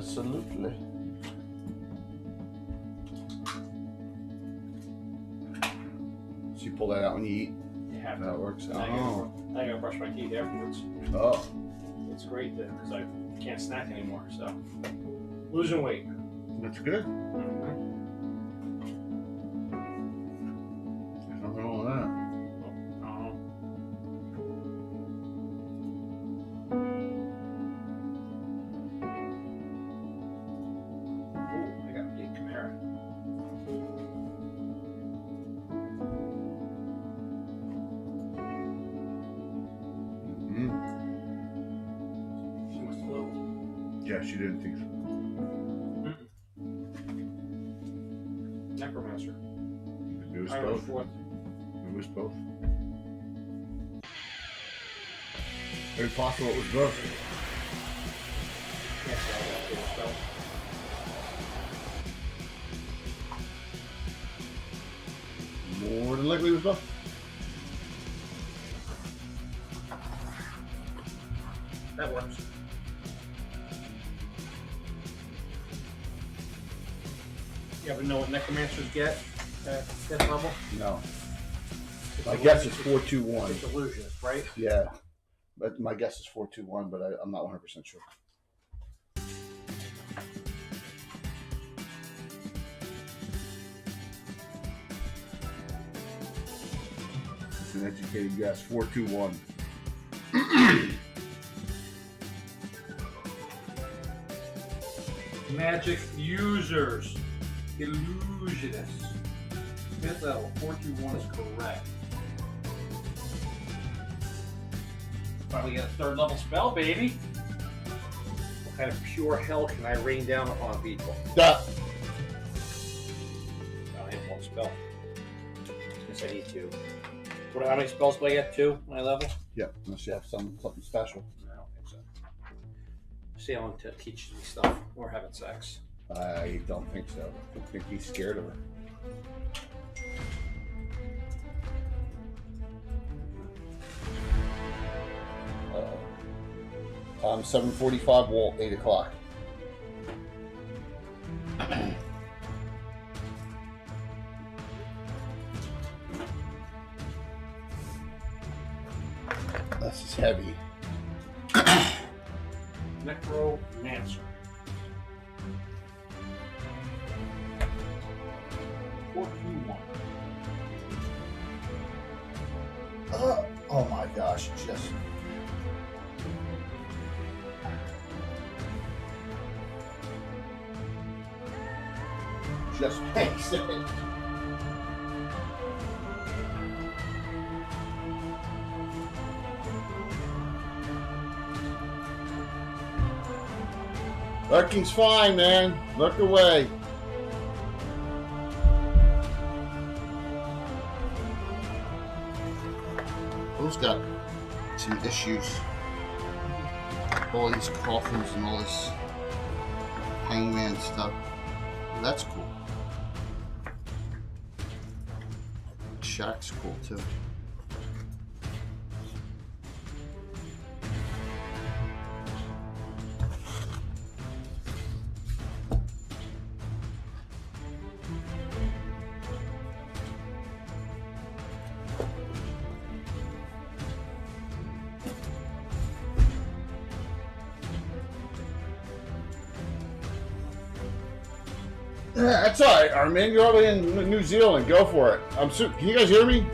Absolutely. So you pull that out when you eat? You have That works. I gotta brush my teeth afterwards. Oh. It's great because I can't snack anymore, so. Losing weight. That's good. There's nothing wrong with that. I got a big Camaro. She was little. Yeah, she didn't think so. Necromancer. It was I both. fourth. It was both. Very possible it was both. Can't tell that kid spell. More than likely it was both. That works. You ever know what necromancers get at that level? No. It's My guess is 421. It's illusionist, right? Yeah. But my guess is 421, but I'm not 100% sure. It's an educated guess. 421. Magic users. Illusionists. Fifth level. 421 is correct. Finally get a third level spell, baby. What kind of pure hell can I rain down upon people? Duh. I have one spell. Guess I need two. How many spells do I get? Two when I level? Yeah, unless you have something special. No, I don't think so. Sailing teaches me stuff. We're having sex. I don't think so. I think he's scared of her. Time 7:45. Walt 8 o'clock. This is heavy. Necromancer. 421. Oh my gosh, just makes it. Lurking's fine, man. Look away. Who's got some issues? All these coffins and all this hangman stuff. That's cool. Shack's cool too. Yeah, that's all right, Armin. You're already in New Zealand. Go for it. Can you guys hear me?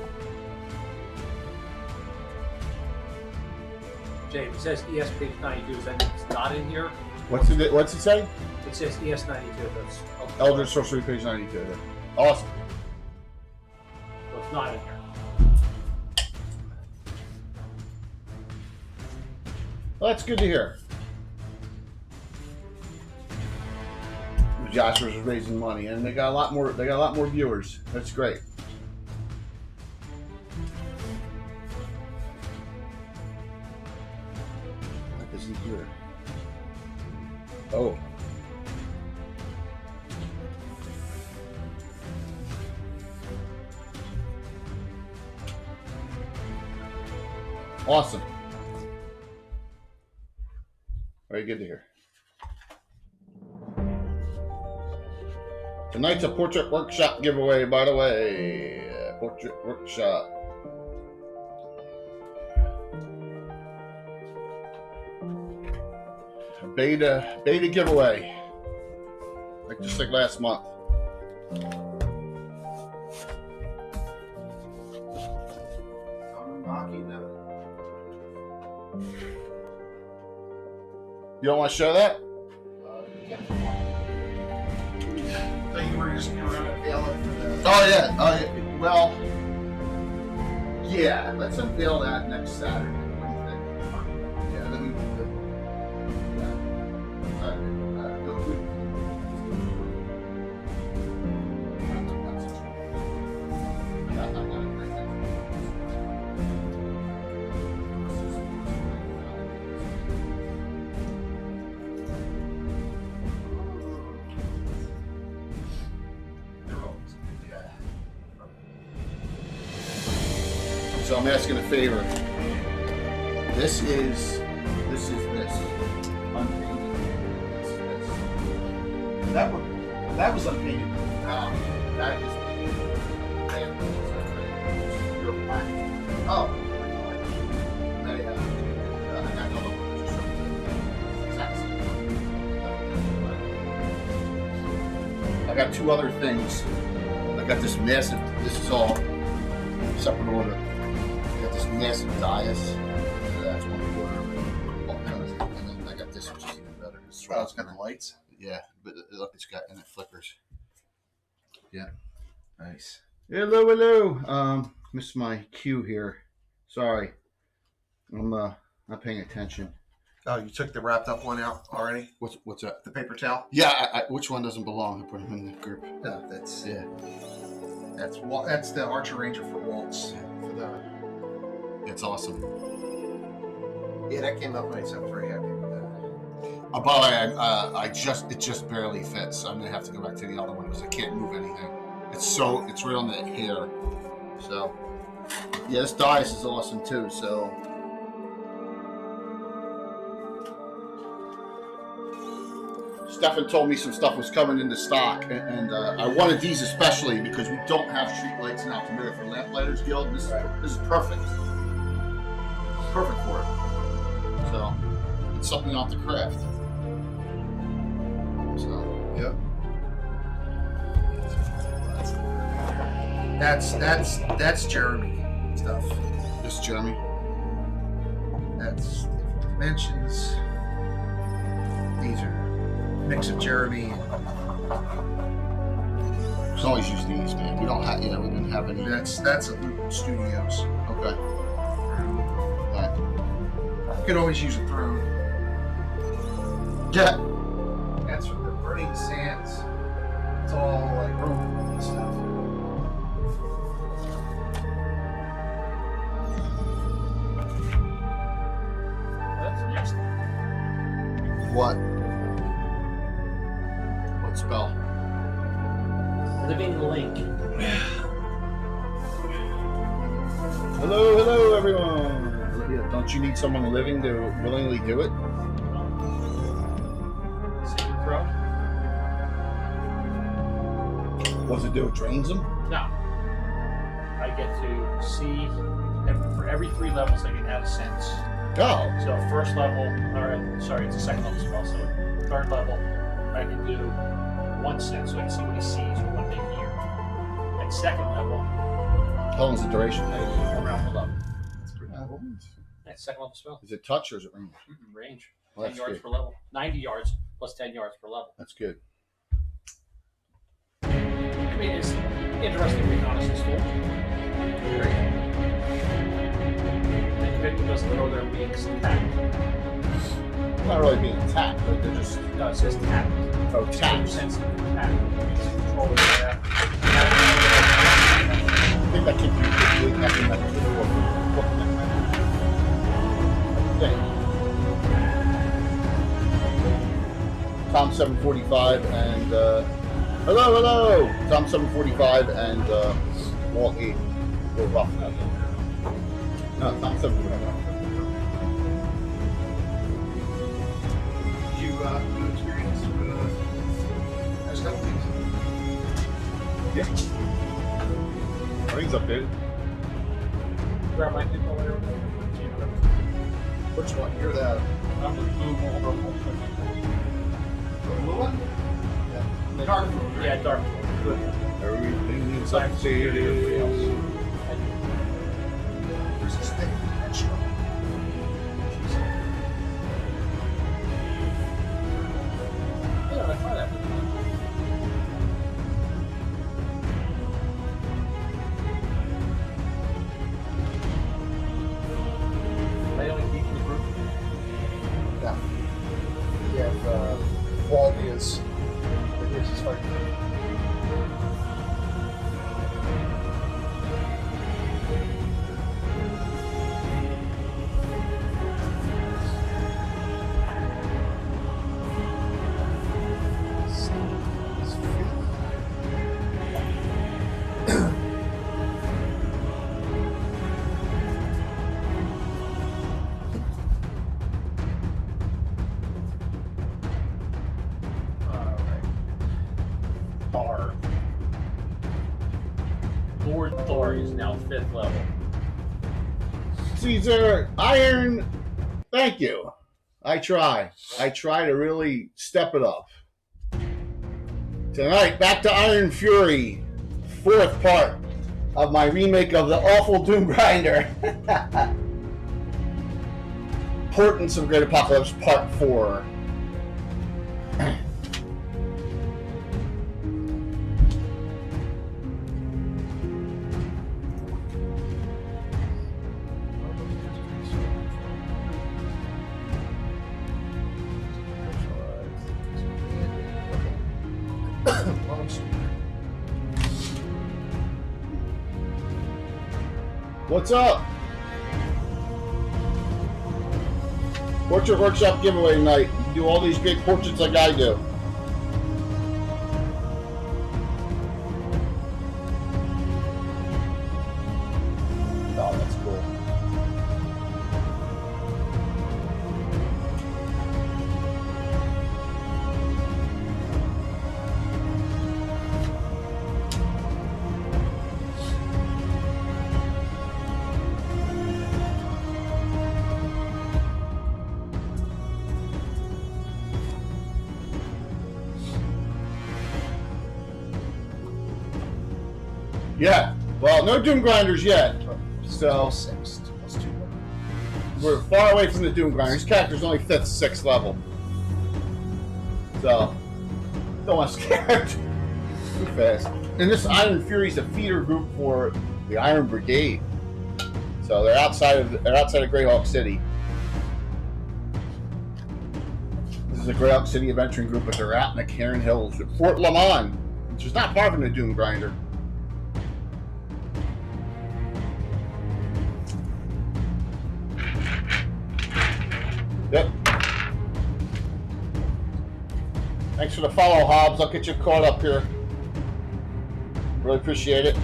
Jay, it says ES page 92. Does that mean it's not in here? What's it say? It says ES 92. That's Eldritch Sorcery, page 92. Awesome. So it's not in here. Well, that's good to hear. Joshua's raising money, and they got a lot more. They got a lot more viewers. That's great. That isn't here. Oh. Awesome. Very good to hear. Tonight's a portrait workshop giveaway, by the way. Portrait workshop. A beta giveaway. Just like last month. I'm knocking them. You don't want to show that? Yeah. So you were just going to unveil it for the... Oh yeah. Well, yeah. Let's unveil that next Saturday. What do you think? Yeah. Then we. So I'm asking a favor. This is this. Unpainted. This. That was unpainted. That is pure black. Oh. I got another one. I got two other things. I got this massive. This is all separate order. Massive dais. That's 1/4. And then I got this, which is even better. It's got the lights. Yeah, but look, it's got and it flickers. Yeah, nice. Hello. Missed my cue here. Sorry, I'm not paying attention. Oh, you took the wrapped up one out already? What's that? The paper towel? Yeah. Which one doesn't belong? I put them in the group. No, that's That's the Archer Ranger for Waltz. For the. It's awesome. Yeah, that came up nice. I was very happy with that. By the way, it just barely fits. So I'm gonna have to go back to the other one because I can't move anything. It's right on the hair. So yeah, this dais is awesome too. So Stefan told me some stuff was coming into stock, and I wanted these especially because we don't have street lights in Altamira for Lamplighters Guild. This is perfect. Perfect for it. So it's something off the craft. So Yep. That's Jeremy stuff. this is Jeremy. That's different dimensions. These are a mix of Jeremy and We can always use these, man. We don't have, we didn't have any. that's a Loop Studios. Okay. Right. You could always use a throne. Yeah. That's from the Burning Sands. It's all like rope and stuff. That's next. What? What spell? Living Link. Hello, everyone. Don't you need someone living to willingly do it? Saving throw? What does it do? It drains them? No. I get to see, for every 3 levels, I can add a sense. Oh. So first level, it's a second level spell. So third level, I can do 1 sense, so I can see what he sees or what they hear. At second level, How long's the duration? I can do 1 round per level. That's pretty cool. That's second level spell. Is it touch or is it range? Range. Well, 10 that's yards good. per level. 90 yards plus 10 yards per level. That's good. I mean, it's interesting reconnaissance tool. Great. And the victim doesn't throw their weaks tapped. Not really being attacked, but they're just No, it says tapped. tapped. Sensitive tapped. Control it there. I think that could be having that Tom 745 and hello. Tom 745 and Walt 8. We're rough now. No, Tom 745. Did you experience? There's a couple things. Everything's updated. Grab my info later. Which one? You're the I'm the blue holder. blue one? Yeah. The dark blue. Right? Yeah, dark. Good. Everything is Black security, everybody else. updated. Where's this thing? Extra. Yeah, I try that. I only keep the group. Yeah. You have Waldia's. Here's his fight. Thor. Lord Thor is now 5th level. Caesar, Iron, thank you. I try to really step it up. Tonight, back to Iron Fury, 4th part of my remake of the awful Doom Grinder. Portents of Great Apocalypse Part 4. What's up? Portrait Workshop giveaway night. You do all these great portraits like I do. Oh, that's cool. Yeah. Well, no Doom Grinders yet. So 6 plus 2. we're far away from the Doom Grinder. His character's only 5th, 6th level. So don't want to scare it too fast. And this Iron Fury's a feeder group for the Iron Brigade. So they're outside of Greyhawk City. This is a Greyhawk City adventuring group, but they're out in the Cairn Hills at Fort Lamont, which is not far from the Doom Grinder. Yep. Thanks for the follow, Hobbs. I'll get you caught up here. Really appreciate it.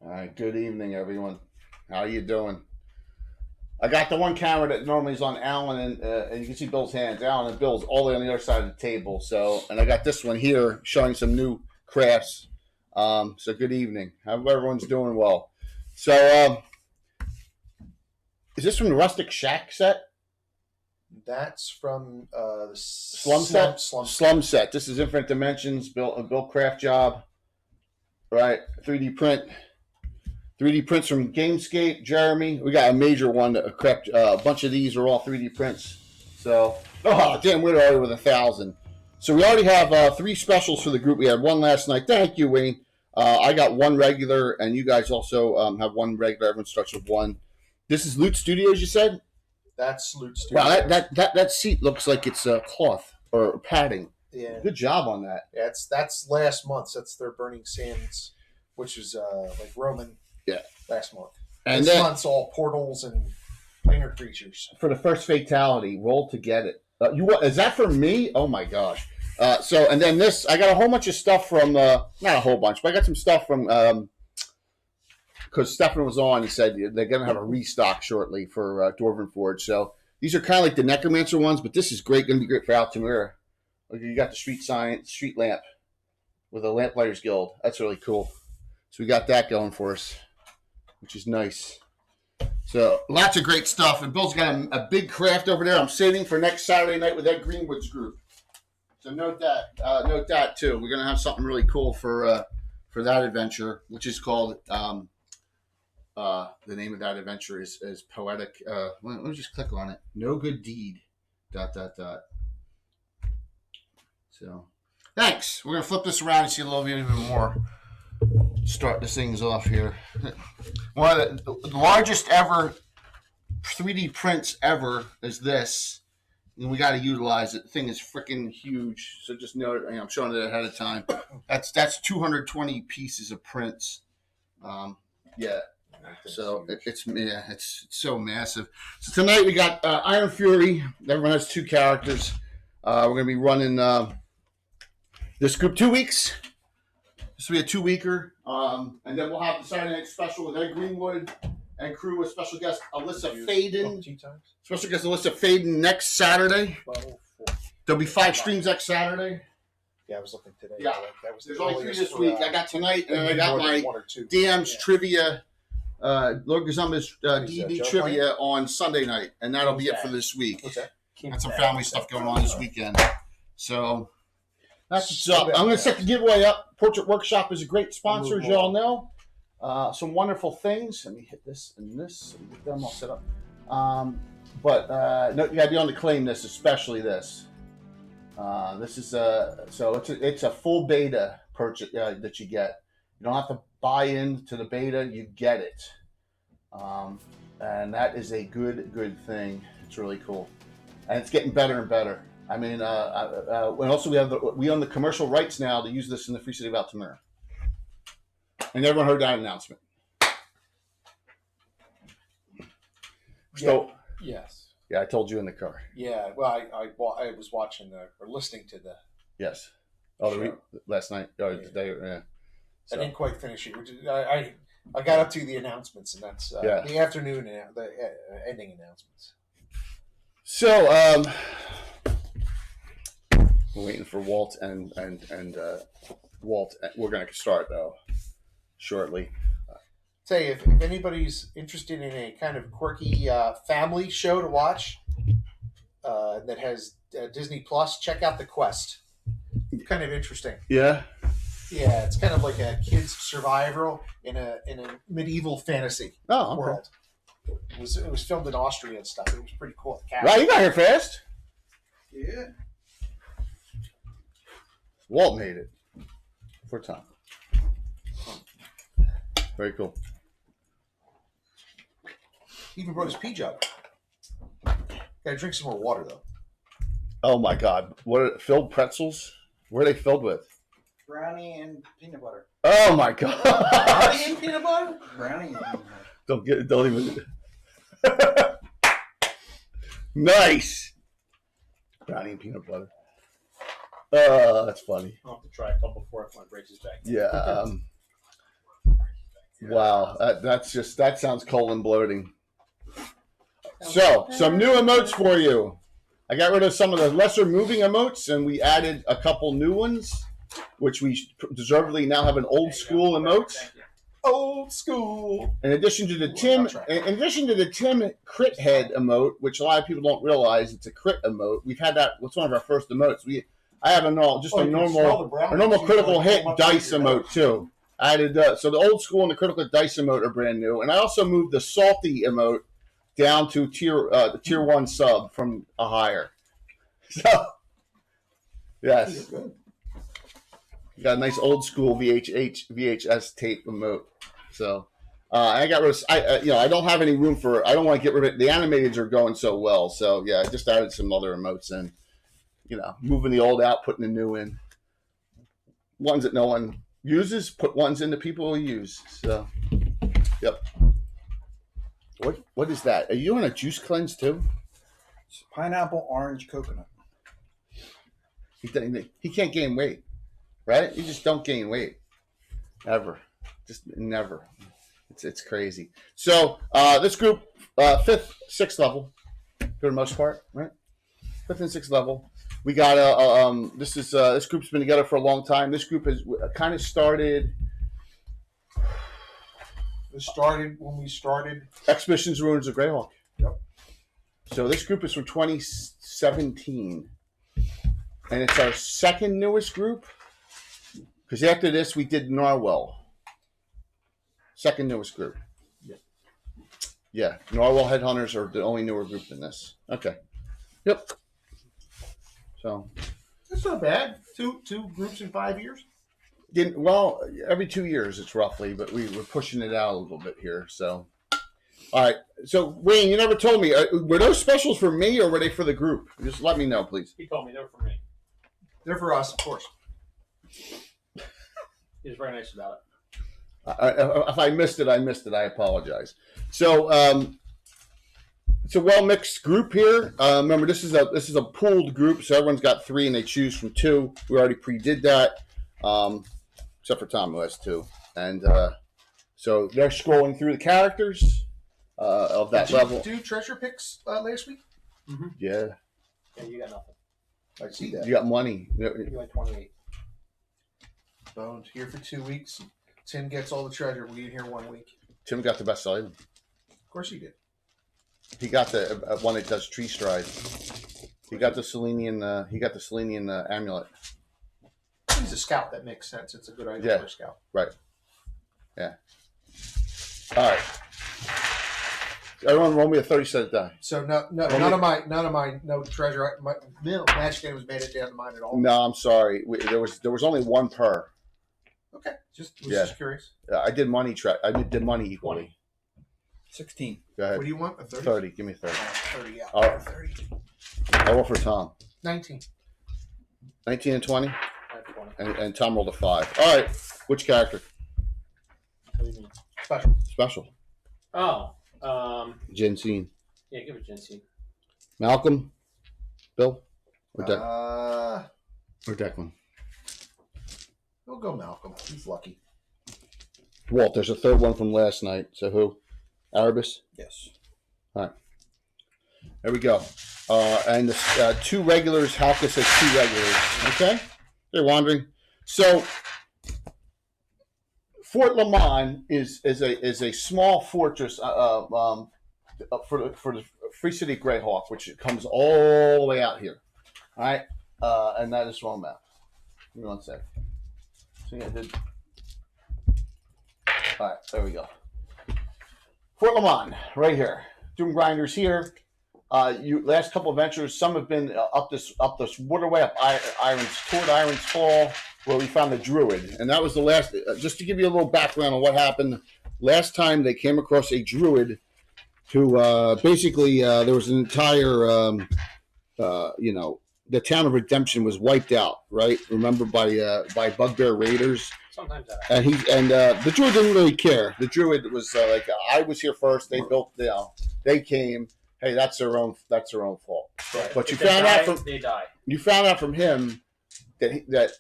All right, good evening, everyone. How you doing? I got the one camera that normally is on Alan, and you can see Bill's hands. Alan and Bill's all the way on the other side of the table. So, and I got this one here showing some new crafts. So good evening. Hope everyone's doing well. So, is this from the Rustic Shack set? That's from the Slum set. This is Infinite Dimensions. Bill Craft job. Right, 3D print. 3D prints from Gamescape, Jeremy. We got a major one that crept. A bunch of these are all 3D prints. So, oh damn, we're already with 1,000. So we already have 3 specials for the group. We had one last night. Thank you, Wayne. I got one regular, and you guys also have one regular. Everyone starts with one. This is Loot Studios, you said? That's Loot Studios. Wow, that seat looks like it's cloth or padding. Yeah. Good job on that. Yeah, that's last month. That's their Burning Sands, which is like Roman. Yeah. Last month. And this then month's all portals and planar creatures. for the first fatality, roll to get it. Is that for me? Oh my gosh. And then this, I got a whole bunch of stuff from, not a whole bunch, but I got some stuff from, because Stefan was on, he said they're going to have a restock shortly for Dwarven Forge. So these are kind of like the Necromancer ones, but this is going to be great for Altamira. You got the street lamp with a Lamplighters Guild. That's really cool. So we got that going for us, which is nice. So lots of great stuff. And Bill's got a big craft over there. I'm saving for next Saturday night with Ed Greenwood's group. So note that too. We're gonna have something really cool for that adventure, which is called the name of that adventure is Poetic. Let me just click on it. No good deed. ... So thanks. We're gonna flip this around and see a little bit even more. Start this things off here. One of the largest ever 3D prints ever is this. And we got to utilize it. The thing is freaking huge. So just know it. I'm showing it ahead of time. That's 220 pieces of prints. Yeah. So it's so massive. So tonight we got Iron Fury. Everyone has 2 characters. We're going to be running this group 2 weeks. This will be a 2-weeker. And then we'll have the Saturday night special with Ed Greenwood and crew with special guest Alyssa Faden. Special guest Alyssa Faden next Saturday. There'll be 5 streams next Saturday. Yeah, I was looking today. Yeah. That was There's only 3 this week. I got tonight, and I got my DM's Yeah. trivia, Lord Gazumba's D&D Joe trivia on Sunday night, and that'll be it for this week. What's that? Got some family stuff going on this weekend. So that's what's up. I'm going to set the giveaway up. Portrait Workshop is a great sponsor, as you all know. Some wonderful things. Let me hit this and this and get them all set up. But no, you got to be on to claim this, especially this. This is so it's a full beta purchase that you get. You don't have to buy into the beta; you get it, and that is a good thing. It's really cool, and it's getting better and better. I mean, and also we own the commercial rights now to use this in the Free City of Altamira. And everyone heard that announcement. So Yes. yeah, I told you in the car. Yeah. Well, I was watching or listening to the. Yes. Oh, Sure. last night. Oh, Yeah. today. Yeah. So, I didn't quite finish it. I got up to the announcements, and that's the afternoon, the ending announcements. So we're waiting for Walt and Walt. We're going to start though shortly. Say if anybody's interested in a kind of quirky family show to watch that has Disney Plus, check out The Quest. Kind of interesting. Yeah. Yeah, it's kind of like a kid's survival in a medieval fantasy Oh, okay. world. It was filmed in Austria and stuff. It was pretty cool. Wow, you got here fast. Yeah. Walt made it for Tom. Very cool. Even brought his pee jug. Gotta drink some more water though. Oh my God! What are filled pretzels? Where are they filled with? Brownie and peanut butter. Oh my God! Brownie and peanut butter? Brownie and peanut butter. Don't even. Nice. Brownie and peanut butter. That's funny. I'll have to try a couple before it breaks his back. Yeah. Wow. That sounds colon bloating. So, some new emotes for you. I got rid of some of the lesser moving emotes, and we added a couple new ones, which we deservedly now have an old school emote. Thank you. Old school. In addition to the Tim crit head emote, which a lot of people don't realize it's a crit emote. We've had that. It's one of our first emotes. I have a normal critical hit dice emote too. I added so the old school and the critical dice emote are brand new, and I also moved the salty emote down to tier 1 sub from a higher. So yes, you got a nice old school VHS tape emote. So I got rid of I don't have any room for. I don't want to get rid of it. The animateds are going so well. So yeah, I just added some other emotes in. moving the old out, putting the new in. Ones that no one uses, put ones in that people will use. So, yep. What is that? Are you on a juice cleanse too? It's pineapple, orange, coconut. He can't gain weight, right? You just don't gain weight, ever, just never. It's crazy. So this group, 5th, 6th level, for the most part, right? 5th and 6th level. We got this group's been together for a long time. This group has kind of started. It started when we started Expeditions Ruins of Greyhawk. Yep. So this group is from 2017. And it's our second newest group. Because after this, we did Narwhal. Second newest group. Yeah. Narwhal Headhunters are the only newer group than this. Okay. Yep. So. That's not bad. Two groups in 5 years. Well, every 2 years it's roughly, but we're pushing it out a little bit here. So, all right. So, Wayne, you never told me. Were those specials for me or were they for the group? Just let me know, please. He told me they were for me. They're for us, of course. He was very nice about it. If I missed it, I missed it. I apologize. So, it's a well mixed group here. Remember, this is a pooled group, so everyone's got 3 and they choose from 2. We already pre-did that. Except for Tom, who has 2. And so they're scrolling through the characters of that level. Did you do treasure picks last week? Mm-hmm. Yeah. Yeah, you got nothing. I see that. You got money. You went 28. Bones here for 2 weeks. Tim gets all the treasure. We in here 1 week. Tim got the best item. Of course he did. He got the one that does tree stride. He got the Selenian. He got the Selenian amulet. He's a scout. That makes sense. It's a good idea for a scout. Right. Yeah. All right. Everyone roll me a 30-sided die. So none of my no treasure. My magic game was made it down to mine at all. No, I'm sorry. There was only 1 per. Okay, just curious. I did money did money equally. 16. Go ahead. What do you want? A 30? 30. Give me 30. 30. Yeah. All right. 30. I roll for Tom. 19. 19 and 20, I have 20. and Tom rolled a 5. All right. Which character? What do you mean? Special. Special. Oh, Jensine. yeah, give it Jensen. Malcolm. Bill. Or Declan. We'll go Malcolm. He's lucky. Walt. There's a 3rd one from last night. So who? Arabus. Yes. All right. There we go. And the 2 regulars. Halka says 2 regulars. Okay. They're wandering. So Fort Lamont is a small fortress for the Free City Greyhawk, which comes all the way out here. All right. And that is wrong map. Give me 1 sec. So yeah, I did. All right. There we go. Fort Lamont, right here. Doom Grinders here. Last couple of ventures, some have been up this waterway up toward Iron's Fall, where we found the Druid, and that was the last. Just to give you a little background on what happened last time, they came across a Druid who basically there was an entire the town of Redemption was wiped out, right? Remember by bugbear raiders. Sometimes that happens. And the Druid didn't really care. The Druid was like, I was here first. They built, they came. Hey, that's their own fault. Right. But if they die. You found out from him that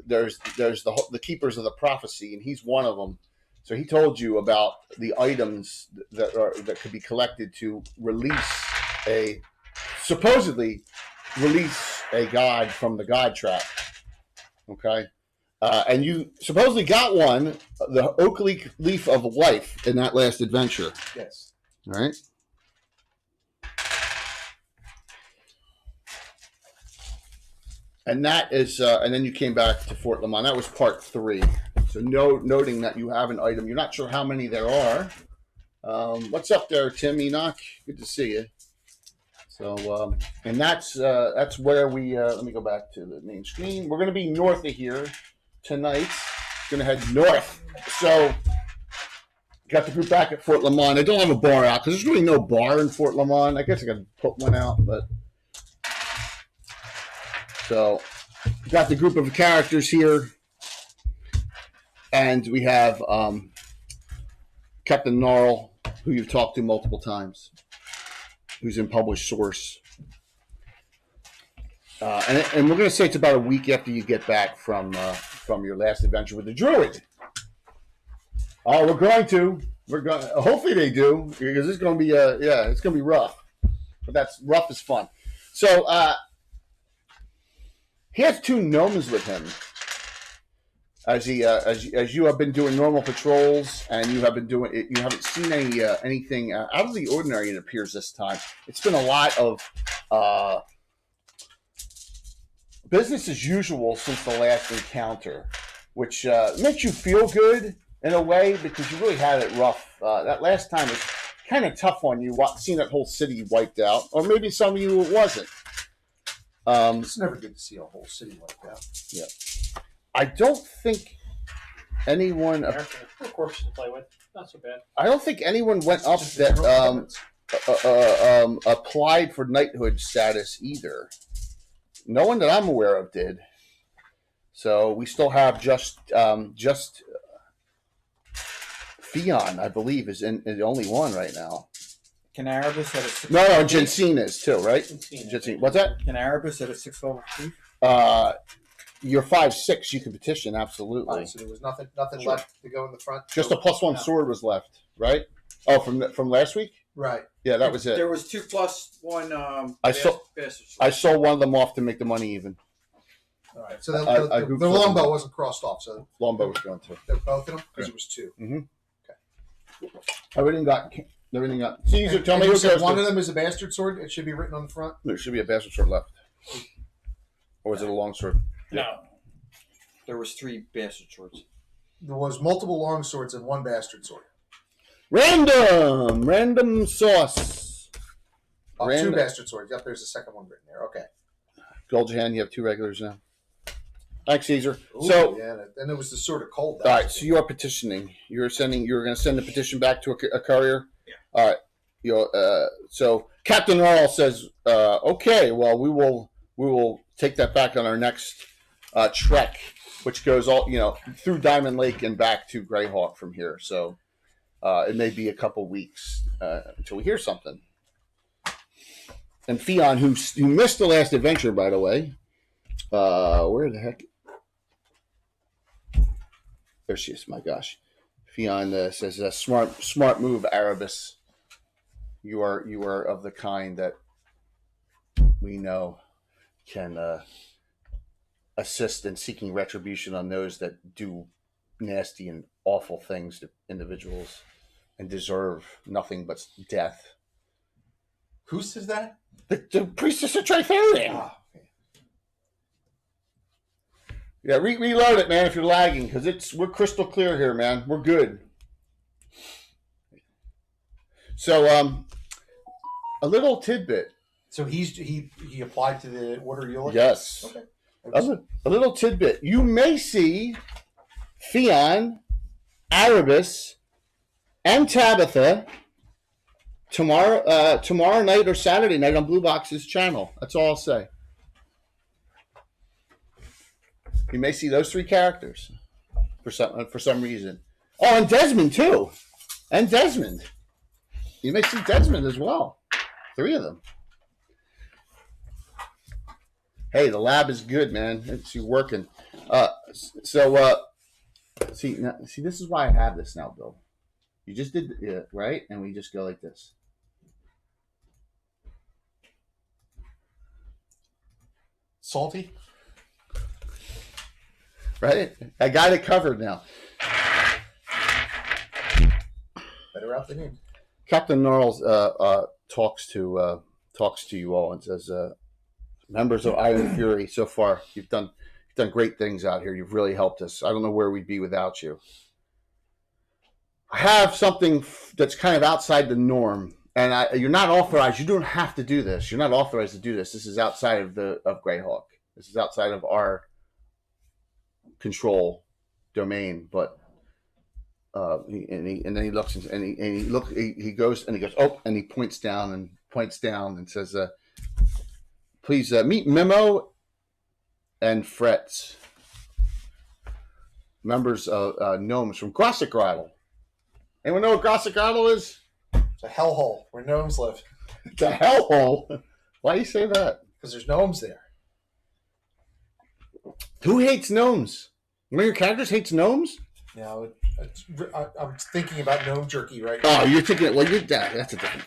there's the keepers of the prophecy, and he's one of them. So he told you about the items that could be collected to supposedly release a god from the god trap. Okay, and you supposedly got one, the oak leaf of life, in that last adventure. Yes. All right. And that is, and then you came back to Fort Lamont. That was part 3. So noting that you have an item, you're not sure how many there are. What's up there, Tim Enoch? Good to see you. So, and that's where we. Let me go back to the main screen. We're going to be north of here tonight. Going to head north. So, got the group back at Fort Lamont. I don't have a bar out because there's really no bar in Fort Lamont. I guess I got to put one out, but. So, got the group of characters here, and we have Captain Gnarl, who you've talked to multiple times, who's in published source. And we're going to say it's about a week after you get back from your last adventure with the druid. Oh, we're going to. Hopefully they do, because it's going to be it's going to be rough. But that's rough is fun. So he has 2 gnomes with him. As you have been doing normal patrols, and you haven't seen anything out of the ordinary. It appears this time. It's been a lot of business as usual since the last encounter, which makes you feel good in a way, because you really had it rough. That last time was kind of tough on you, seeing that whole city wiped out, or maybe some of you it wasn't. It's never good to see a whole city wiped out. Yeah. I don't think anyone. Of course, to play with. Not so bad. I don't think anyone went up that applied for knighthood status either. No one that I'm aware of did. So we still have just Theon, I believe, is the only one right now. Can Erebus at a 6th No, level? Jensine is too, right? Jensine. What's that? Can Erebus at a 6th level thief? You're 5'6", you can petition, absolutely. Right, so there was nothing left to go in the front. Just a +1 sword was left, right? Oh, from last week? Right. Yeah, that was it. There was 2 + 1 I bastard sword. I sold one of them off to make the money even. All right. So the longbow wasn't crossed off. So longbow was going to. they're both of them because it was 2. Mm-hmm. Okay. Everything got. Caesar, tell me you who said goes one to. of them is a bastard sword. It should be written on the front. There should be a bastard sword left. Or is it a long sword? No. There was 3 bastard swords. There was multiple long swords and 1 bastard sword. Random sauce. Oh, Random. 2 bastard swords. Yep, there's a second one written there. Okay. Gold your hand. You have 2 regulars now. Thanks, Caesar. Ooh, So, yeah, and it was the sword of cold. all right. So you are petitioning. You're going to send the petition back to a courier. Yeah. All right. So Captain Earl says, "Okay, well, we will take that back on our next trek, which goes through Diamond Lake and back to Greyhawk from here. So it may be a couple weeks until we hear something." And Theon, who missed the last adventure, by the way, where the heck? There she is. My gosh, Theon says, "Smart move, Erebus. You are of the kind that we know can assist in seeking retribution on those that do nasty and awful things to individuals and deserve nothing but death." Who says that? The priestess of Trifarian. Ah, okay. Yeah, reload it, man, if you're lagging, because we're crystal clear here, man. We're good. So, a little tidbit. So he applied to the order you're looking. Yes. Okay. A little tidbit. You may see Theon, Erebus, and Tabitha tomorrow night or Saturday night on Blue Box's channel. That's all I'll say. You may see those 3 characters for some reason. Oh, and Desmond too. And Desmond. You may see Desmond as well. 3 of them. Hey, the lab is good, man. It's working. See, this is why I have this now, Bill. You just did it, right? And we just go like this. Salty. Right? I got it covered now. Better out than in. Captain Gnarls talks to you all and says, "Members of Iron Fury, so far you've done great things out here. You've really helped us. I don't know where we'd be without you. I have something that's kind of outside the norm, and you're not authorized. You don't have to do this. You're not authorized to do this. This is outside of Greyhawk. This is outside of our control domain. But and then he looks and he goes oh, and he points down and says, "Please meet Memo and Frets. Members of gnomes from Grosset Grottle. Anyone know what Grosset Grottle is? It's a hellhole where gnomes live. It's a hellhole. Why do you say that? Because there's gnomes there. Who hates gnomes? One of your characters hates gnomes? Now, I'm thinking about gnome jerky right now. Oh, you're thinking. Well, that's a different.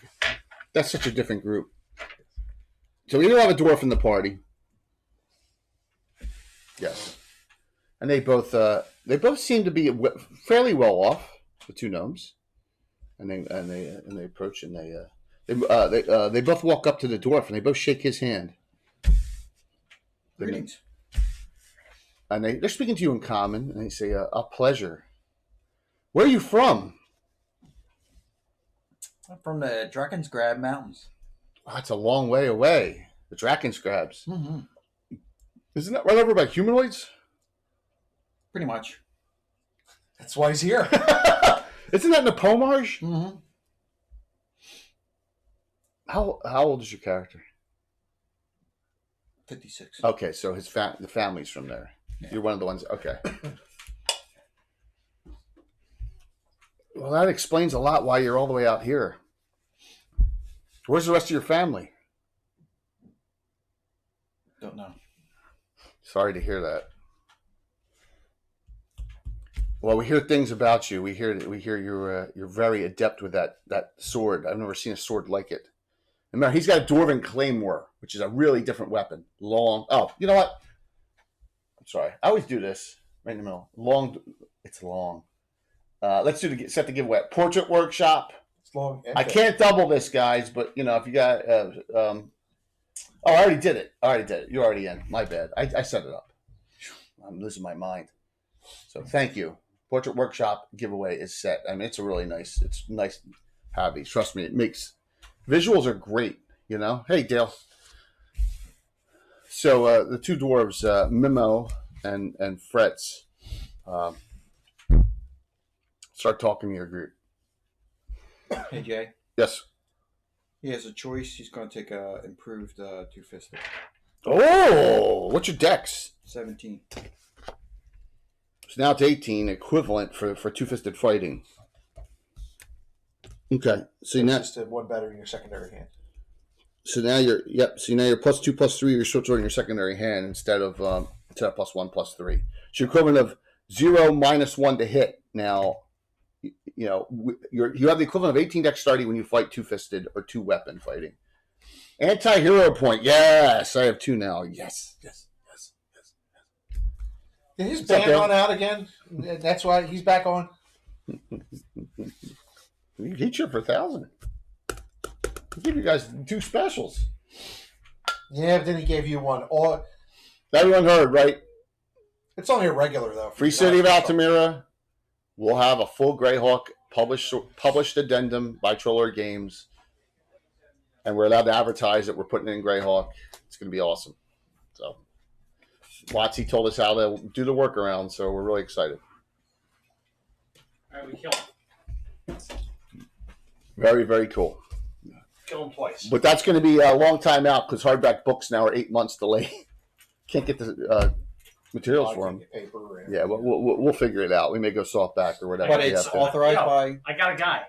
That's such a different group. So we do have a dwarf in the party. Yes, and they both seem to be fairly well off. The two gnomes, and they approach and they both walk up to the dwarf and they both shake his hand. Greetings. And they're speaking to you in common, and they say, "A pleasure. Where are you from?" I'm from the Dragon's Grab Mountains. Oh, that's a long way away. The Drakenskrabs. Mm-hmm. Isn't that right over by humanoids? Pretty much. That's why he's here. Isn't that Nepomage? Mm-hmm. How old is your character? 56. Okay, so the family's from there. Yeah. You're one of the ones. Okay. Well, that explains a lot why you're all the way out here. Where's the rest of your family? Don't know. Sorry to hear that. Well, we hear things about you. We hear you're very adept with that sword. I've never seen a sword like it. Remember, he's got a dwarven claymore, which is a really different weapon. Long. Oh, you know what? I'm sorry. I always do this right in the middle. Long. It's long. Let's set the giveaway. Portrait workshop. It's long. I can't double this, guys, but if you got, I already did it. You're already in. My bad. I set it up. I'm losing my mind. So thank you. Portrait workshop giveaway is set. I mean, it's nice hobby. Trust me, it makes visuals are great. Hey Dale. So the two dwarves, Mimo and Frets, start talking to your group. Hey, Jay. Yes. He has a choice. He's going to take a improved two-fisted. Oh, what's your dex? 17. So now it's 18, equivalent for two-fisted fighting. Okay, so It's now just one better in your secondary hand. So now you're +2 +3 your short sword in your secondary hand instead of +1 +3. So your equivalent of 0 -1 to hit. Now, you have the equivalent of 18 dexterity when you fight two-fisted or two-weapon fighting. Anti-hero point. Yes, I have 2 now. Yes. Did his What's up, band Bill? run out again? That's why he's back on. He tripped for 1,000. He gave you guys 2 specials. Yeah, but then he gave you one. Everyone heard, right? It's only a regular though. Free City of Altamira will have a full Greyhawk published addendum by Troller Games, and we're allowed to advertise it. We're putting it in Greyhawk. It's going to be awesome. So, Watsy told us how to do the workaround, so we're really excited. All right, we kill him. Very, very cool. Kill him twice. But that's going to be a long time out because hardback books now are 8 months delayed. Can't get the materials for them. Paper and, Yeah, we'll figure it out. We may go softback or whatever. But we it's have to. authorized Yo, by... I got a guy.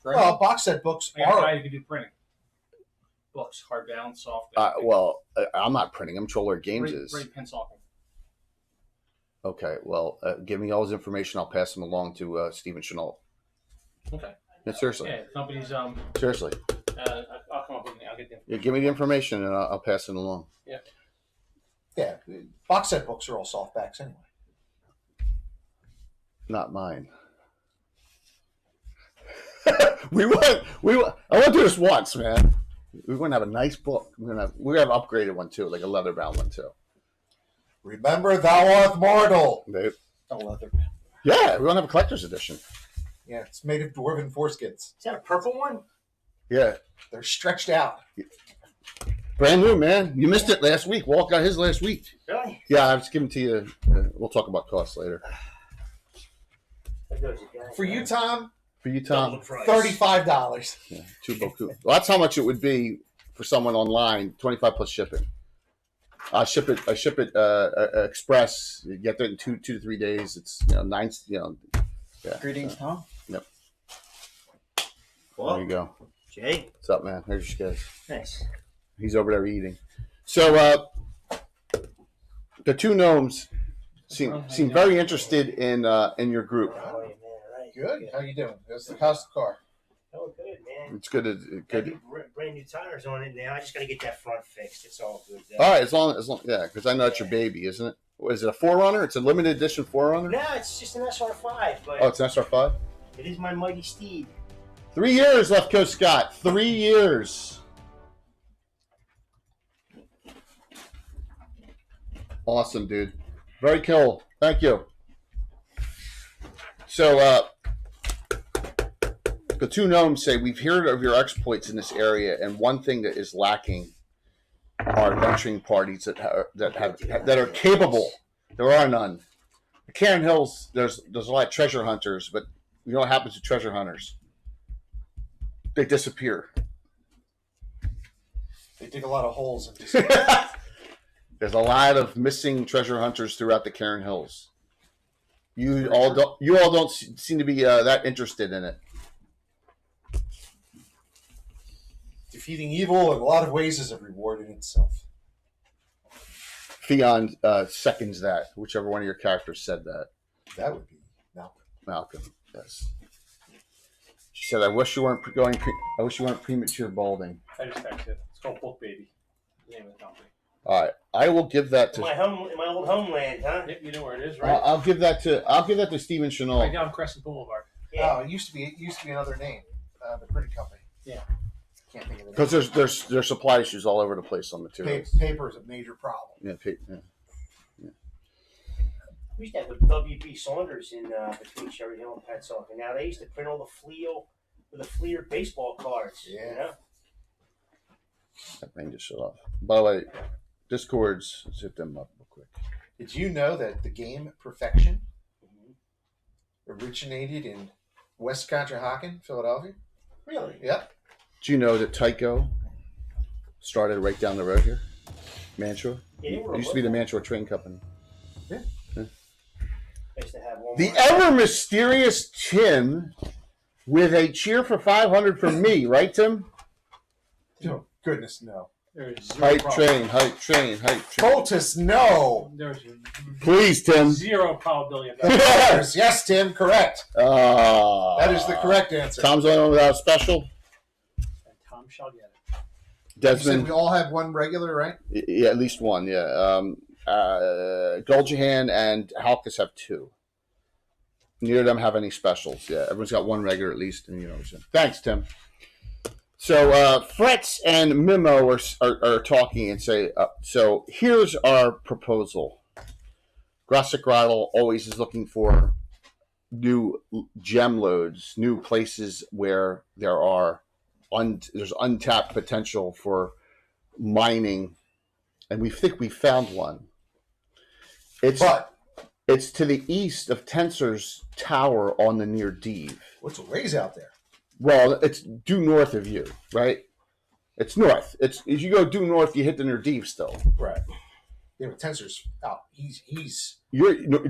Well, box set books I got a guy are. who can do printing. Books, hardbound, soft. I'm not printing them. Troller Games is. Great pencil. Okay, well, give me all his information. I'll pass him along to Stephen Chenault. Okay. Yeah, seriously. Yeah, the company's Seriously. I'll come up with it. I'll get the Yeah, give me the information and I'll pass it along. Yeah, box set books are all softbacks anyway. Not mine. I went through this once, man. We're going to have a nice book. We're going to have an upgraded one too, like a leather bound one too. Remember, thou art mortal. A leather. Yeah, we're going to have a collector's edition. Yeah, it's made of dwarven foreskins. Is that a purple one? Yeah. They're stretched out. Brand new, man. You missed it last week. Walt got his last week. Really? Yeah, I was giving to you. We'll talk about costs later. For you, Tom, For you, Tom, $35. yeah, 2 beaucoup. Well, that's how much it would be for someone online, 25 plus shipping. I ship it express. You get there in 2 to 3 days. It's nine. Yeah. Greetings, Tom. Yep. Well, There you go. Jay, What's up, man? Here's your guys. nice. He's over there eating. So the two gnomes seem very interested in your group. Oh, yeah, man, all right. Good. How you doing? How's the car? Oh, good, man. It's good. Got new brand new tires on it now. I just got to get that front fixed. It's all good. All right, as long yeah, because I know it's your baby, isn't it? Is it a 4Runner? It's a limited edition 4Runner. No, it's just an SR5, but Oh, it's an SR5. it is my mighty steed. 3 years, Left Coast Scott. 3 years. Awesome, dude. Very cool. Thank you. So, the two gnomes say, we've heard of your exploits in this area, and one thing that is lacking are adventuring parties that are capable. There are none. The Cairn Hills, there's a lot of treasure hunters, but you know what happens to treasure hunters? They disappear. They dig a lot of holes and just There's a lot of missing treasure hunters throughout the Cairn Hills. You all don't seem to be that interested in it. defeating evil in a lot of ways is a reward in itself. Theon seconds that. Whichever one of your characters said that. That would be Malcolm. Malcolm, yes. She said, "I wish you weren't going. I wish you weren't premature balding." I just texted it. It's called Book Baby. The name of the company. All right, I will give that to. In my old homeland, huh? Yep, you know where it is, right? I'll give that to Stephen Chanel. Right down Crescent Boulevard. Oh, it used to be another name. The printing company. Yeah. Can't think of it. Because there's supply issues all over the place on materials. Paper is a major problem. Yeah, yeah. We used to have a W.B. Saunders in between Cherry Hill and Petzoff, and now they used to print all the Fleer baseball cards. Yeah. You know? That rain just shut off. By the way, Discords, let's hit them up real quick. Did you know that the game Perfection originated in West Conshohocken, Philadelphia? Really? Yep. Do you know that Tycho started right down the road here? Mantua? Yeah, they were It used to be the Mantua Train Company. I used to have one. The ever mysterious Tim with a cheer for 500 from me, right, Tim? Oh, goodness, no. There's Hype problem. train, hype train, hype train. Poultice, no. There's Please, Tim. zero probability of The that. Brothers, yes, Tim, correct. That is the correct answer. Tom's the only one without a special. And Tom shall get it. You said Desmond, we all have one regular, right? yeah, at least one, yeah. Goljahan and Halkus have two. Neither of them have any specials. Yeah, everyone's got one regular at least. And thanks, Tim. So Fretz and Mimo are talking and say, so here's our proposal. Grossick Rattle always is looking for new gem loads, new places where there's untapped potential for mining, and we think we found one. It's to the east of Tensor's tower on the near Dive. What's a ways out there? It's due north of you, right? It's north. It's as you go due north, you hit the near Dive still. Right. Yeah, but Tensor's out. He's.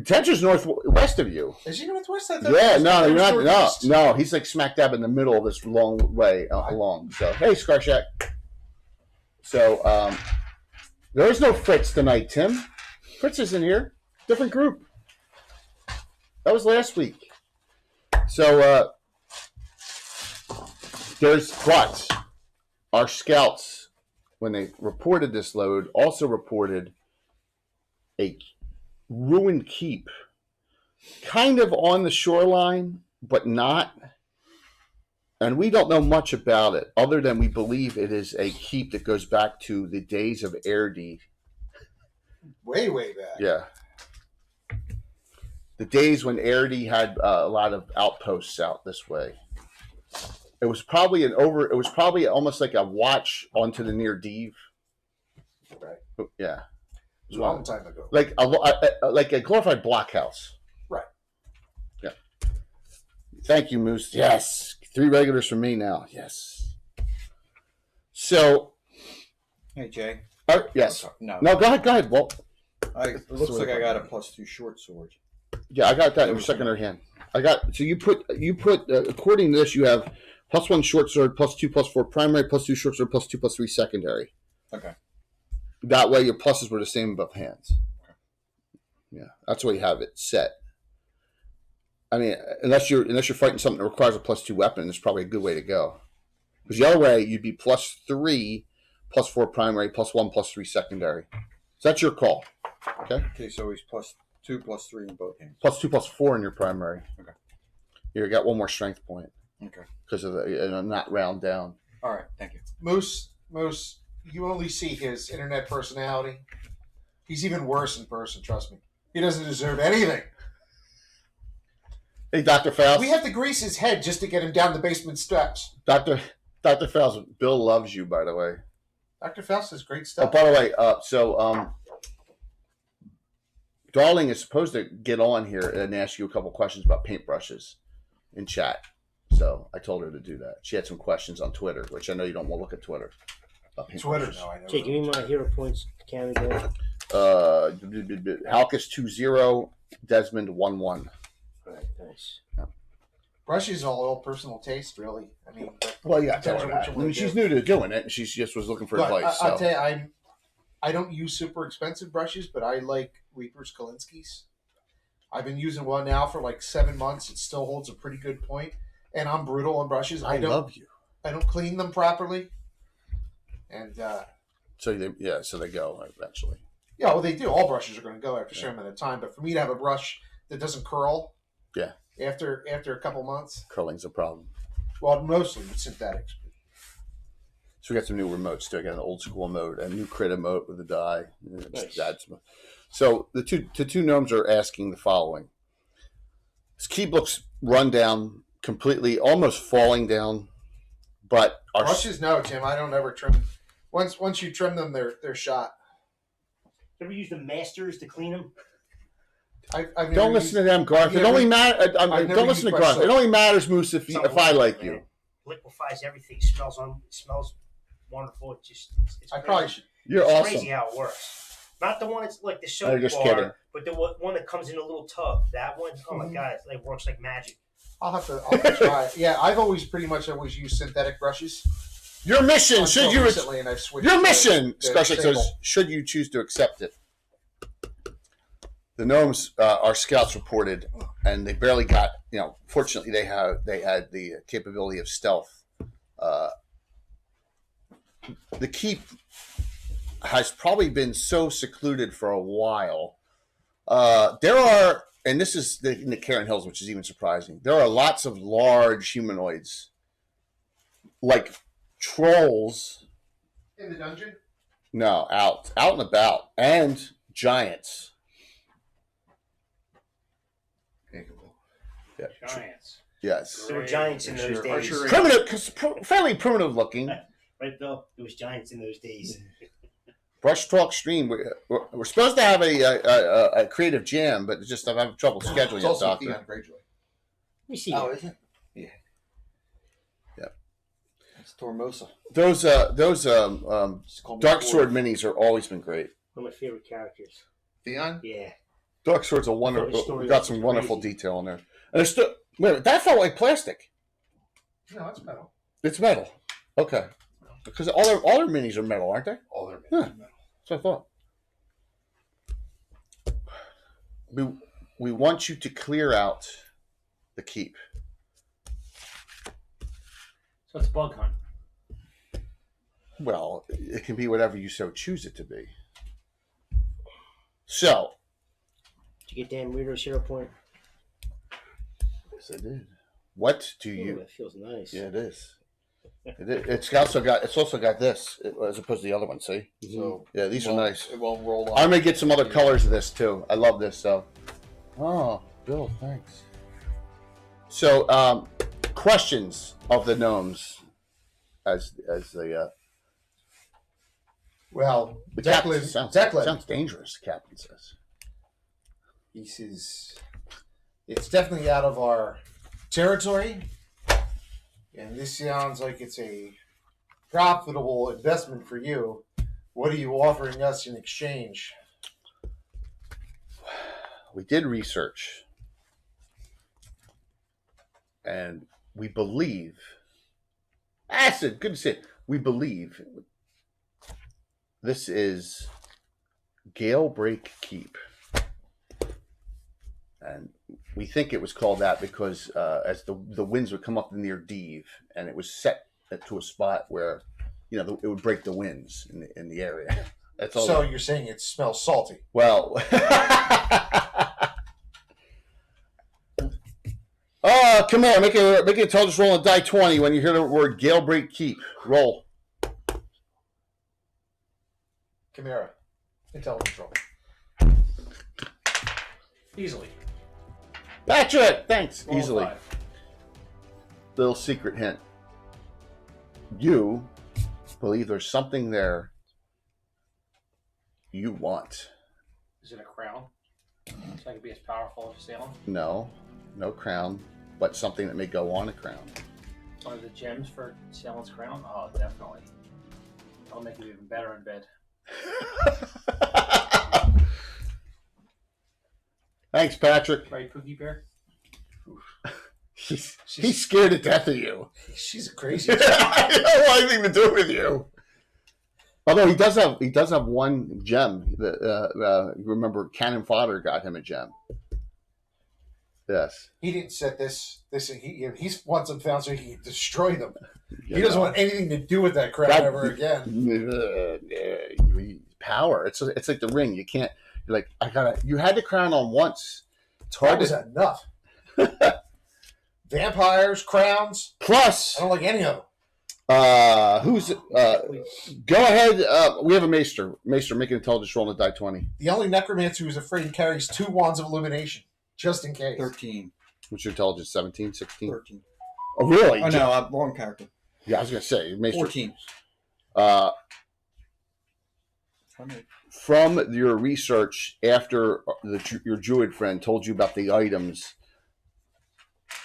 Tensor's northwest of you. Is he northwest? Yeah, no, you're not. No, he's like smack dab in the middle of this long way along. So, hey, Skarshack. So, there is no Fritz tonight, Tim. Fritz isn't here. Different group. That was last week. So, but our scouts, when they reported this load, also reported a ruined keep, kind of on the shoreline, but not. And we don't know much about it, other than we believe it is a keep that goes back to the days of Erdi. Way back. Yeah. The days when Erdi had a lot of outposts out this way. It was probably almost like a watch onto the near Dive. Right. Yeah. It was a long time ago. Like a glorified blockhouse. Right. Yeah. Thank you, Moose. Yes. 3 regulars from me now. Yes. So. Hey, Jay. Yes. No. No, go ahead. Well, It looks like I got a +2 short sword. yeah, I got that in secondary hand. So you put according to this, you have +1 short sword, +2/+4 primary, +2 short sword, +2/+3 secondary. Okay. That way, your pluses were the same in both hands. Yeah, that's the way you have it set. I mean, unless you're fighting something that requires a +2 weapon, it's probably a good way to go. Because the other way, you'd be +3, +4 primary, +1/+3 secondary. So that's your call. Okay. Okay, so he's +2, +3 in both hands. +2/+4 in your primary. Okay. You got one more strength point. Okay. Because of the not round down. All right, thank you. Moose, you only see his internet personality. He's even worse in person, trust me. He doesn't deserve anything. Hey, Dr. Faust. We have to grease his head just to get him down the basement steps. Dr. Faust, Bill loves you, by the way. Dr. Faust has great Oh, stuff. by the way, Darling is supposed to get on here and ask you a couple questions about paintbrushes in chat. So I told her to do that. She had some questions on Twitter, which I know you don't want to look at Twitter. Twitter, no, I know. Jake, give me my hero points count again. Halkus 2-0, Desmond 1-1. All right, nice. Brushes all personal taste, really. I mean, Well, yeah, tell depends her on what that. you I wanna mean, she's do. new to doing it, and she just was looking for But advice. I'll So. tell you, I don't use super expensive brushes, but I like Reaper's Kolinsky's. I've been using one now for like 7 months. It still holds a pretty good point, and I'm brutal on brushes. I love you. I don't clean them properly, and So they go eventually. yeah, well, they do. All brushes are going to go after a certain amount of time, but for me to have a brush that doesn't curl, Yeah. after a couple months, Curling's a problem. well, mostly with synthetics. So we got some new remotes too. I got an old school emote, a new crit emote with a die. Nice. So the two gnomes are asking the following: His keep looks run down, completely, almost falling down, but our Brushes, no, Tim. I don't ever trim. Once you trim them, they're shot. Ever use the masters to clean them? I've don't listen to them, Garth. It never- only matters. I've never Don't listen to used Garth. brush It only matters, Moose, if I like Man. you. Liquefies everything. Smells wonderful. It's I crazy. probably should. You're It's awesome. crazy how it works. Not the one that's like the I'm soap just bar, kidding. but the one that comes in a little tub. That one, oh my Mhm. god, it works like magic. I'll have to try it. Yeah, I've always used synthetic brushes. Your mission, Until should you? recently, and I've switched Your to mission, the Scarshot says, sable. should you choose to accept it. The gnomes, our scouts reported, and they barely got. Fortunately, they had the capability of stealth. The keep has probably been so secluded for a while. There are, and this is in the Karen Hills, which is even surprising. There are lots of large humanoids, like trolls. In the dungeon? No, out and about, and giants. Yeah, Giants. yes. There were giants in those days. Fairly primitive looking. Right, Bill? There was giants in those days. Brush Talk Stream. We're supposed to have a creative jam, but just I'm having trouble scheduling It's it, also Doctor. Theon Greyjoy. Let me see. Oh, here. is it? Yeah. It's Tormosa. Those Just call me Dark Thor. Sword minis are always been great. One of my favorite characters. Theon? Yeah. Dark Sword's The story got is some wonderful crazy. detail in there. And it's still wait a minute, that felt like plastic. No, it's metal. It's metal. Okay. Because all their minis are metal, aren't they? All their Huh. That's what I thought. We want you to clear out the keep. So it's a bug hunt. Well, it can be whatever you so choose it to be. So, Did you get Dan Reader's hero point? yes, I did. What do Ooh, you? that feels nice. Yeah, it is. It's also got this as opposed to the other one. See? So Yeah, these are nice. It won't roll off. I'm gonna get some other colors of this too. I love this. So, oh, Bill, thanks. So, questions of the gnomes as the Well, the captain Declan. sounds dangerous. The captain says. He says it's definitely out of our territory, and this sounds like it's a profitable investment for you. What are you offering us in exchange? We did research, and we believe. Acid, good to see it. We believe this is Gale Break Keep. And we think it was called that because as the winds would come up near Deve, and it was set to a spot where, you know, it would break the winds in the area. That's all. So you're saying it smells salty? Well, come here, make an intelligence roll on die 20 when you hear the word Gale Break Keep. Roll. Chimera. Intelligence roll. Easily. Patrick, thanks. Roll Easily. 5. Little secret hint. You believe there's something there you want. Is it a crown? So I can be as powerful as Salem? No crown, but something that may go on a crown. One of the gems for Salem's crown? Oh, definitely. I'll make it even better in bed. Thanks, Patrick. Right, Cookie Bear? He's scared to death of you. She's a crazy. I don't want anything to do with you. Although he does have one gem. Remember, Cannon Fodder got him a gem. Yes. He didn't set this. He wants them found so he can destroy them. Yeah, He doesn't want anything to do with that crap ever again. Power. It's like the ring. You can't. You're like, you had the crown on once. It's hard That was enough. Vampires, crowns. Plus, I don't like any of them. Go ahead. We have a maester. Maester, make an intelligence roll on the die 20. The only necromancer who's afraid carries 2 wands of illumination, just in case. 13. What's your intelligence? 17, 16? 13. Oh, really? Oh, no, wrong character. Yeah, I was going to say. Maester. 14. From your research after your druid friend told you about the items,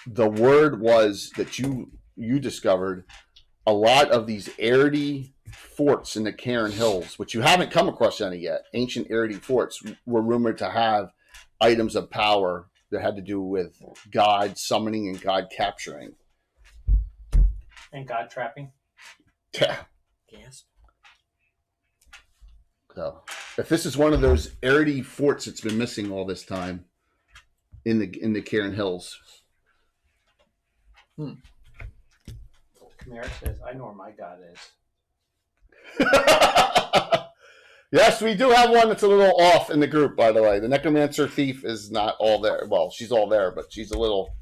the word was that you discovered a lot of these Arity forts in the Cairn Hills, which you haven't come across any yet. Ancient Arity forts were rumored to have items of power that had to do with God summoning and God capturing. And God trapping? Yeah. Gasp. So, if this is one of those Arity forts that's been missing all this time in the Cairn Hills. Chimera says, I know where my God is. Yes, we do have one that's a little off in the group, by the way. The Necromancer Thief is not all there. Well, she's all there, but she's a little...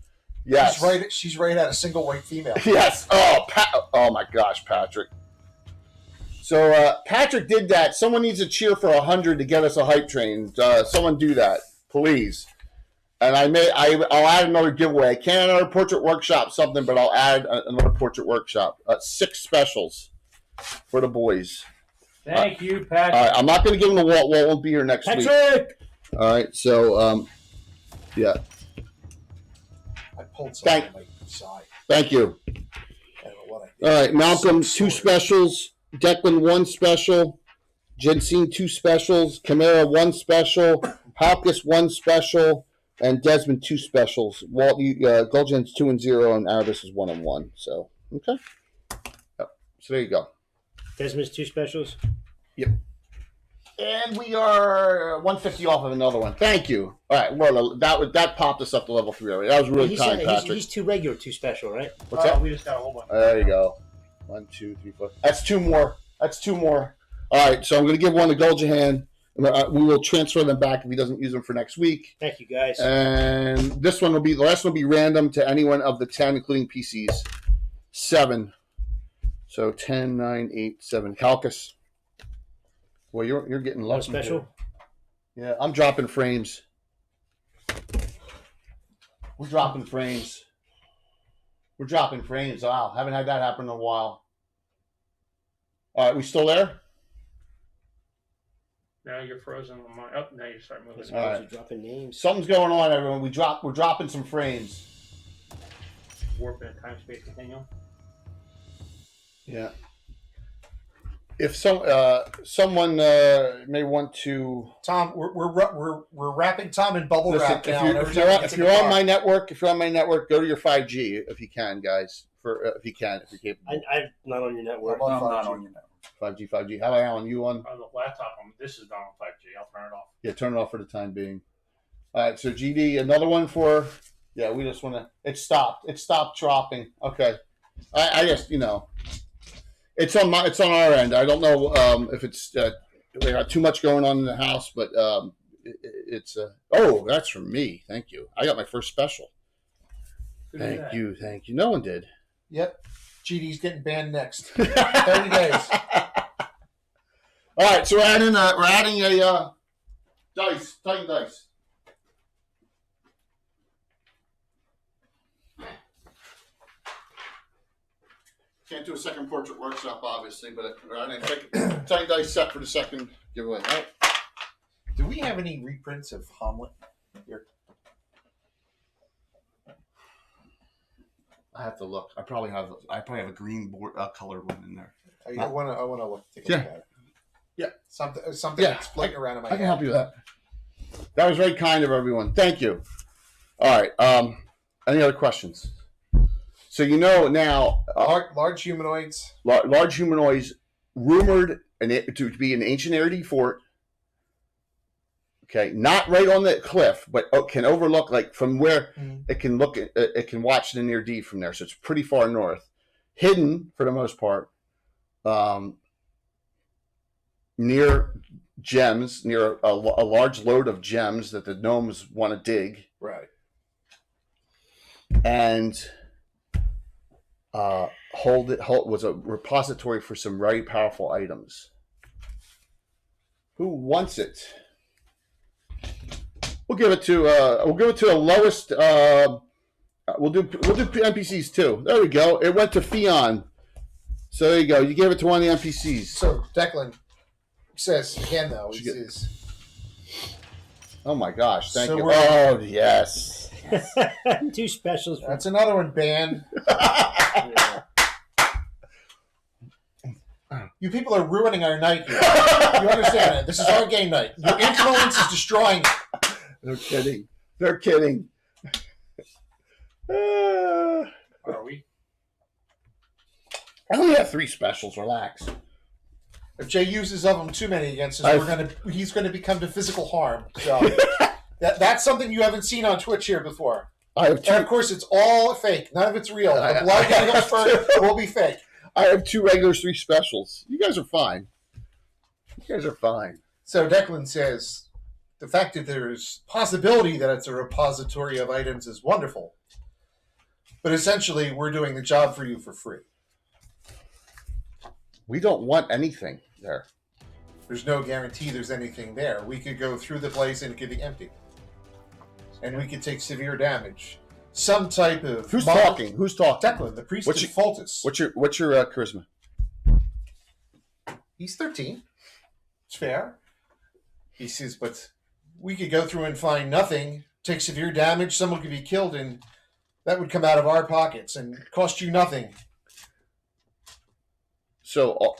Yes. She's right at a single white female. Yes. Oh my gosh, Patrick. So, Patrick did that. Someone needs a cheer for 100 to get us a hype train. Someone do that, please. And I'll add another giveaway. I can't another portrait workshop something, but I'll add another portrait workshop. 6 specials for the boys. Thank you, Patrick. All right, I'm not going to give him the Walt. Walt won't be here next week. Patrick! All right, so yeah. I pulled something on my side. Thank you. I don't know what I did. All right, Malcolm 2 specials, Declan 1 special, Jensine 2 specials, Chimera 1 special, Halkus 1 special, and Desmond 2 specials. Walt, Gulgen's 2 and 0, and Aravis is 1 and 1. So okay. Yep. So there you go. Desmond's 2 specials. Yep. And we are 150 off of another one. Thank you. All right. Well, that popped us up to level 3 already. That was really kind, Patrick. He's 2 regular, 2 special, right? What's that? We just got a whole bunch. There you go. 1, 2, 3, 4. That's 2 more. All right. So I'm going to give one to Guljahan. We will transfer them back if he doesn't use them for next week. Thank you, guys. And the last one will be random to anyone of the 10, including PCs. 7. So 10, 9, 8, 7. Calcus. Well, you're getting One lucky. special. Yeah, I'm dropping frames. We're dropping frames. Wow, haven't had that happen in a while. All right, we still there? Now you're frozen, Lamont. Oh, now you start moving. All right. You're dropping names. Something's going on, everyone. We're dropping some frames. Warp in a time-space continuum. Yeah. if someone may want to Tom, we're wrapping Tom in bubble listen, wrap now. if you're on my network, go to your 5G if you can, guys. If you're capable. I'm not on your network. I'm I'm on not 5G. on your network. 5G. How about Alan? You on? On the laptop, this is not on 5G. I'll turn it off. Yeah, turn it off for the time being. All right, so GD, another one for. Yeah, we just want to. It stopped. It stopped dropping. Okay, I just it's on our end. I don't know if it's we got too much going on in the house, but it's oh, that's from me. Thank you. I got my first special. Who did that? Thank you. No one did. Yep. GD's getting banned next. 30 days. All right, so we're adding a Titan dice. Can't do a second portrait workshop, obviously, but we're adding a Titan dice set for the second giveaway. All right. Do we have any reprints of Hamlet here? I have to look. I probably have a green colored one in there. I want to look. Take a look at it. Yeah. Something Yeah, that's floating around in my I can head. help you with that. That was very kind of everyone. Thank you. All right. Any other questions? So now Large humanoids. large humanoids rumored to be an ancient Air fort. Okay, not right on the cliff, but can overlook from where it can look. It can watch the near D from there, so it's pretty far north, hidden for the most part, near gems, near a large load of gems that the gnomes want to dig, Right. and was a repository for some very powerful items. Who wants it? We'll give it to the lowest. We'll do NPCs too. There we go. It went to Fion. So there you go. You gave it to one of the NPCs. So Declan says again though, Should he get- says, Oh my gosh! Thank So you. we're- Oh yes. 2 specials. that's another one banned. Yeah. You people are ruining our night here. You understand it? This is our game night. Your influence is destroying it. They're kidding. They're kidding. Are we? I only have 3 specials. Relax. If Jay uses of them too many against us, he's gonna become to physical harm. So that's something you haven't seen on Twitch here before. I have 2. And of course, it's all fake. None of it's real. The blood that comes first will be fake. I have 2 regulars, 3 specials. You guys are fine. You guys are fine. So Declan says the fact that there's possibility that it's a repository of items is wonderful. But essentially, we're doing the job for you for free. We don't want anything there. There's no guarantee there's anything there. We could go through the place and it could be empty. And we could take severe damage. Some type of... Who's talking? Who's talking? Declan, the priest What's of your- Portents. What's your charisma? He's 13. It's fair. He says, but we could go through and find nothing, take severe damage, someone could be killed, and that would come out of our pockets and cost you nothing. So,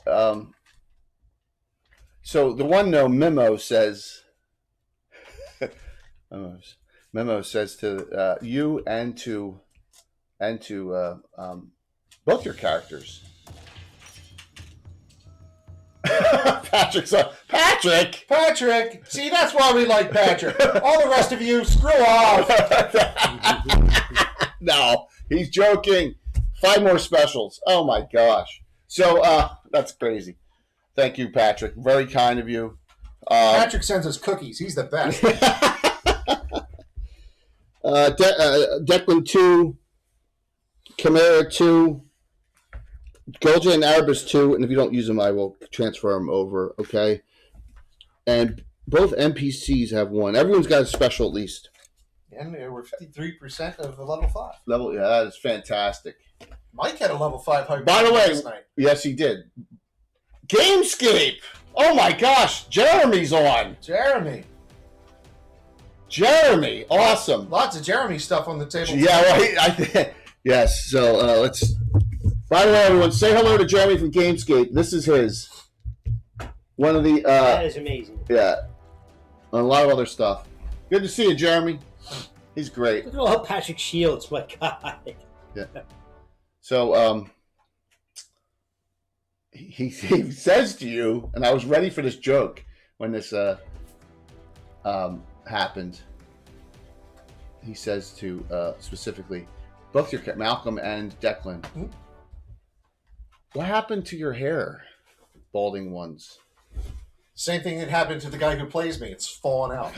so the one memo says, memo says to you and to both your characters. Patrick. See, that's why we like Patrick. All the rest of you, screw off. No, he's joking. 5 more specials. Oh my gosh. So that's crazy. Thank you, Patrick. Very kind of you. Patrick sends us cookies. He's the best. Declan 2, Chimera 2, Golja and Arabus 2, and if you don't use them, I will transfer them over, okay? And both NPCs have 1. Everyone's got a special at least. And we're 53% of the level 5. Level, yeah, that is fantastic. Mike had a level 5 hype. By the way, last night. yes, he did. Gamescape! Oh my gosh, Jeremy's on. Jeremy. Awesome. Lots of Jeremy stuff on the table. Yeah, well, I think yes. So let's. By the way, everyone, say hello to Jeremy from Gamescape. This is his. one of the that is amazing. yeah, and a lot of other stuff. Good to see you, Jeremy. He's great. Look at all Patrick Shields, my God. So he says to you, and I was ready for this joke when this happened. He says to specifically both your Malcolm and Declan, what happened to your hair, balding ones? Same thing that happened to the guy who plays me. It's fallen out.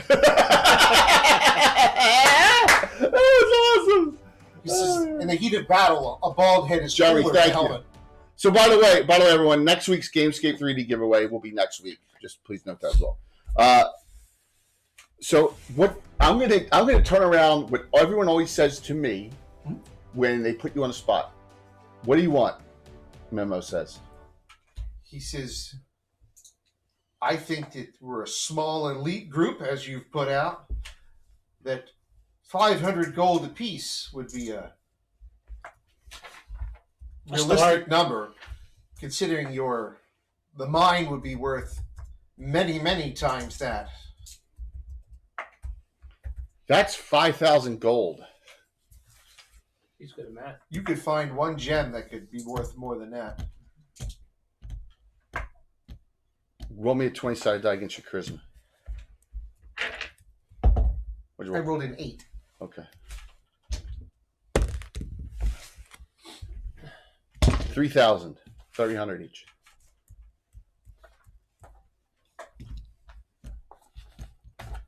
That was awesome. He says, in the heat of battle, a bald head is Jeremy, cooler than a thank you. helmet. So by the way, everyone, next week's Gamescape 3D giveaway will be next week. Just please note that as well. So what I'm gonna turn around what everyone always says to me when they put you on the spot. What do you want? Memo says. He says, I think that we're a small elite group, as you've put out, that 500 gold apiece would be a realistic number, considering the mine would be worth many, many times that. That's 5,000 gold. He's good at math. You could find one gem that could be worth more than that. Roll me a 20-sided die against your charisma. What'd you I roll? rolled an 8. Okay. 3,000. 300 each.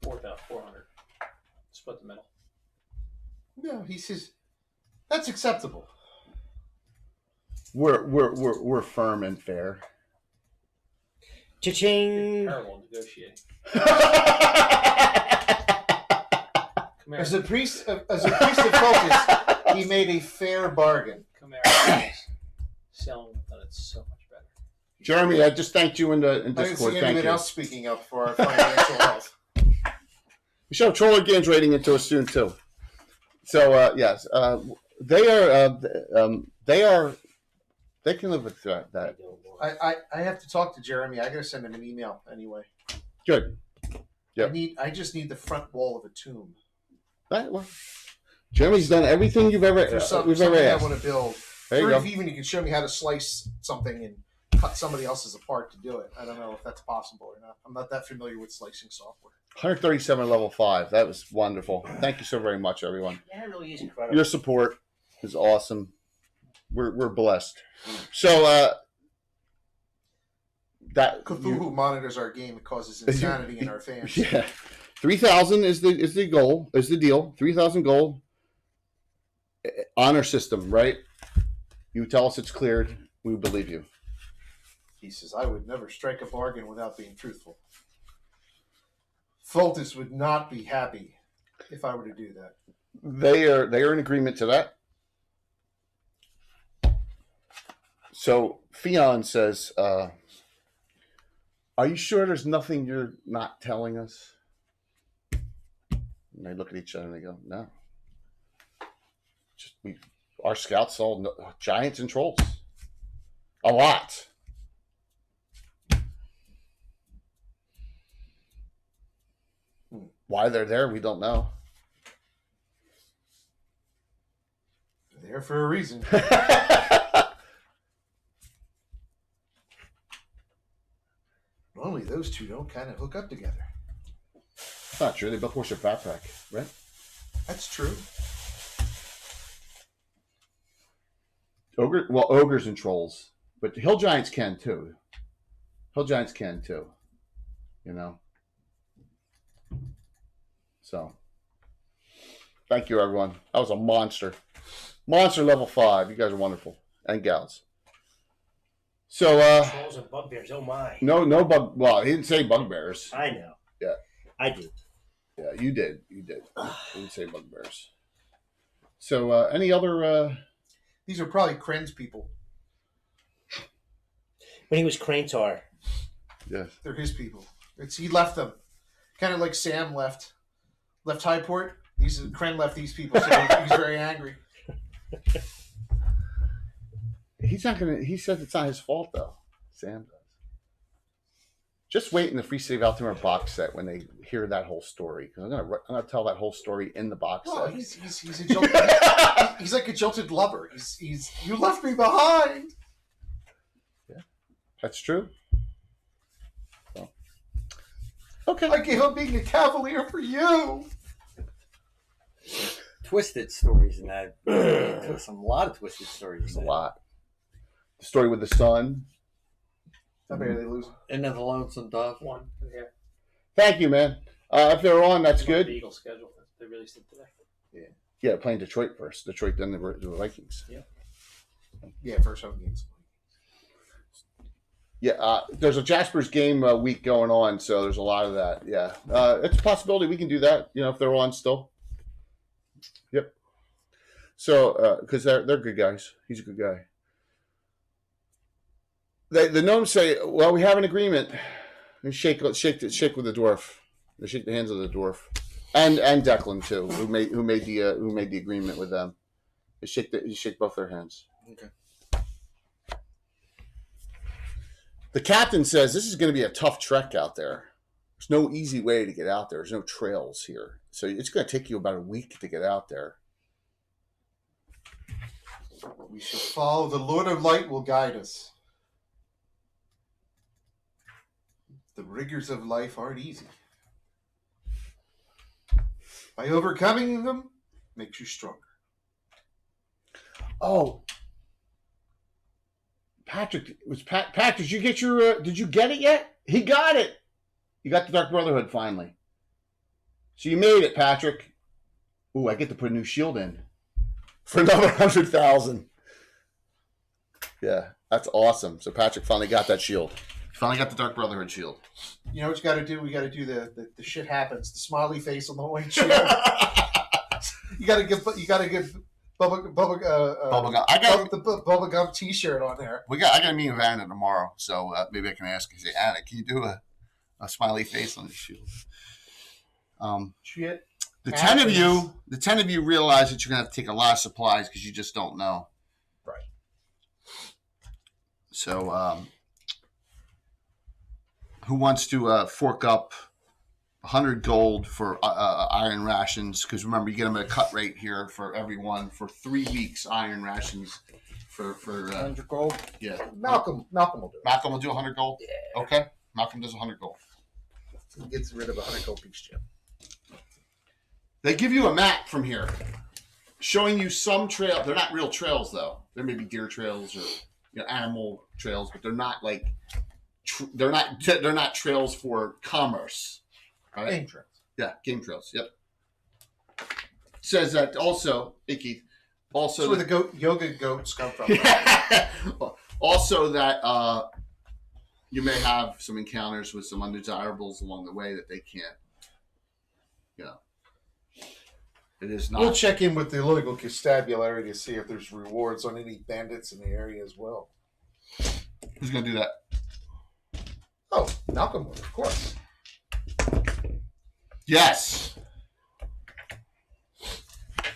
$400. Split the middle. No, he says, that's acceptable. We're firm and fair. Cha-ching. Terrible negotiating. Come here. As a priest of focus, he made a fair bargain. Come here. Guys. Selling with that, it's so much better. Jeremy, I just thanked you in I didn't Discord. see Thank anyone you. else speaking up for our financial health. We should have Troller Games rating into us soon too. So yes, they can live with that. I have to talk to Jeremy. I gotta send him an email anyway. Good. Yep. I just need the front wall of a tomb. Right, well, Jeremy's done everything you've ever There's we've something ever I asked. want to build. There you or go. if even you can show me how to slice something and cut somebody else's apart to do it. I don't know if that's possible or not. I'm not that familiar with slicing software. 137 level 5. That was wonderful. Thank you so very much, everyone. Yeah, it really is incredible. Your support is awesome. We're blessed. So that Cthulhu monitors our game. It causes insanity in our fans. yeah, 3,000 is the goal. Is the deal? 3,000 gold. Honor system, right? You tell us it's cleared, we believe you. He says, I would never strike a bargain without being truthful. Fultus would not be happy if I were to do that. They are in agreement to that. So Fion says, are you sure there's nothing you're not telling us? And they look at each other and they go, no. Just our scouts saw giants and trolls. A lot. Why they're there, we don't know. They're there for a reason. Normally those two don't kind of hook up together. It's not true. They both worship backpack, right? That's true. Ogres and trolls. But hill giants can too. You know? So, thank you, everyone. That was a monster. Monster level 5. You guys are wonderful. And gals. So, Trolls and bugbears, oh my. no bug. Well, he didn't say bugbears. I know. Yeah. I do. Yeah, you did. He didn't say bugbears. So, any other. These are probably Kren's people. When he was Cranetar. Yes. They're his people. He left them. Kind of like Sam left Highport. Kren left these people, so he's very angry. He's not gonna. He says it's not his fault though. Sam does. Just wait in the Free City of Altamira box set when they hear that whole story. Because I'm gonna tell that whole story in the box Oh, set. he's a jilted, he's like a jilted lover. He's you left me behind. That's true. So. Okay. I gave up being a cavalier for you. Twisted stories in that. A lot of twisted stories. There's a lot. The story with the son. I barely lose. And then the Lonesome Dove. One. Yeah. Thank you, man. If they're on, that's The good. Eagles schedule. They released it today. Yeah, playing Detroit first. Detroit, then the Vikings. Yeah, first home games. Yeah, there's a Jaspers game week going on, so there's a lot of that. Yeah, it's a possibility we can do that. If they're on still. Yep. So, because they're good guys. He's a good guy. The gnomes say, "Well, we have an agreement." And shake with the dwarf. They shake the hands of the dwarf, and Declan too, who made the agreement with them. You shake both their hands. Okay. The captain says this is going to be a tough trek out there. There's no easy way to get out there. There's no trails here. So it's going to take you about a week to get out there. We shall follow. The Lord of Light will guide us. The rigors of life aren't easy. By overcoming them, makes you stronger. Oh, Patrick, Patrick, did you get your? Did you get it yet? He got it. You got the Dark Brotherhood finally. So you made it, Patrick. Ooh, I get to put a new shield in for another 100,000. Yeah, that's awesome. So Patrick finally got that shield. Finally got the Dark Brotherhood shield. You know what you got to do? We got to do the shit happens. The smiley face on the white shield. You got to give Bubba Bubblegum. I got the Bubblegum T-shirt on there. I got to meet with Anna tomorrow, so maybe I can ask and say, Anna, can you do a smiley face on the shield? Shit. The 10 of you realize that you're gonna have to take a lot of supplies because you just don't know. Right. So, who wants to fork up 100 gold for iron rations? Because remember, you get them at a cut rate here for everyone for 3 weeks. Iron rations for 100 gold. Yeah. Malcolm will do it. Malcolm will do 100 gold. Yeah. Okay. Malcolm does 100 gold. He gets rid of 100 gold piece, Jim. They give you a map from here, showing you some trail. They're not real trails, though. There may be deer trails or animal trails, but they're not like they're not trails for commerce. Right? Game trails. Yeah, game trails. Yep. Says that also, Icky. Also, That's where the yoga goats come from. also that you may have some encounters with some undesirables along the way that they can't. It is not. We'll check in with the local constabulary to see if there's rewards on any bandits in the area as well. Who's going to do that? Oh, Malcolm would, of course. Yes.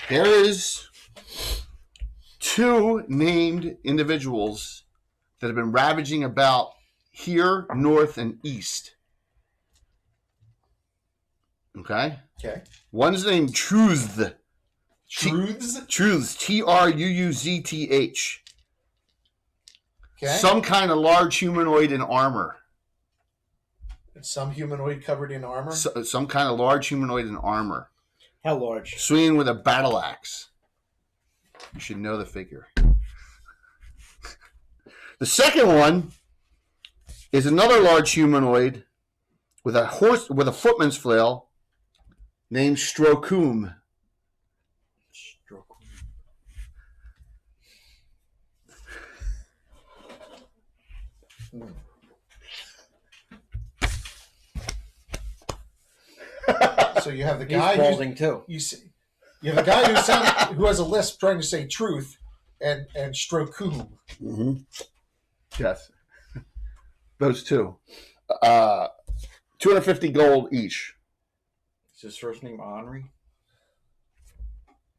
There is 2 named individuals that have been ravaging about here, north, and east. Okay? Okay. One's named Truth. Truths? Truths. Truuzth. Okay. Some kind of large humanoid in armor. Some humanoid covered in armor. Some kind of large humanoid in armor. How large? Swinging with a battle axe. You should know the figure. The second one is another large humanoid with a footman's flail named Strokum. So you have the He's guy balding too. you have a guy who has a lisp trying to say truth and Strokum. Mm-hmm. Yes. Those 2. 250 gold each. Is his first name Henri?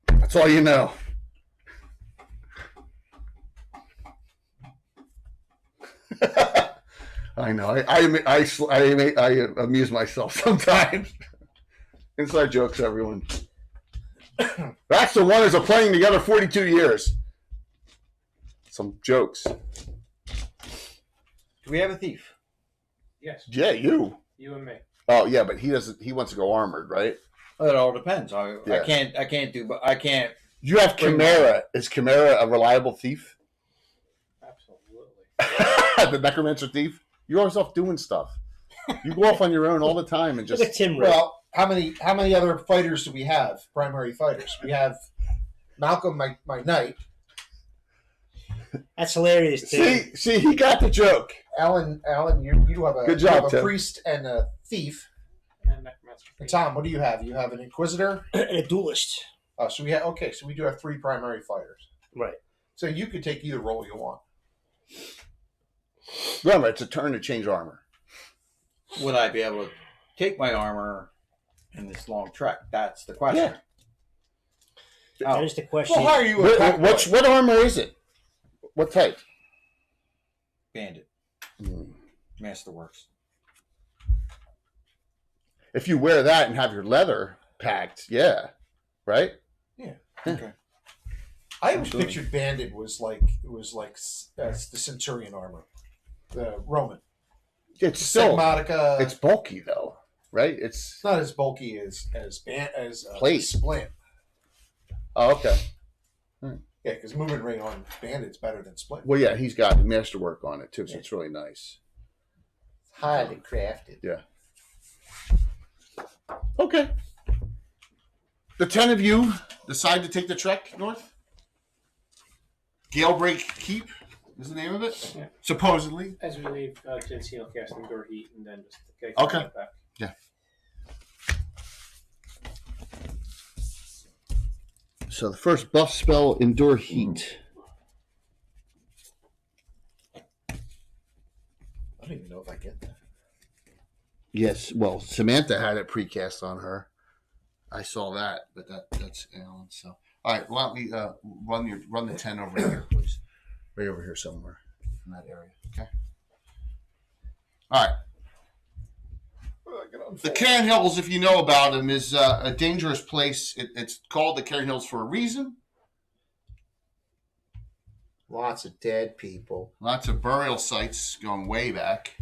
That's all you know. I know. I amuse myself sometimes. Inside jokes, everyone. That's the one as a playing together 42 years. Some jokes. Do we have a thief? Yes. Yeah, you. You and me. Oh yeah, but he doesn't. He wants to go armored, right? Well, it all depends. I Yeah. can't do. But I can't. You have Chimera. Is Chimera a reliable thief? Absolutely. The necromancer thief. You're always off doing stuff. You go off on your own all the time and Look at just. Tim. Well, how many other fighters do we have? Primary fighters. We have Malcolm, my knight. That's hilarious, Tim. See, he got the joke. Alan, you have a Good job, you have a Tim. priest and a thief. And necromancer. And Tom, what do you have? You have an inquisitor. And a duelist. Oh, so we do have 3 primary fighters. Right. So you could take either role you want. Remember, it's a turn to change armor. Would I be able to take my armor in this long trek? That's the question. Yeah. That is the question. Well, how are you a pack boy? What armor is it? What type? Bandit, Masterworks. If you wear that and have your leather packed, yeah, right? Okay. I always Absolutely. pictured bandit was like the centurion armor, the Roman. It's still Sigmatica. it's bulky though, right? It's not as bulky as Plate. Splint. Oh, okay. Yeah, because movement rate on bandit's better than Splint. Well, yeah, he's got masterwork on it too, so it's really nice. Highly crafted. Yeah. Okay. The 10 of you decide to take the trek north. Galebreak Keep is the name of it, Yeah. supposedly. As we leave, Jensine will cast Endure Heat and then just get Okay. back. So the first buff spell, Endure Heat. I don't even know if I get that. Yes, well, Samantha had it precast on her. I saw that, but that's Alan. So, all right, why don't we run the 10 over here, please? Right over here somewhere in that area. Okay. All right. The Cairn Hills, if you know about them, is a dangerous place. It's called the Cairn Hills for a reason. Lots of dead people. Lots of burial sites going way back.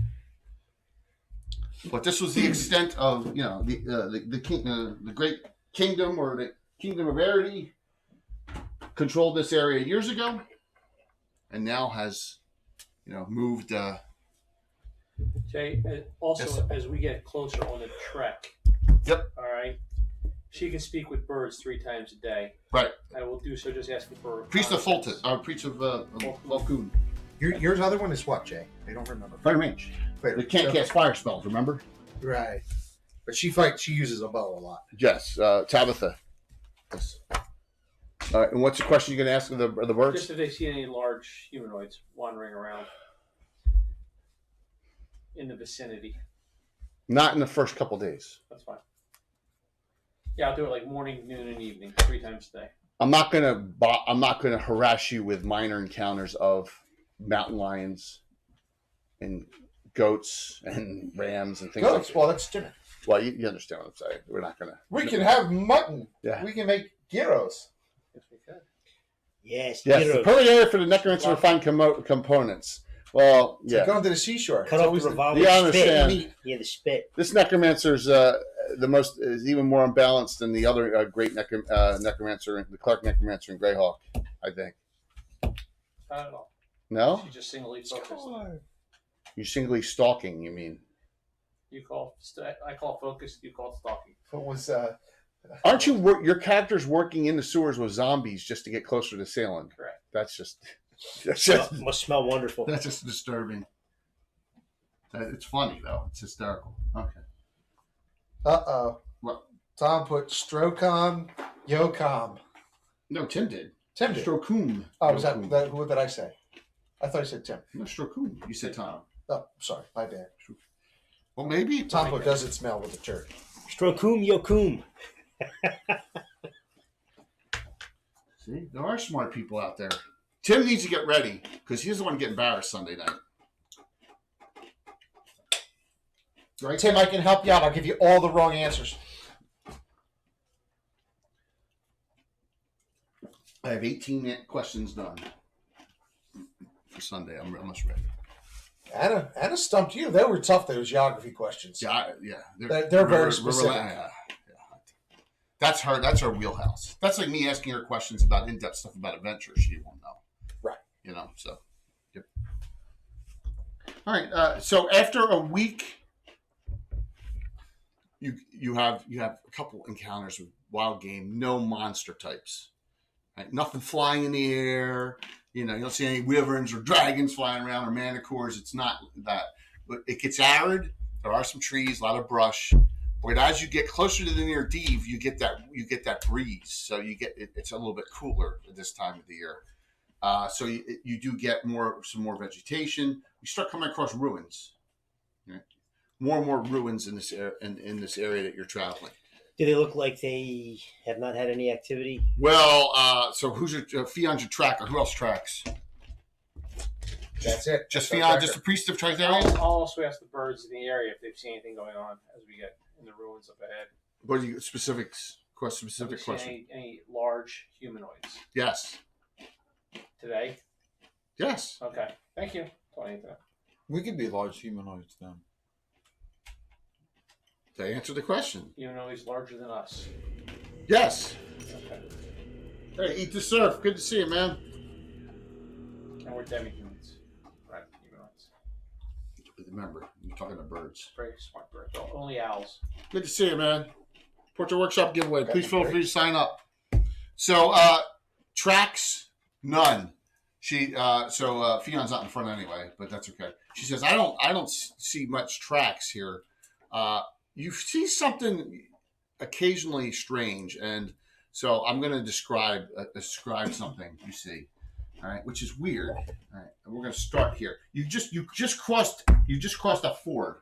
But this was the extent of the great kingdom, or the kingdom of Arity controlled this area years ago, and now has moved. Jay, also, Yes. as we get closer on the trek, Yep. all right, she can speak with birds 3 times a day. Right. I will do so, just asking for Priest of Fulton, Priest of Volkun. Your other one is what, Jay? I don't remember. Fire range. They can't cast fire spells, remember? Right. But she uses a bow a lot. Yes, Tabitha. Yes. All right, and what's the question you're going to ask of the birds? Just if they see any large humanoids wandering around in the vicinity. Not in the first couple days. That's fine. Yeah, I'll do it like morning, noon, and evening, 3 times a day. I'm not gonna harass you with minor encounters of mountain lions and goats and rams and things Goats. like that. Well, that's dinner. Well, you understand what I'm saying. We're not gonna. We can have mutton. Yeah. We can make gyros. Yes, we could. Yes. Yes, the gyros. perfect area for the necromancer to find components. Well, It's like yeah. going to the seashore. Cut It's off always the revolver. Yeah, I spit. understand. meat. Yeah, the spit. This necromancer's is even more unbalanced than the other great necromancer, the Clark necromancer in Greyhawk, I think. Not at all. No, She's just singly focused. you're singly stalking. You mean? I call focused. You call stalking. It was Aren't you your character's working in the sewers with zombies just to get closer to Salem? Correct. That's just Must smell wonderful. that's just disturbing. It's funny though. It's hysterical. Okay. What? Tom put Strocom, Yocom. No, Tim did. Tim did. Strokum. Oh, was that what did I say? I thought I said Tim. No, Strokum. You said Tom. Oh, sorry, my bad. Well, maybe Tompo doesn't smell with the turd. Strokum yokum. See, there are smart people out there. Tim needs to get ready because he's the one getting embarrassed Sunday night. right? Tim, I can help you out. I'll give you all the wrong answers. I have 18 questions done for Sunday. I'm almost ready. Anna stumped you. They were tough, those geography questions. Yeah. They're very specific. Yeah. That's her. That's her wheelhouse. That's like me asking her questions about in-depth stuff about adventure. She won't know. Right. So. Yep. All right. So after a week, you have a couple encounters with wild game. No monster types. Right? Nothing flying in the air. You don't see any wyverns or dragons flying around or manticores. It's not that. But it gets arid. There are some trees, a lot of brush. But as you get closer to the near Dive, you get that breeze. So it's a little bit cooler at this time of the year. So you do get some more vegetation. You start coming across ruins. Right? More and more ruins in this area that you're traveling. Do they look like they have not had any activity? Well, so who's Fion's your tracker? Who else tracks? That's it. Just That's Fion, our just a tracker. priest of I'll Tricarian? also ask the birds in the area if they've seen anything going on as we get in the ruins up ahead. What are you specifics? Specific Have we question. seen any large humanoids Yes. today? Yes. Okay, thank you. That's all I need to know. We could be large humanoids then. They answer the question. Humanoids larger than us. Yes. Okay. Hey, eat the surf. Good to see you, man. And we're demi-humans. Right, humanoids. Remember, you're talking to birds. Very smart birds. Only owls. Good to see you, man. Portrait Workshop giveaway. Okay, Please feel great. free to sign up. So, tracks, none. Fion's not in front anyway, but that's okay. She says, I don't see much tracks here. You see something occasionally strange, and so I'm going to describe something you see. All right, which is weird. All right, and we're going to start here. You just crossed a ford,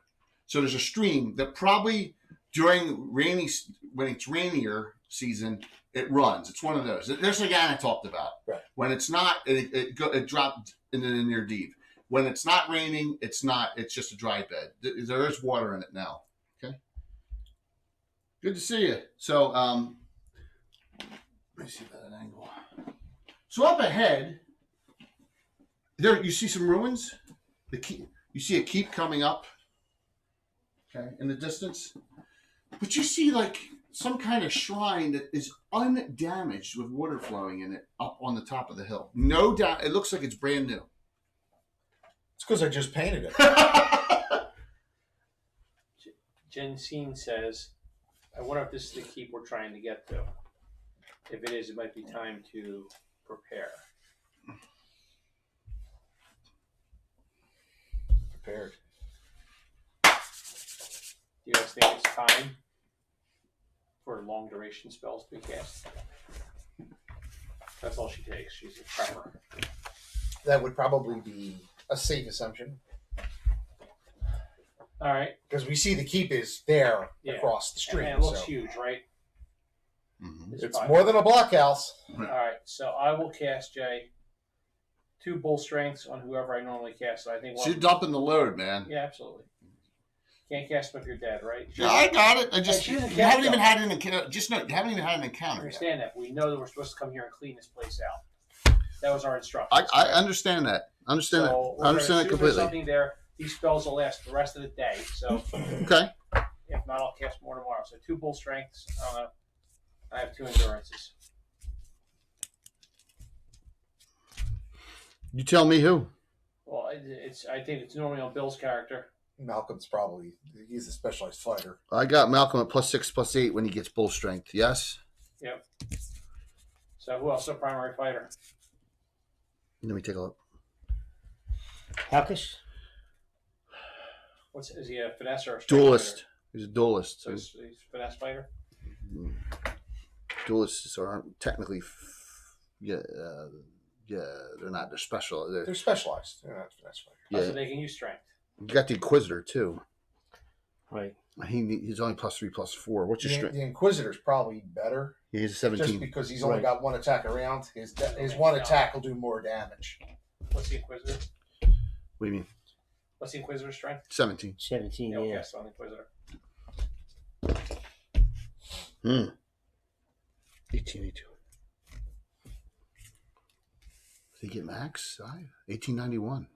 so there's a stream that probably during when it's rainier season it runs. It's one of those. There's a guy I talked about. Right. When it's not, it dropped in the near deep. When it's not raining, it's not. It's just a dry bed. There is water in it now. Okay. Good to see you. So let me see that angle. So up ahead, there you see some ruins. You see a keep coming up. Okay, in the distance, but you see like some kind of shrine that is undamaged with water flowing in it up on the top of the hill. No doubt, it looks like it's brand new. It's because I just painted it. Jensine says, I wonder if this is the keep we're trying to get to. If it is, it might be time to prepare. Prepared. Do you guys think it's time for long duration spells to be cast? That's all she takes. She's a prepper. That would probably be a safe assumption All right. because we see the keep is there Yeah. across the stream. And it looks so huge, right? Mm-hmm. it's more than a blockhouse. All right. So I will cast, Jay, 2 bull strengths on whoever I normally cast. So I think So you're dumping the load, man. Yeah, absolutely. Can't cast them if you're dead, right? Yeah, I got it. She doesn't You get haven't it, even though. had an encounter. Just know you haven't even had an I encounter yet. understand that. We know that we're supposed to come here and clean this place out. That was our instruction. I understand that. I understand So that. I understand that there's completely. something there. These spells will last the rest of the day. So Okay. if not, I'll cast more tomorrow. So 2 bull strengths. I don't know. I have 2 endurances. You tell me who. Well, it's. I think it's normally on Bill's character. Malcolm's he's a specialized fighter. I got Malcolm at +6/+8 when he gets bull strength. Yes. Yep. So who else? A primary fighter. Let me take a look. Halkish? Is he a finesse or a strength Duelist. fighter? He's a duelist. So he's a finesse fighter. Duelists aren't technically. Yeah, they're not. They're special. They're specialized. They're not finesse fighters. Oh, Yeah. so they can use strength. You got the Inquisitor too. Right. He's only +3/+4. What's your The strength? Inquisitor's probably better He's a just 17. because he's only Right. got 1 attack around. His one attack will do more damage. What's the Inquisitor? What do you mean? What's the Inquisitor's strength? 17. 17. Yeah, Yeah. okay, so on the Inquisitor. 1882. Did he get max? 1891.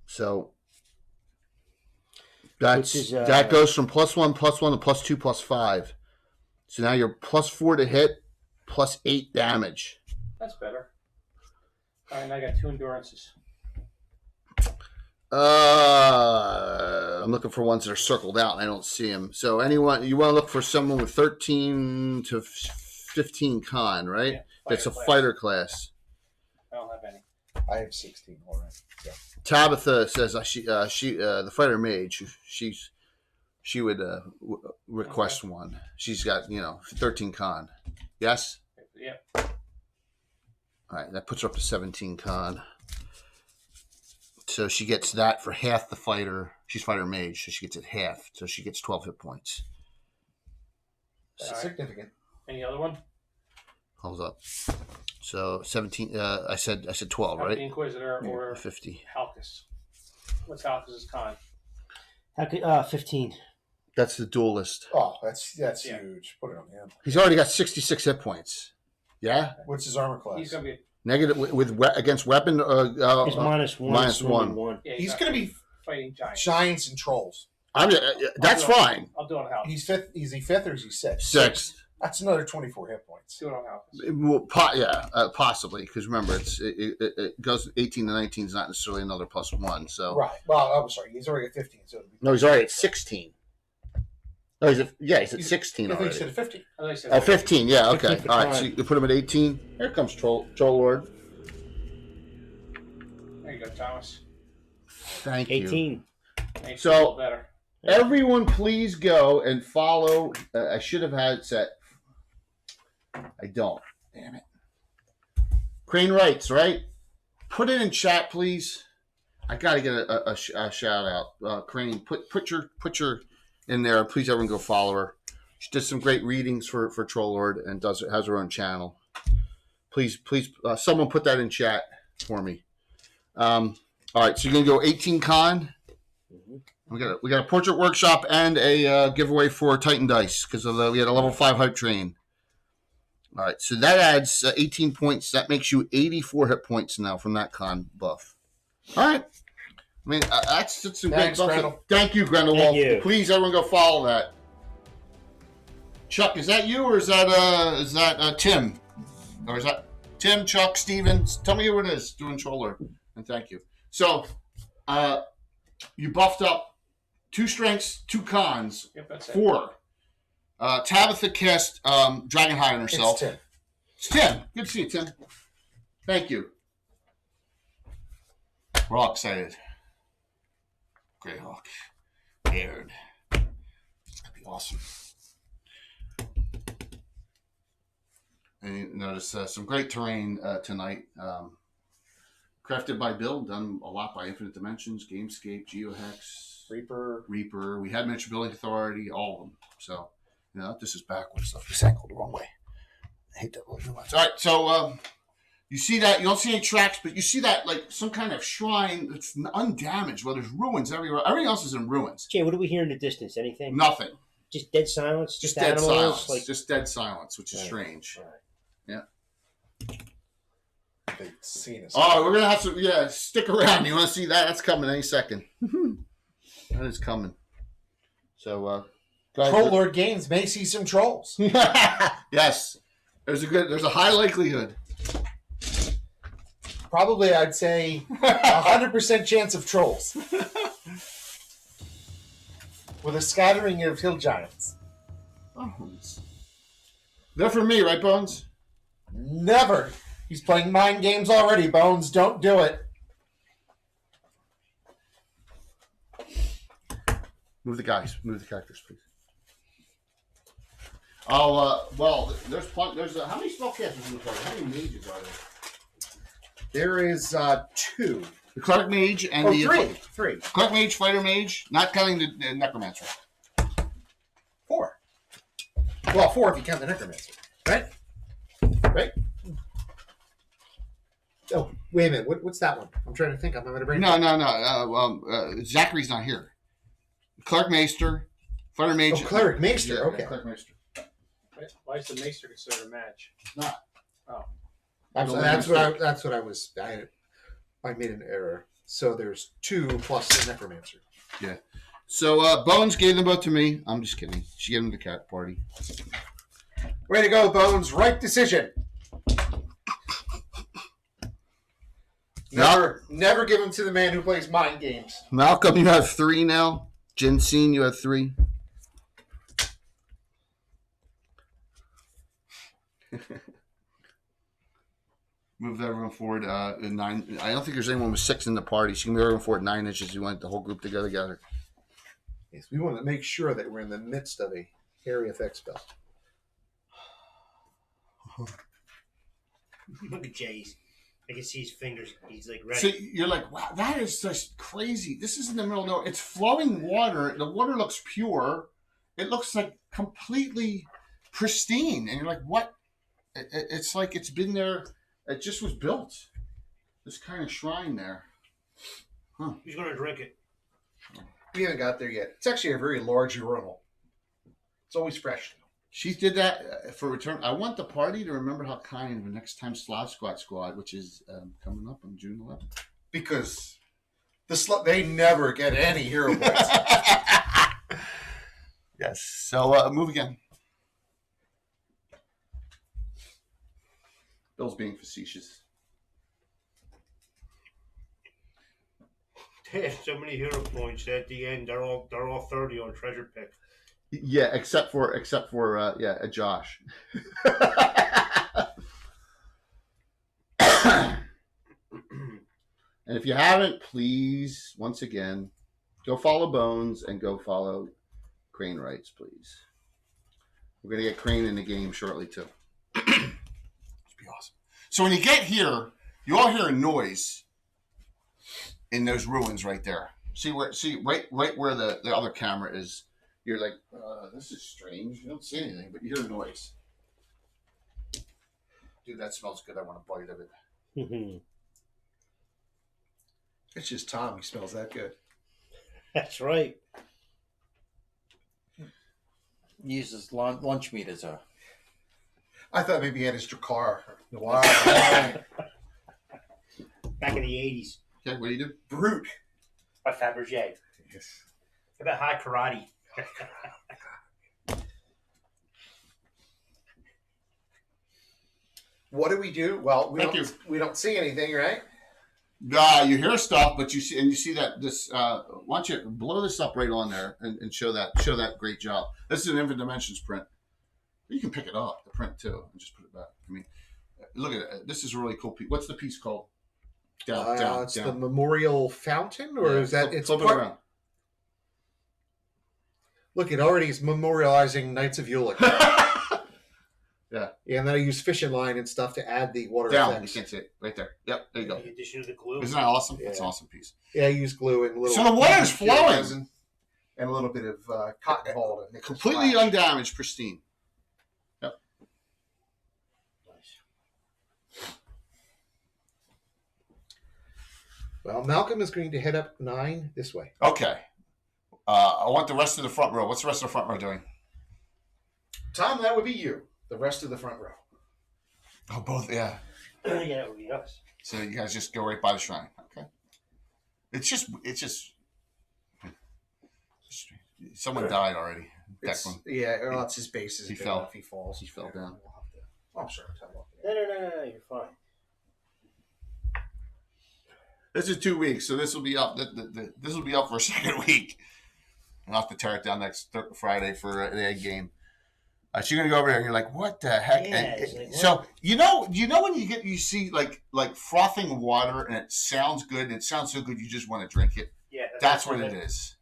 So that's Which is, that goes from +1 to +2 +5. So now you're +4 to hit, +8 damage. That's better. All right, and I got 2 endurances. I'm looking for ones that are circled out and I don't see them. So anyone you want to look for someone with 13 to 15 con, right? Yeah, That's a class. fighter class. I don't have any. I have 16 already. So. Tabitha says she the fighter mage. She would request one. She's got 13 con. Yes. Yeah. All right, that puts her up to 17 con. So she gets that for half the fighter. She's fighter mage, so she gets it half. So she gets 12 hit points. That's All right. significant. Any other one? Hold up. So 17. I said 12, Have right? The Inquisitor or 50. Halkus. What's Halkus's con? How could 15? That's the duelist. Oh, that's Yeah. huge. Put it on him. He's already got 66 hit points. Yeah. What's his armor class? He's gonna be. Negative against weapon. It's -1. minus it's only 1. Yeah, He's not going to be fighting giants. giants and trolls. That's fine. I'll do it on Halkus. He's fifth. Is he fifth or is he sixth? Sixth. That's another 24 hit points. Do it on Halkus. Well, possibly because remember it goes 18 to 19 is not necessarily another +1. So Right. Well, I'm sorry. He's already at 15. So it'd be no, he's already at 16. No, he's at 16 I think he already. said 15. I thought you said Oh, 15. Yeah, okay. 15 for All right, con. so you put him at 18. Here comes Troll Lord. There you go, Thomas. Thank you. 18. Makes So- you feel better. Everyone, please go and follow. I should have had it set. I don't. Damn it. Crane Writes, right? Put it in chat, please. I got to get a shout out. Crane, put your in there. Please, everyone, go follow her. She does some great readings for Troll Lord and has her own channel. Please, someone put that in chat for me. All right, so you're gonna go 18 con. We got a portrait workshop and a giveaway for Titan Dice because we had a level 5 hype train. All right, so that adds 18 points. That makes you 84 hit points now from that con buff. All right. I mean, that's some Thanks, great buff. Grendel. Thank you, Grendel. Thank you. Please, everyone, go follow that. Chuck, is that you or is that Tim? Or is that Tim, Chuck, Stevens? Tell me who it is doing Troller. And thank you. So, you buffed up 2 strengths, 2 cons, Yep, that's it. 4. Tabitha cast Dragon High on herself. It's 10. It's Tim. Good to see you, Tim. Thank you. We're all excited. Greyhawk. Aired. It's going to be awesome. And you notice some great terrain tonight. Crafted by Bill, done a lot by Infinite Dimensions, Gamescape, GeoHex, Reaper. We had Miniature Building Authority, all of them. So, this is backwards stuff. This angled the wrong way. I hate that little nuance. All right, so you see that. You don't see any tracks, but you see that like some kind of shrine that's undamaged. Well, there's ruins everywhere. Everything else is in ruins. Jay, what do we hear in the distance? Anything? Nothing. Just dead silence? Just Just dead animals? silence. Just dead silence, which is Right. strange. Right. They've seen us. Oh, we're gonna have to stick around. You want to see that? That's coming any second. That is coming. So, guys, Troll Lord Games may see some trolls. yes, there's a high likelihood. Probably, I'd say 100% chance of trolls. With a scattering of hill giants. Bones. They're for me, right, Bones? Never. He's playing mind games already, Bones. Don't do it. Move the characters, please. Oh, well, there's how many spellcasters in the party? How many mages are there? There is 2. The Cleric Mage and Oh, the 3. Cleric Mage, Fighter Mage, not counting the Necromancer. 4. Well, 4 if you count the necromancer. Right? Oh, wait a minute. What's that one? I'm trying to think. I'm having a brain. No. Zachary's not here. Clark Maester, Fire Mage. Oh, Cleric Maester. Yeah, Okay. Clark Maester. Why is the Maester considered a match? Not. Oh. That's what I was. I made an error. So there's 2 plus the Necromancer. Yeah. So Bones gave them both to me. I'm just kidding. She gave them to the cat party. Way to go, Bones. Right decision. Never give them to the man who plays mind games. Malcolm, you have 3 now. Jensine, you have 3. Move everyone forward 9. I don't think there's anyone with 6 in the party. So you can move everyone forward 9 inches. You want the whole group to go together. Yes, we want to make sure that we're in the midst of a area effect spell. Look at Jay's. I can see his fingers. He's like ready. So you're like, wow, that is just crazy. This is in the middle of nowhere. It's flowing water. The water looks pure. It looks like completely pristine. And you're like, what? It's like it's been there. It just was built. This kind of shrine there. Huh. Who's going to drink it? We haven't got there yet. It's actually a very large urinal. It's always fresh. She did that for return. I want the party to remember how kind the next time Slav Squad, which is coming up on June 11th. Because they never get any hero points. Yes. So move again. Bill's being facetious. They have so many hero points that at the end they're all 30 on treasure pick. Yeah, except for Josh. And if you haven't, please, once again, go follow Bones and go follow Crane Rights, please. We're gonna get Crane in the game shortly too. It'd be awesome. So when you get here, you all hear a noise in those ruins right there. Right where the other camera is. You're like, this is strange. You don't see anything, but you hear a noise. Dude, that smells good. I want a bite of it. It's just Tom. He smells that good. That's right. Uses lunch meat as a. I thought maybe he had his Drakkar. Wow. Back in the 80s. Okay, what do you do? Brute. By Fabergé. Yes. How about high karate? What do we do? Well, Thank we don't see anything, right? You hear stuff, but you see that this. Why don't you blow this up right on there and show that great job? This is an Infinite Dimensions print. You can pick it up, the print too, and just put it back. I mean, look at it. This is a really cool piece. What's the piece called? Down. It's the Memorial Fountain, or is that it's flip it part? around. Look, it already is memorializing Knights of Ulick. Yeah, and then I use fishing line and stuff to add the water down. effects. You can't see it right there. Yep, there you go. In addition to the glue. Isn't that awesome? Yeah. It's an awesome piece. Yeah, I use glue and a little. So the water's flowing. resin and a little bit of cotton ball to make it Completely splash. undamaged, pristine. Yep. Well, Malcolm is going to head up 9 this way. Okay. I want the rest of the front row. What's the rest of the front row doing? Tom, that would be you. The rest of the front row. Oh, both. Yeah. Yeah, that would be us. So you guys just go right by the shrine. Okay. It's just someone died already. Declan. Yeah, it's his base. He fell. If he falls. He fell down. Oh, I'm sorry. No, you're fine. This is 2 weeks, so this will be up. This will be up for a second week. I'll have to tear it down next Friday for the egg game. So you're gonna go over there and you're like, what the heck? Yeah, And it's like, so you know when you see like frothing water and it sounds good and it sounds so good you just want to drink it. Yeah, That's what it is.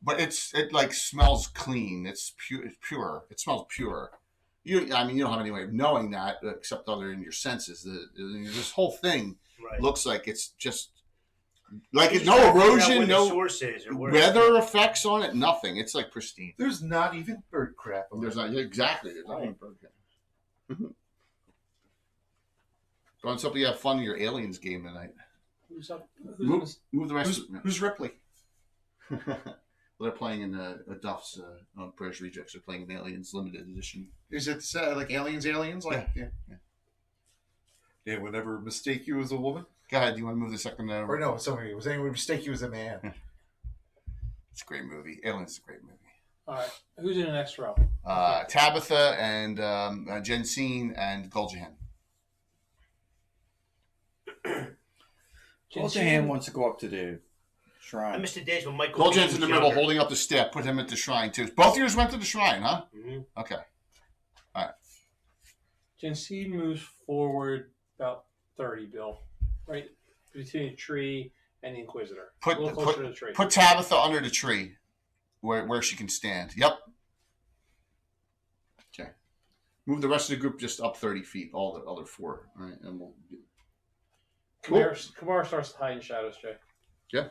But it like smells clean. It's pure. It's pure. It smells pure. You don't have any way of knowing that except other than your senses. This whole thing right. looks like it's just like You it, just no gotta figure out erosion, where the no source is or where weather effects on it, nothing. It's like pristine. There's not even bird crap. On There's not exactly. There's not Right. even bird crap. Go on, something you have fun in your aliens game tonight. Who's up? Move the rest. Who's Ripley? They're playing in Duff's British Rejects. They're playing in Aliens Limited Edition. Is it like Aliens? Like Yeah. They would never mistake you as a woman? Go ahead. Do you want to move the second? Or no, somebody was anyone mistake you as a man? It's a great movie. Aliens is a great movie. All right. Who's in the next row? Tabitha and Jensine and Goljahan. Goljahan wants to go up to the I shrine. missed the days when Michael. Goljahan's Caine in the was middle, younger. holding up the staff. Put him at the shrine too. Both of yours went to the shrine, huh? Mhm. Okay. Jensine moves forward about 30, Bill. Right between the tree and the Inquisitor. A little closer to the tree. Put Tabitha under the tree, where she can stand. Yep. Okay. Move the rest of the group just up 30 feet. All the other four. All right, and we'll. Kamara starts to hide in shadows, Jay. Yeah.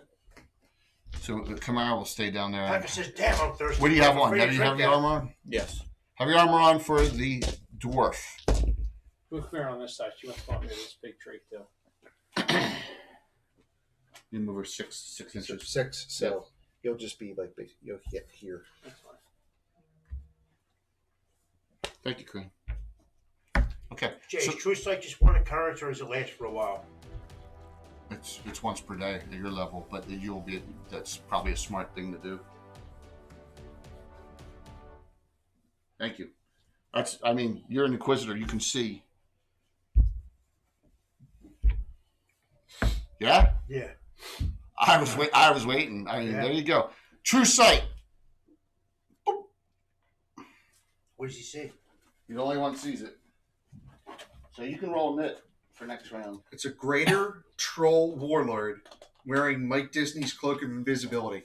So Kamara will stay down there. Tucker says, "Damn, I'm thirsty." What do you have I'm on? afraid Have to you drink have your that. armor on? Yes. Have your armor on for the dwarf. Move Kamara on this side. She wants to go up near this big tree, too. You move her six inches. 6, so you'll just be like you'll hit here. That's fine. Thank you, Queen. Okay. Jay, So is True Sight just one occurrence, or does it last for a while? it's once per day at your level, but that's probably a smart thing to do. Thank you. You're an Inquisitor. You can see. Yeah? Yeah. I was waiting. Yeah. There you go. True Sight. What does he say? You're the only one who sees it. So you can roll knit for next round. It's a greater troll warlord wearing Mike Disney's cloak of invisibility.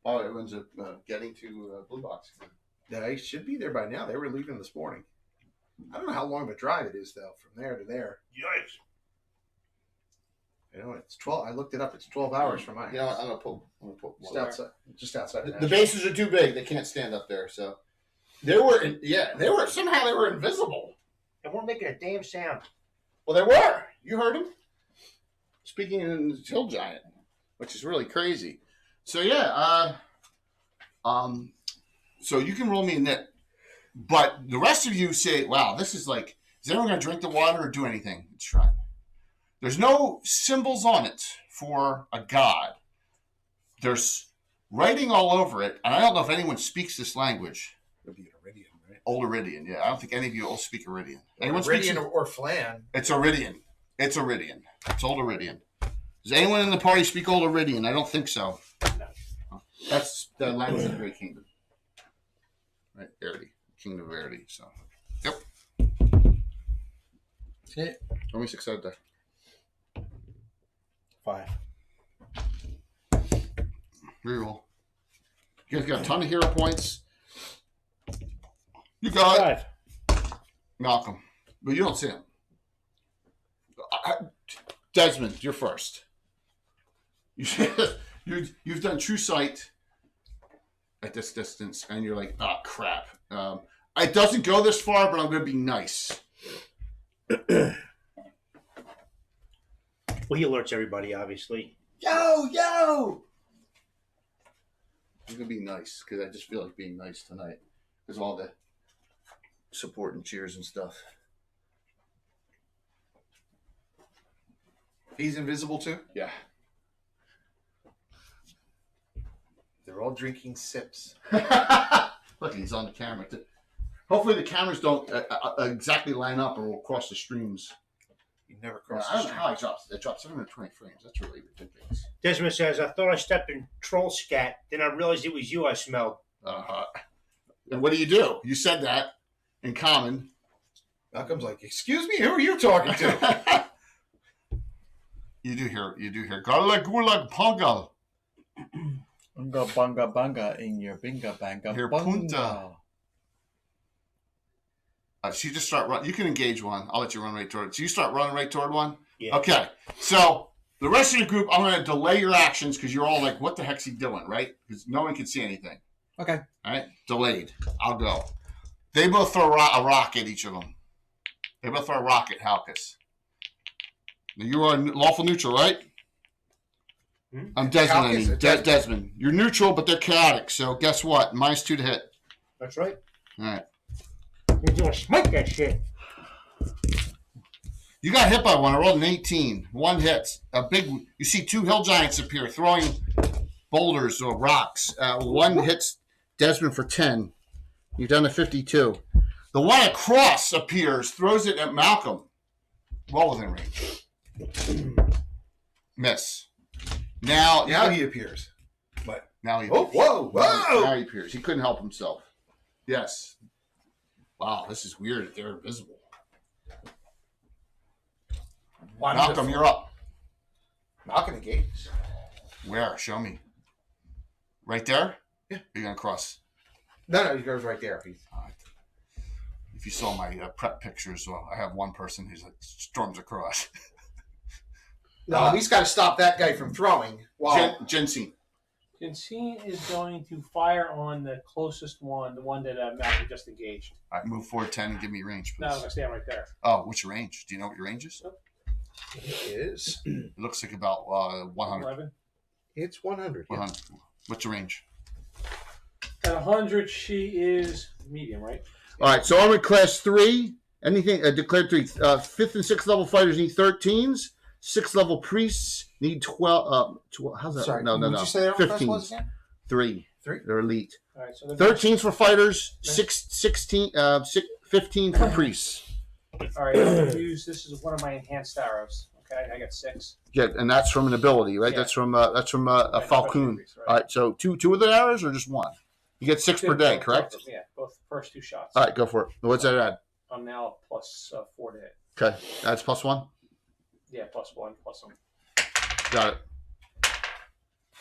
Oh, everyone's getting to Blue Box. They should be there by now. They were leaving this morning. I don't know how long of a drive it is, though, from there to there. Yikes. You know, it's 12. I looked it up. It's 12 hours from my house. You know what? I'm gonna put Just outside. Just outside. The bases are too big. They can't stand up there. So they were somehow they were invisible. And we're making a damn sound. Well, they were. You heard them speaking in the Hill Giant, which is really crazy. So yeah, so you can roll me a knit, but the rest of you say, "Wow, this is like, is anyone going to drink the water or do anything?" It's shrine. There's no symbols on it for a god. There's writing all over it, and I don't know if anyone speaks this language. It'll be Iridian, right? Old Iridian, yeah. I don't think any of you all speak Iridian. Anyone speaks Iridian or Flan. It's Iridian. It's Iridian. It's Old Iridian. Does anyone in the party speak Old Iridian? I don't think so. No. That's the language of the Great Kingdom. Right, Arity. Kingdom of Arity. So, yep. Okay. How many success there? 5. Reroll. You guys got a ton of hero points. You got it. 5. Malcolm. But you don't see him. Desmond, you're first. You've done True Sight at this distance, and you're like, oh, crap. It doesn't go this far, but I'm going to be nice. Well, he alerts everybody, obviously. Yo! I'm going to be nice, because I just feel like being nice tonight. Because of all the support and cheers and stuff. He's invisible too? Yeah. They're all drinking sips. Look, he's on the camera. Hopefully the cameras don't exactly line up or we'll cross the streams. You never Yeah, cross I the don't know how it drops. It drops 720 frames. That's really ridiculous. Desmond says, I thought I stepped in troll scat, then I realized it was you I smelled. And what do? You said that in common. Malcolm's like, excuse me, who are you talking to? You do hear Galag Gulag Pongal. Unga bunga bunga in your binga banga Here, bunga. punta. So you just start run. You can engage one. I'll let you run right toward it. So you start running right toward one. Yeah. Okay. So the rest of the group, I'm going to delay your actions because you're all like, "What the heck's he doing?" Right? Because no one can see anything. Okay. All right. Delayed. I'll go. They both throw a rock at each of them. They both throw a rock at Halkus. Now, you are lawful neutral, right? I'm Desmond. I mean. Desmond. You're neutral, but they're chaotic. So guess what? -2 to hit. That's right. All right. You're gonna smoke that shit. You got hit by one. I rolled an 18. One hit. You see 2 hill giants appear throwing boulders or rocks. One hits Desmond for 10. You're down to 52. The one across appears, throws it at Malcolm. Well within range. Miss. Now he appears. But now he whoa. Now he appears. He couldn't help himself. Yes. Wow, this is weird that they're invisible. Malcolm, you're up. Malcolm engages. Where? Show me. Right there? Yeah. You're going to cross. No, he goes right there. All right. If you saw my prep pictures, well, I have one person who storms across. No, he's got to stop that guy from throwing. Wow. Jensine. Jensine is going to fire on the closest one, the one that Malcolm just engaged. All right, move forward 10 and give me your range, please. No, I'm going to stand right there. Oh, what's your range? Do you know what your range is? It is. It looks like about 100. 11. It's 100. 100. What's your range? At 100, she is medium, right? All right, so armored class 3. Anything declared 3. 5th and 6th level fighters need 13s. 6th level priests need 12. How's that? Sorry, No. Did you say that on first was 15s. again? 3. They're elite. All right, so the 13s for fighters. 15 for priests. All right, I'm gonna use this is one of my enhanced arrows. Okay, I got 6. Yeah, and that's from an ability, right? Yeah. That's from a falcon. Right. All right, so two of the arrows or just one? You get 6 per day, correct? Yeah, both first 2 shots. All right, go for it. What's that add? I'm now plus 4 to hit. Okay, that's +1. Yeah, +1, +1. Got it.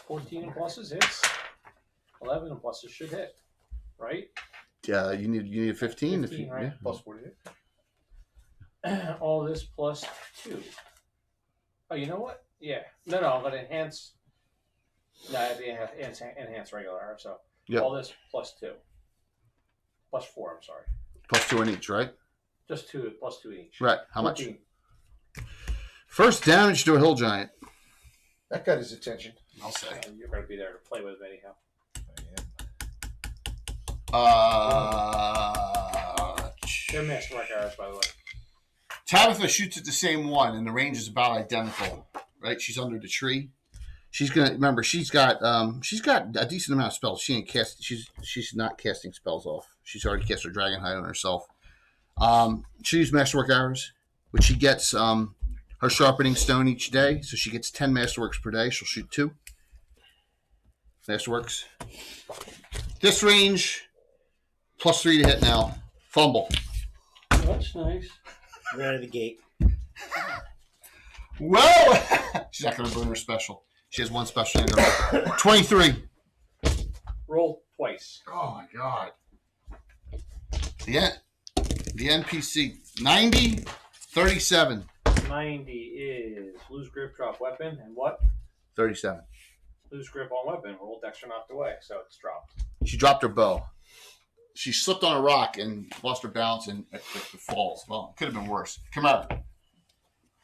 14 and pluses hits. 11 and pluses should hit. Right? Yeah, you need a 15. 15, right? Yeah. Plus 40. All this +2. Oh, you know what? Yeah. No, I'm going to enhance. No, I have to enhance regular arrow. So Yep. all this +2. +4, I'm sorry. +2 in each, right? Just 2, +2 each. Right. How much? 14. First damage to a hill giant. That got his attention. I'll say. You're going to be there to play with him anyhow. They're masterwork arrows, by the way. Tabitha shoots at the same one, and the range is about identical. Right? She's under the tree. She's gonna remember. She's got a decent amount of spells. She ain't cast. She's not casting spells off. She's already cast her dragon hide on herself. She uses masterwork arrows, which she gets her sharpening stone each day, so she gets 10 masterworks per day. She'll shoot 2 masterworks. This range +3 to hit now. Fumble. That's nice. Right out of the gate. Well, she's not going to burn her special. She has one special. 23. Roll twice. Oh my god. The NPC 90, 37. 90 is lose grip, drop weapon, and what? 37. Lose grip on weapon. Roll Dexter knocked away, so it's dropped. She dropped her bow. She slipped on a rock and lost her balance and it falls. Well, it could have been worse. Come out.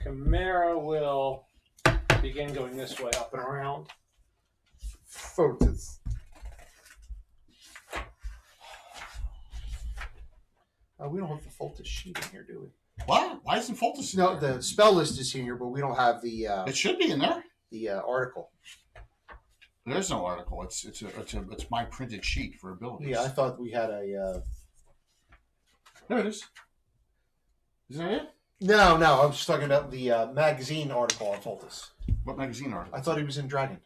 Chimera will begin going this way, up and around. Portents. We don't have the Foltest sheet in here, do we? What? Why isn't Foltest in No, there? the spell list is here, but we don't have the It should be in there. article. There's no article. It's my printed sheet for abilities. Yeah, I thought we had a. There it is. Isn't that it? No, I was just talking about the magazine article on Foltest. What magazine article? I thought he was in Dragon.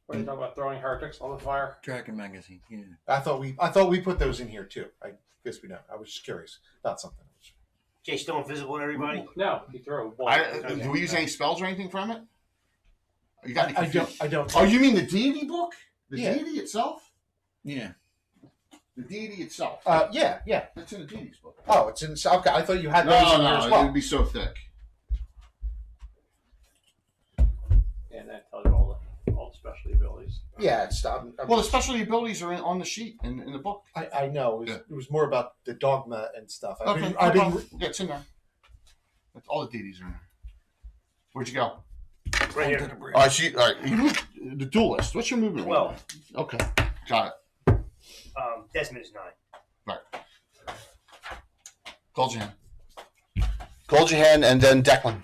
What are you talking about? Throwing heretics on the fire? Dragon magazine. Yeah. I thought we put those in here too. I guess we don't. I was just curious about something. Jay still invisible to everybody? No, you throw a ball. Do we use any spells or anything from it? You got me I confused. don't. Oh, you mean the deity book? The Yeah. deity itself? Yeah. The deity itself. Yeah. It's in the deity's book. Oh, it's in. Okay, I thought you had those in here as it well. would be so thick. And that tells you all the specialty abilities. abilities. Yeah, it's I'm Well, the specialty abilities are on the sheet in the book. I know. It was more about the dogma and stuff. Okay, yeah, it's in there. All the DDs are in there. Where'd you go? Right here. All right, you moved the duelist. What's your movement? 12. Okay, got it. Desmond is 9. Gold your hand. Gold your hand, and then Declan.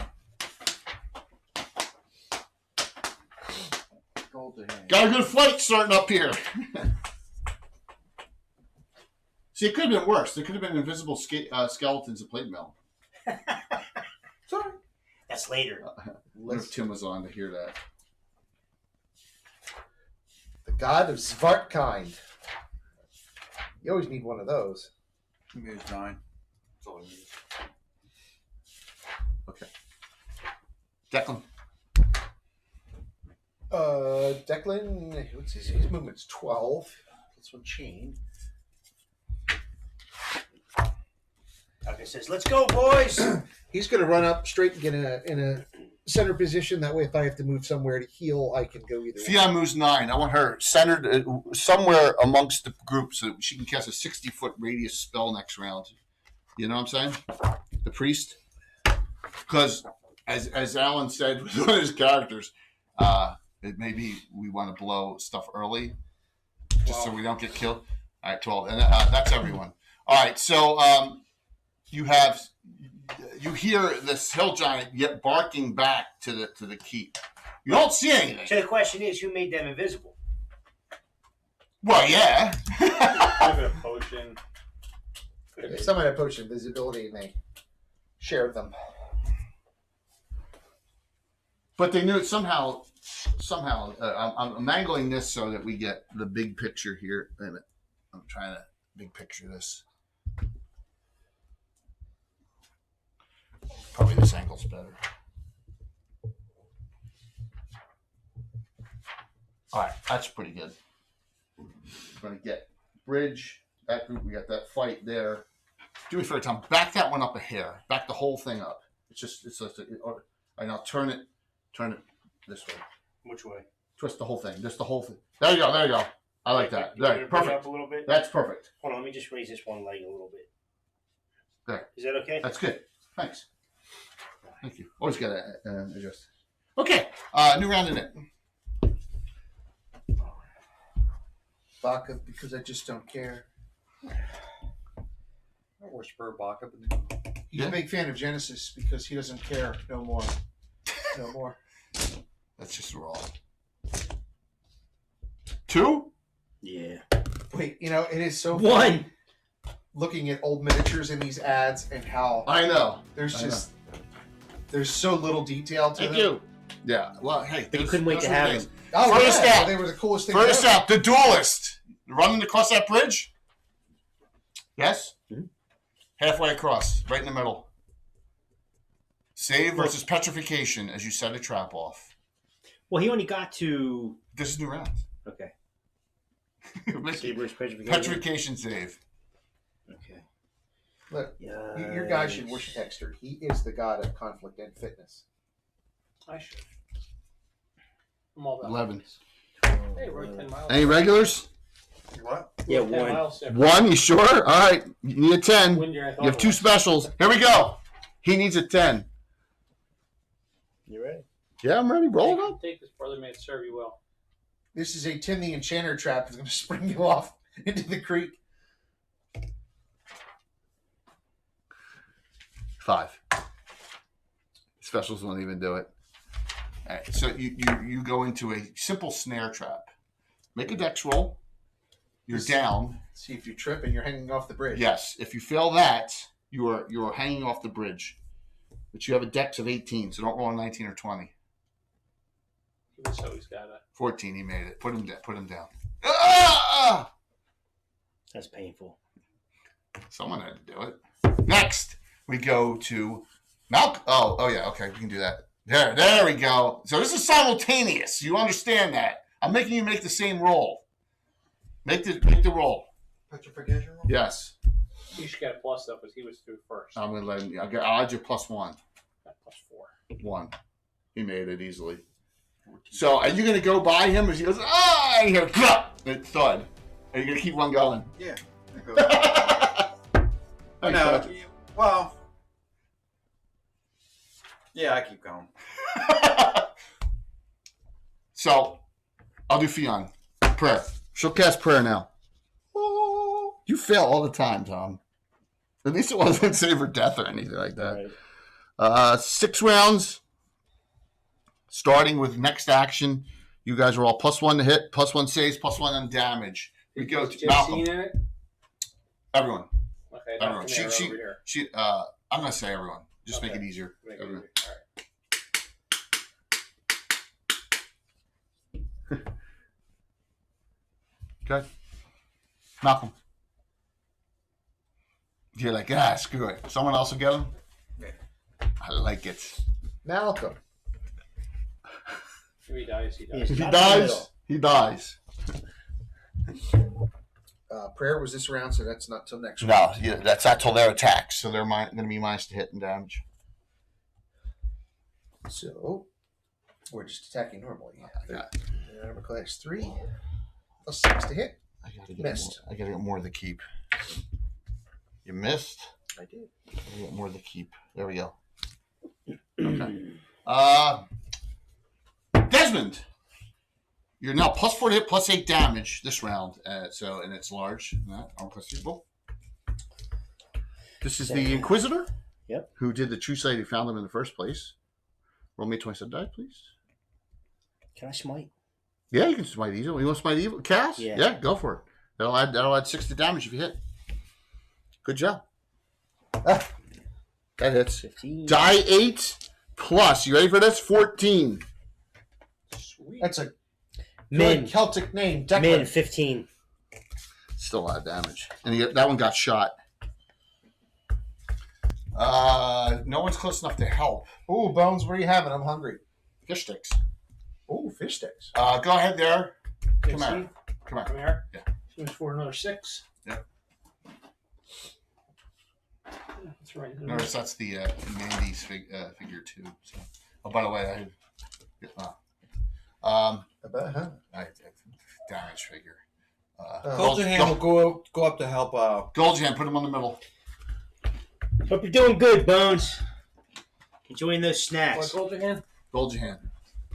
Gold to hand. Got a good fight starting up here. See, it could have been worse. There could have been invisible skeletons at plate mill. Sorry. That's later. What if Tim was on to hear that? The god of Svartkind. You always need one of those. Maybe it's 9. That's all I need. Okay. Declan. Declan, what's his movement's 12. That's one chain. Falcon says, "Let's go, boys." He's going to run up straight and get in a center position. That way, if I have to move somewhere to heal, I can go either way. Fionn moves 9. I want her centered somewhere amongst the group so she can cast a 60-foot radius spell next round. You know what I'm saying? The priest. Because, as Alan said with one of his characters, it may be we want to blow stuff early just so we don't get killed. All right, 12. And that's everyone. All right, so you hear this hill giant yet barking back to the keep. You don't see anything. So the question is, who made them invisible? Well, yeah. Could have been a potion. If someone had potion invisibility and they shared them. But they knew it somehow. I'm mangling this so that we get the big picture here. Wait a minute. I'm trying to big picture this. Probably this angle's better. All right, that's pretty good. We're gonna get bridge. That group, we got that fight there. Do me a favor, Tom. Back that one up a hair. Back the whole thing up. And now turn it this way. Which way? Twist the whole thing. Just the whole thing. There you go. I like that. You want There, me to bring it perfect. up a little bit? That's perfect. Hold on, let me just raise this one leg a little bit. There. Is that okay? That's good. Thanks. Thank you. Always gotta adjust. Okay. New round in it. Baka, because I just don't care. Or spur Baka. He's a big fan of Genesis because he doesn't care no more. No more. That's just wrong. 2? Yeah. Wait, it is so 1. funny looking at old miniatures in these ads and how I know. there's so little detail to Thank them. you. Yeah. Well, hey. But you those- couldn't wait those to were have the days. them. Oh, First yeah, out. they were the coolest thing First ever. out, the duelist. Running across that bridge? Yes? Mm-hmm. Halfway across, right in the middle. Save versus petrification as you set a trap off. Well, he only got to. This is new round. Okay. Make it Saber's petrification. petrification save. Okay. Look, your guy should worship Hexter. He is the god of conflict and fitness. I should. I'm all about 11. this. Hey, we're 10 miles. Any regulars? What? Yeah, 10 1. miles separate. 1, you sure? All right. You need a 10. Windier, I thought You have it 2 was. specials. Here we go. He needs a 10. You ready? Yeah, I'm ready. Roll it up. Take this, brother. May it serve you well. This is a Tim the Enchanter trap that's going to spring you off into the creek. 5. Specials won't even do it. All right, so you go into a simple snare trap. Make a dex roll. You're down. See if you trip and you're hanging off the bridge. Yes. If you fail that, you are hanging off the bridge. But you have a dex of 18, so don't roll a 19 or 20. Even so, he's got a 14, he made it. Put him down. Ah! That's painful. Someone had to do it. Next, we go to Malcolm. Oh yeah, okay, we can do that. There we go. So this is simultaneous. You understand that? I'm making you make the same roll. Make the roll. Petrification roll? Yes. He should get a plus though, because he was through first. I'm gonna let him. I'll add you +1. Got +4. 1. He made it easily. So are you gonna go by him as he goes? Ah! And you hear it thud. Are you gonna keep on going? Yeah. Thanks, No. Patrick. Well. Yeah, I keep going. So I'll do Fionn. Prayer. She'll cast prayer now. You fail all the time, Tom. At least it wasn't save or death or anything like that. Right. 6 rounds. Starting with next action. You guys are all +1 to hit, +1 saves, +1 on damage. We go to Malcolm. in it? Everyone. Okay, Everyone. She, over here. I'm gonna say everyone. Just make Okay. it easier. Make it Everyone. easier. All right. Okay. Malcolm. You're like, screw it. Someone else will get him? I like it. Malcolm. If he dies, he Yes. dies. If he Not in the dies, middle. he dies. Prayer was this round, so that's not till next No, round. yeah, that's not till their attacks. So they're going to be minus to hit and damage. So we're just attacking normally. Yeah. Armor class 3 +6 to hit. I gotta get Missed. more. I gotta get more of the keep. You missed. I did. I gotta get more of the keep. There we go. Okay. Desmond, you're now +4 to hit, +8 damage this round. And it's large. Armor class 3. Boom. This is the Inquisitor. Yep. Who did the true sight? Who found them in the first place? Roll me 27 die, please. Can I smite? Yeah, you can smite evil. You want to smite evil? Cast? Yeah. Go for it. That'll add 6 to damage if you hit. Good job. That hits. 15. Die 8 plus. You ready for this? 14. Sweet. That's a Min. good Celtic name. Declan. Min 15. Still a lot of damage. And that one got shot. No one's close enough to help. Ooh, Bones, where are you having? I'm hungry. Fish sticks. Ooh, fish sticks. Go ahead there. Okay, Come here. Come Come here. here. Yeah. Finish for another 6. Yeah. That's right. Notice that's the Mandy's figure too. So. Oh, by the way, damage figure. Golden Hand will go up to help. Golden Hand, put him on the middle. Hope you're doing good, Bones. Enjoying those snacks. What gold again? Golden Hand.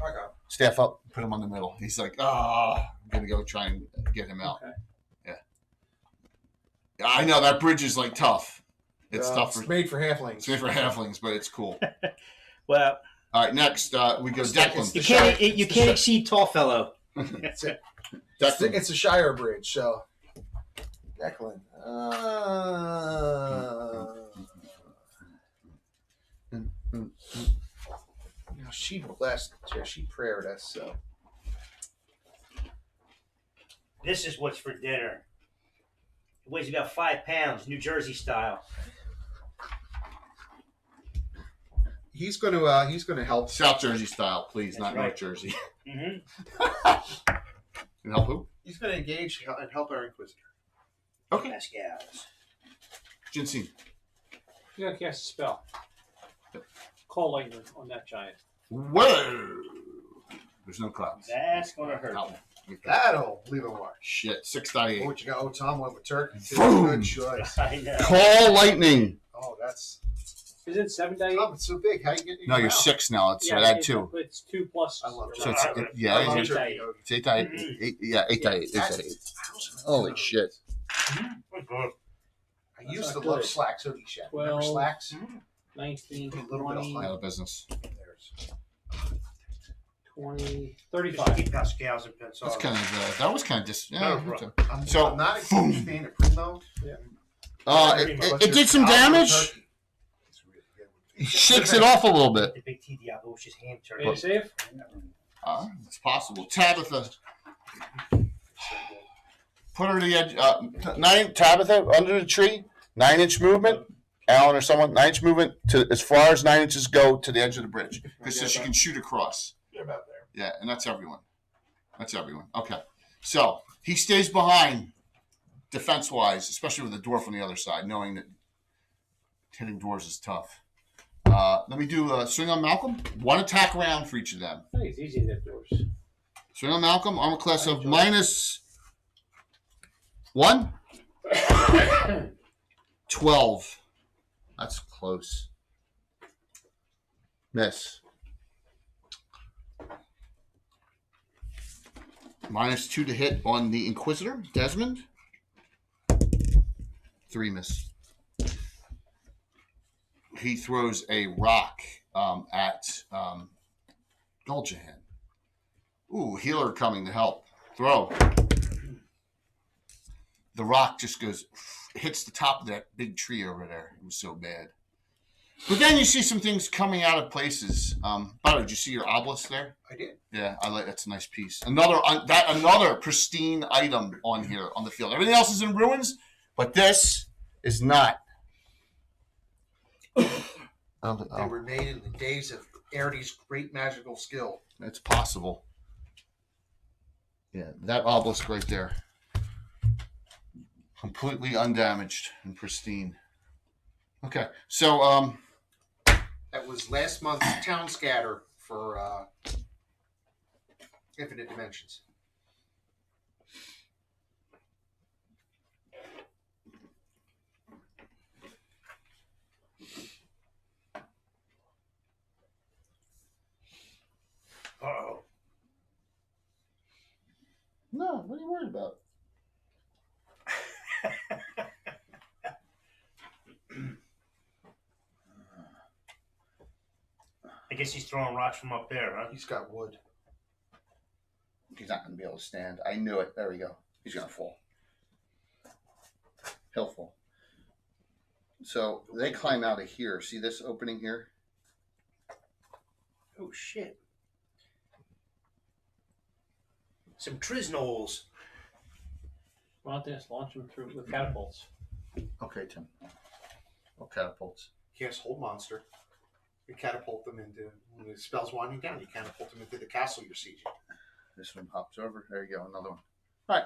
I got. Staff up, put him on the middle. He's like, I'm gonna go try and get him out. Okay. Yeah, I know that bridge is like tough. It's tough. It's made for halflings. It's made for halflings, but it's cool. Well, All right, next we go Declan. you can't exceed tall fellow. That's it. Declan. It's a Shire bridge, so Declan. She blessed. She prayed us. So This is what's for dinner. It weighs about 5 pounds, New Jersey style. he's going to help. South Jersey style, please, That's not right. North Jersey. Mm-hmm. You help who? He's going to engage and help our Inquisitor. Okay. Pascals. Ginseng. You gotta cast a spell. Call lightning on that giant. Whoa! There's no clouds. That's gonna hurt. No. That'll leave a mark. Shit. 6 die 8. Oh, what you got? Oh, Tom went with Turkey. Too. Boom. Good choice. I know. Call lightning. Oh, that's Is it 7 die 8? Tom. It's so big. How you getting? No, you're 6 now. It's so add 2. It's 2 plus. I love So Turkey. it's yeah, I love it's Turkey. 8 die 8. Yeah, 8 die 8. 8 die 8. Holy shit. I used to not love good. slacks hoodie shit. Remember 12. slacks? 19, A little bit of 20, Out of business. There's 20, Just 35. keep Pascals and pencils. That's kind of that was kind of just No, okay. I'm, So, I'm not a boom. huge fan of Primo. It did some damage. It's really good. He shakes it off a little bit. The big T Diablo was just ham Made a turkey. save? It's possible. Tabitha, put her to the edge. Tabitha under the tree. 9-inch movement. Alan or someone. 9-inch movement to as far as 9 inches go to the edge of the bridge, because so she can shoot across. You're about there. Yeah, and that's everyone. That's everyone. Okay, so he stays behind, defense-wise, especially with the dwarf on the other side, knowing that hitting dwarves is tough. Let me do swing on Malcolm. One attack round for each of them. I think it's easy to hit doors. Swing on Malcolm. Armor class I of enjoy -1. 12. That's close. Miss. -2 to hit on the Inquisitor, Desmond. 3 miss. He throws a rock at Goljahan. Ooh, healer coming to help. Throw. The rock just hits the top of that big tree over there. It was so bad. But then you see some things coming out of places. By the way, did you see your obelisk there? I did. Yeah, I like that's a nice piece. Another pristine item on here on the field. Everything else is in ruins, but this is not. They were made in the days of Erity's great magical skill. It's possible. Yeah, that obelisk right there. Completely undamaged and pristine. Okay, so That was last month's town scatter for Infinite Dimensions. Uh-oh. no, what are you worried about? I guess he's throwing rocks from up there, huh? He's got wood. He's not going to be able to stand. I knew it. There we go. He's going to fall. He'll fall. So they climb out of here. See this opening here? Oh, shit. Some Trisnols. Why don't they just launch them through with catapults? Okay, Tim. Oh, catapults. Cast Hold Monster. You catapult them into, when the spell's winding down, you catapult them into the castle you're sieging. This one hops over. There you go. Another one. All right.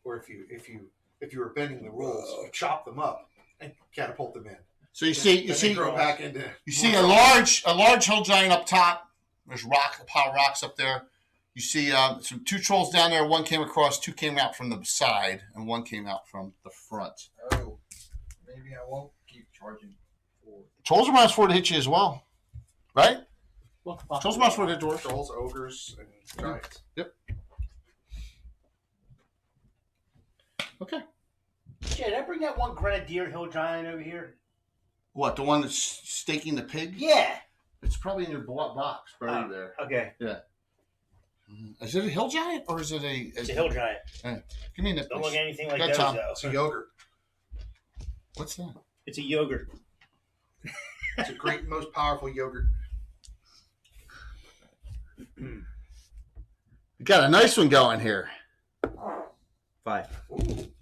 Or if you were bending the rules, you chop them up and catapult them in. So you Then see they grow back into. You see a large hill giant up top. There's a pile of rocks up there. You see some 2 trolls down there. One came across, 2 came out from the side, and 1 came out from the front. Oh, maybe I won't keep charging forward. Trolls are -4 to hit you as well, right? Well, Trolls are -4 to hit dwarves. Trolls, ogres, and giants. Yep. Okay. Shit, did I bring that one Grenadier Hill Giant over here? What, the one that's staking the pig? Yeah. It's probably in your box buried there. Okay. Is it a hill giant or is it It's a Hill Giant. Give me that. Don't look anything like Good those, Tom. though. It's a yogurt. What's that? It's a yogurt. It's a great, most powerful yogurt. You got a nice one going here. 5. Ooh.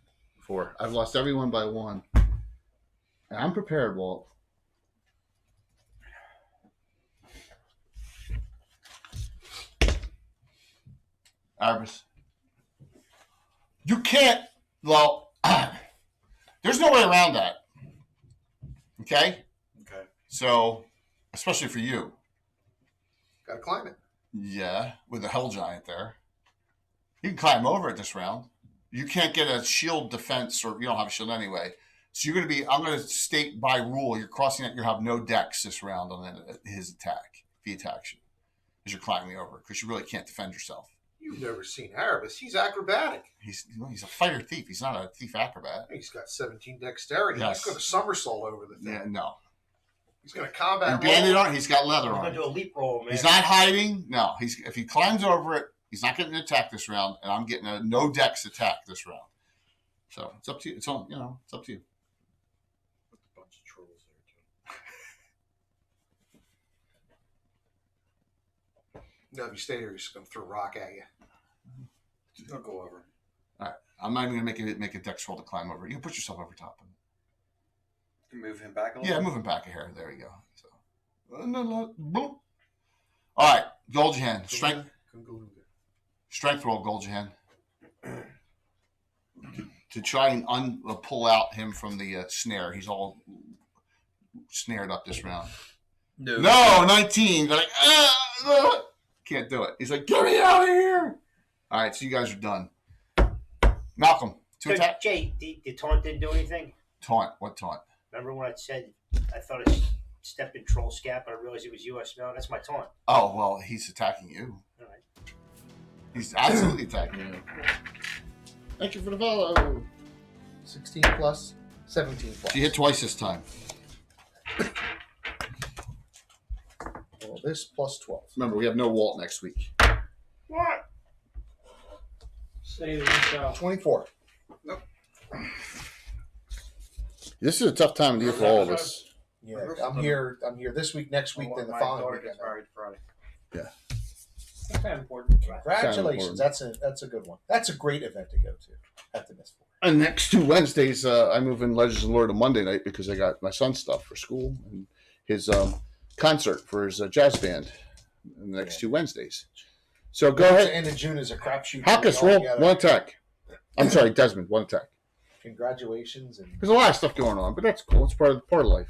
4. I've lost everyone by 1. And I'm prepared, Walt. Arbus. You can't, well, there's no way around that. Okay? Okay. So, especially for you. Gotta climb it. Yeah, with a hell giant there. You can climb over it this round. You can't get a shield defense, or you don't have a shield anyway. So you're going to be, I'm going to state by rule, you're crossing it, you have no dex this round on his attack, if he attacks you, as you're climbing over, because you really can't defend yourself. You've never seen Erebus. He's acrobatic. He's a fighter thief. He's not a thief acrobat. He's got 17 dexterity. Yes. He's going to somersault over the thing. Yeah, no. He's going to combat And bandit roll. on, he's got leather I'm on. going to do a leap roll, man. He's not hiding. No, if he climbs over it, he's not getting an attack this round, and I'm getting a no dex attack this round. So it's up to you. It's on. It's up to you. With a bunch of trolls there, too. No, if you stay here, he's going to throw a rock at you. I'll go over. All right. I'm not even going to make a dex roll to climb over. You can put yourself over top of it. You can move him back a little Yeah, move him back a hair. There you go. So, boom. All right, Goljahan. Strength roll, Goljahan. To try and pull out him from the snare. He's all snared up this round. No. No, 19. They're like, can't do it. He's like, get me out of here. All right, so you guys are done. Malcolm, to attack. Jay, the taunt didn't do anything? Taunt. What taunt? Remember when I said I thought I stepped in troll scat, but I realized it was US now? That's my taunt. Oh, well, he's attacking you. All right. He's absolutely attacking you. Thank you for the follow. 16 plus, 17 plus. She hit twice this time. Well, this plus 12. Remember, we have no Walt next week. What? Say it 24. This is a tough time of the year for all of us. Yeah, I'm here this week, next week, then the following weekend. Friday. That's kind of important. Congratulations. That's a good one. That's a great event to go to. Have to miss for. And next 2 Wednesdays, I move in Legends of Lore to Monday night because I got my son's stuff for school and his concert for his jazz band in the next 2 Wednesdays. So go ahead. End of June is a crapshoot. Hawkus, roll one attack. I'm sorry, Desmond, one attack. Congratulations. And There's a lot of stuff going on, but that's cool. It's part of life.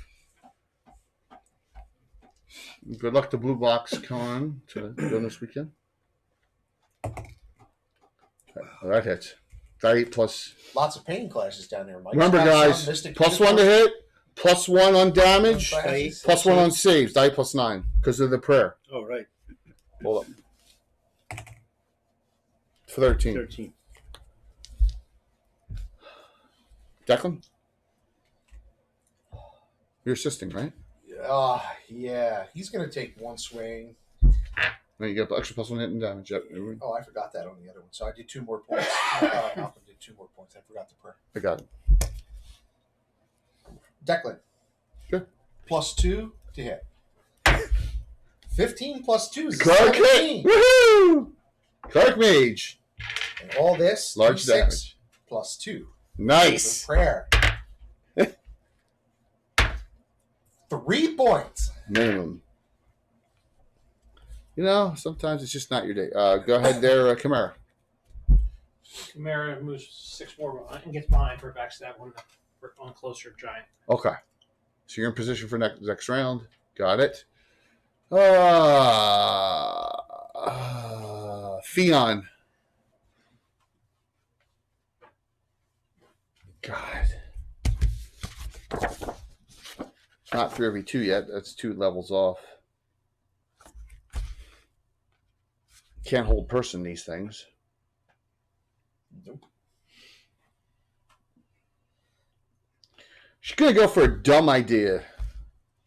Good luck to Blue Box Con to go this weekend. That hits. Die 8 plus. lots of pain clashes down there, Mike. Remember, guys, +1 to hit, +1 on damage, +1 on saves. Die +9 because of the prayer. Oh, right. Hold up. For 13. 13. Declan? You're assisting, right? Yeah. He's going to take one swing. No, you got extra +1 hit and damage. Yep. Oh, I forgot that on the other one. So I did 2 more points. Malcolm did 2 more points. I forgot the prayer. I got it. Declan. Sure. +2 to hit. 15 plus 2 is Clark hit! 17. Woohoo! Clark Mage. And all this, Large 6 damage. plus 2. Nice. The prayer. 3 points. Minimum. You know, sometimes it's just not your day. Go ahead there, Chimera. Chimera moves 6 more and gets behind for a backstab on closer giant. Okay. So you're in position for next round. Got it. Theon. God. Not 3/2 yet. That's 2 levels off. Can't hold person these things. Nope. She's gonna go for a dumb idea.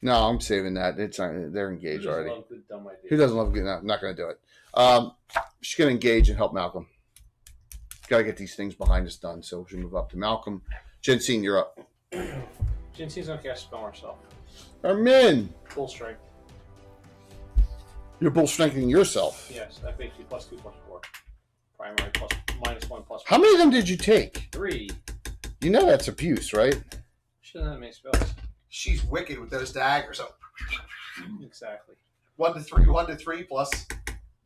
No, I'm saving that. It's not, they're engaged already. Love good dumb idea. Who doesn't love getting out? I'm not gonna do it. She's gonna engage and help Malcolm. Gotta get these things behind us done. So we move up to Malcolm. Jensine, you're up. Jensen's gonna cast spell herself. Armin, Full strength. you're both strengthening yourself. Yes, that makes you +2/+4. Primary plus -1 plus. How many of them did you take? 3. You know that's abuse, right? She doesn't have many spells. She's wicked with those daggers. So Exactly. 1 to 3. 1 to 3 plus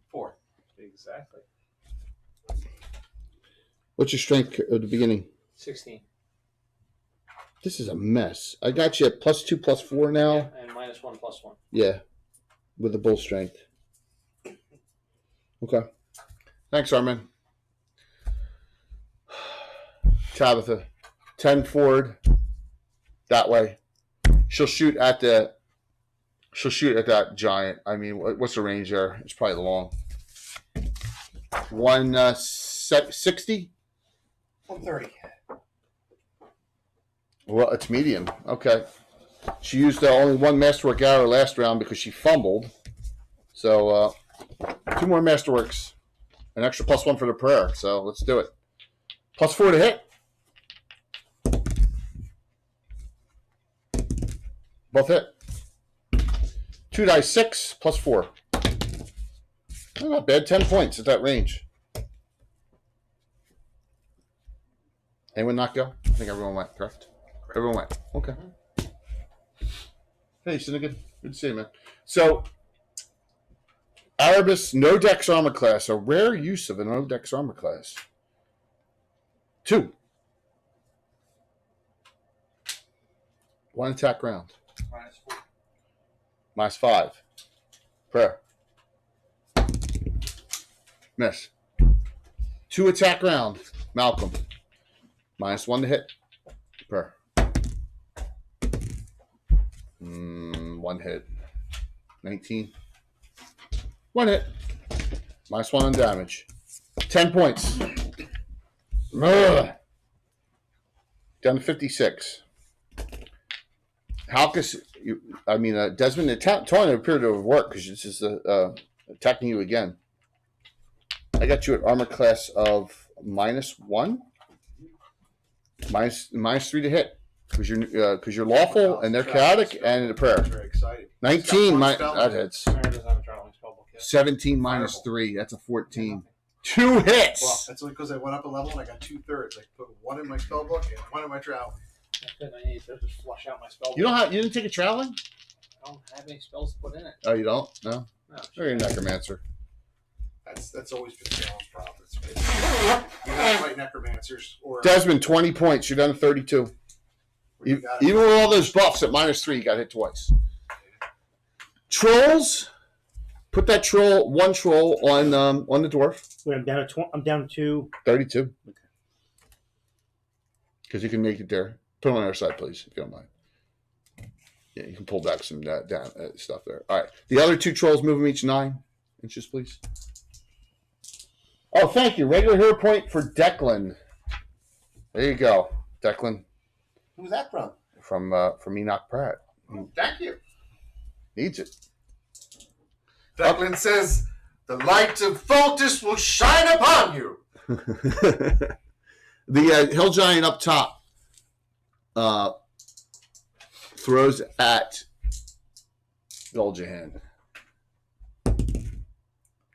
4. Exactly. What's your strength at the beginning? 16. This is a mess. I got you at +2/+4 now. Yeah, and -1 +1. Yeah, with the bull strength. Okay. Thanks, Armin. Tabitha, 10 forward. That way. She'll shoot at that giant. I mean, what's the range there? It's probably long. 160. 130. Well, it's medium. Okay. She used only 1 masterwork arrow last round because she fumbled. So 2 more masterworks. An extra +1 for the prayer. So let's do it. +4 to hit. Both hit. 2 dice 6 +4. Oh, not bad. 10 points at that range. Anyone not go? I think everyone went, correct? Everyone went. Okay. Hey, Syndicated. Good to see you, man. So, Erebus, no dex armor class. A rare use of a no dex armor class. 2. 1 attack round. -4. -5. Prayer. Miss. 2 attack round. Malcolm. -1 to hit. Prayer. 1 hit. 19. 1 hit. -1 on damage. 10 points. Ugh. Down to 56. Halkus, Desmond, the taunt appeared to have worked because it's just attacking you again. I got you at armor class of -1, -3 to hit because you're lawful and they're chaotic and a prayer. Very exciting. 19, He's got one that spell. hits. Aaron doesn't have a traveling spellbook yet. 17 -3, that's a 14. 2 hits. Well, that's only because I went up a level and I got 2/3. I put 1 in my spellbook and 1 in my travel. I need to just flush out my spellbook. You didn't take a traveling? I don't have any spells to put in it. Oh, you don't? No. No. You're a necromancer. That's always been Galen's problem. You have to fight necromancers or Desmond, 20 points. You're down to 32. you got it. Even with all those buffs at -3, you got hit twice. Trolls. Put that one troll on the dwarf. Wait, I'm down to 32. Because you can make it there. Put it on our side, please, if you don't mind. Yeah, you can pull back some down stuff there. All right. The other 2 trolls, move them each 9 inches, please. Oh, thank you. Regular hero point for Declan. There you go, Declan. Who's that from? From Enoch Pratt. Thank you. Needs it. Declan says, "The light of Foltus will shine upon you." The hill giant up top throws at Goljahan.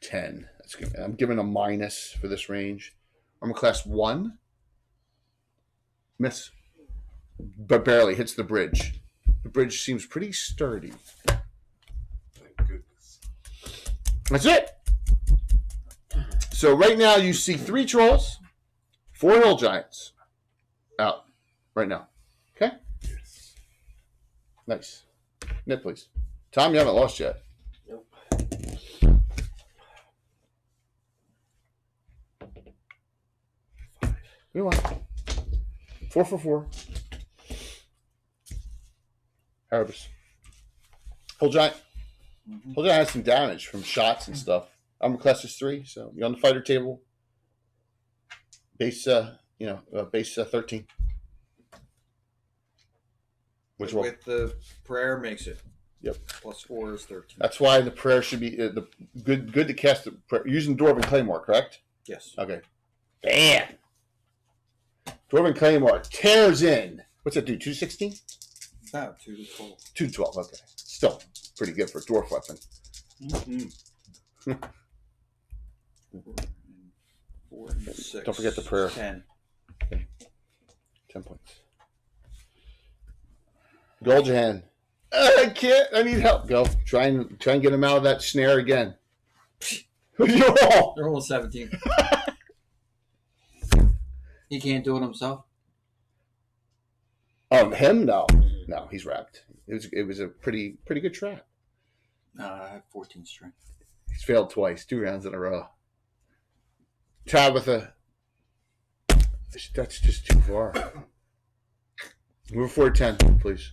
10. That's good. I'm giving a minus for this range. Armor class 1. Miss. But barely hits the bridge. The bridge seems pretty sturdy. Thank goodness. That's it. So right now you see 3 trolls, 4 hill giants out right now. Okay? Yes. Nice. Nip, please. Tom, you haven't lost yet. Nope. We won. 4 for 4. Harvest. Hill giant. Hill giant has some damage from shots and stuff. Armor class is 3, so you're on the fighter table. Base, base 13. Which will. With the prayer makes it. Yep. +4 is 13. That's why the prayer should be good to cast the prayer using Dwarven Claymore, correct? Yes. Okay. Bam. Dwarven Claymore tears in. What's that do? 216? No, 2 to 12. 2 to 12. Okay. Still pretty good for a dwarf weapon. Mm-hmm. 4 and 6. Don't forget the prayer. 10. 10 points. Goljahan. I can't. I need help. Go. Try and get him out of that snare again. You all. They're all 17. He can't do it himself. Oh, him? No. No, he's wrapped. It was a pretty good trap. I have 14 strength. He's failed twice, 2 rounds in a row. Tabitha. That's just too far. Move forward 10, please.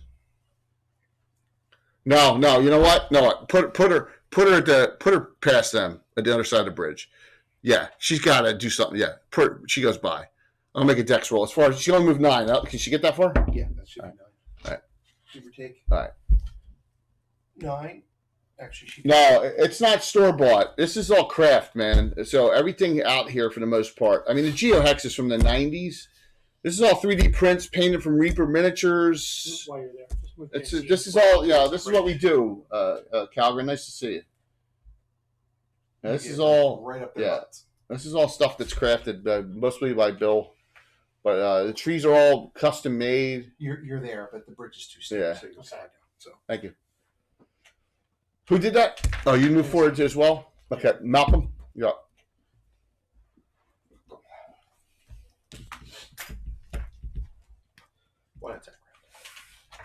No. You know what? No. Put her past them at the other side of the bridge. Yeah, she's got to do something. Yeah, she goes by. I'll make a dex roll. As far as she only moved 9. Can she get that far? Yeah, that should be 9. All right. Give or take. All right. 9. Actually, she. No, it's not store bought. This is all craft, man. So everything out here, for the most part. I mean, the GeoHex is from the 90s. This is all 3D prints painted from Reaper miniatures. While you're there, just move This things. is all. Yeah, this is what we do. Calgary, nice to see you. Yeah, this is all. right up their Yeah. butts. This is all stuff that's crafted mostly by Bill, but the trees are all custom made. You're there, but the bridge is too steep, Yeah. so you'll slide down. So Thank you. Who did that? Oh, you moved forward as well. Okay, Malcolm. Yeah. one attack.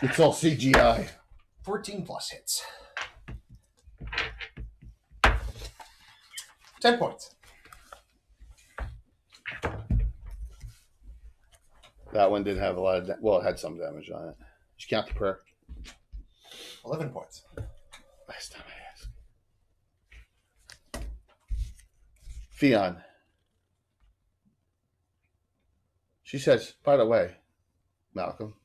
It's all CGI. 14 plus hits. 10 points. That one did have a lot of it had some damage on it. Did you count the prayer? 11 points. Last time I asked. Fion. She says, by the way, Malcolm,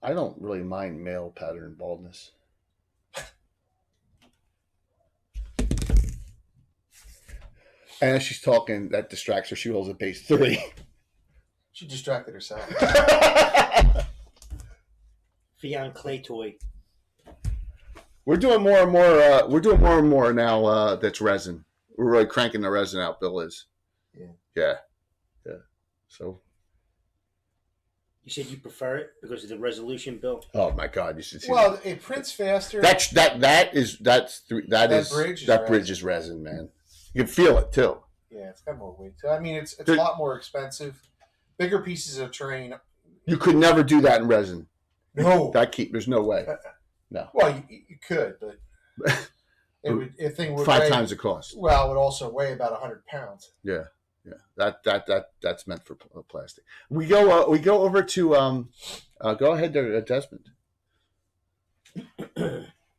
I don't really mind male pattern baldness. And as she's talking, that distracts her. She rolls a base 3. She distracted herself. Fion Clay toy. We're doing more and more. We're doing more and more now. That's resin. We're really cranking the resin out. Bill is. Yeah. So. You said you prefer it because of the resolution, Bill? Oh my God! You should see. Well, it prints faster. That bridge is resin, man. You can feel it too. Yeah, it's got more weight. I mean, it's a lot more expensive. Bigger pieces of terrain. You could never do that in resin. No. There's no way. No. Well, you could, but the thing would 5 weigh, times the cost. Well, it would also weigh about 100 pounds. Yeah. That's meant for plastic. We go over to go ahead there, Desmond.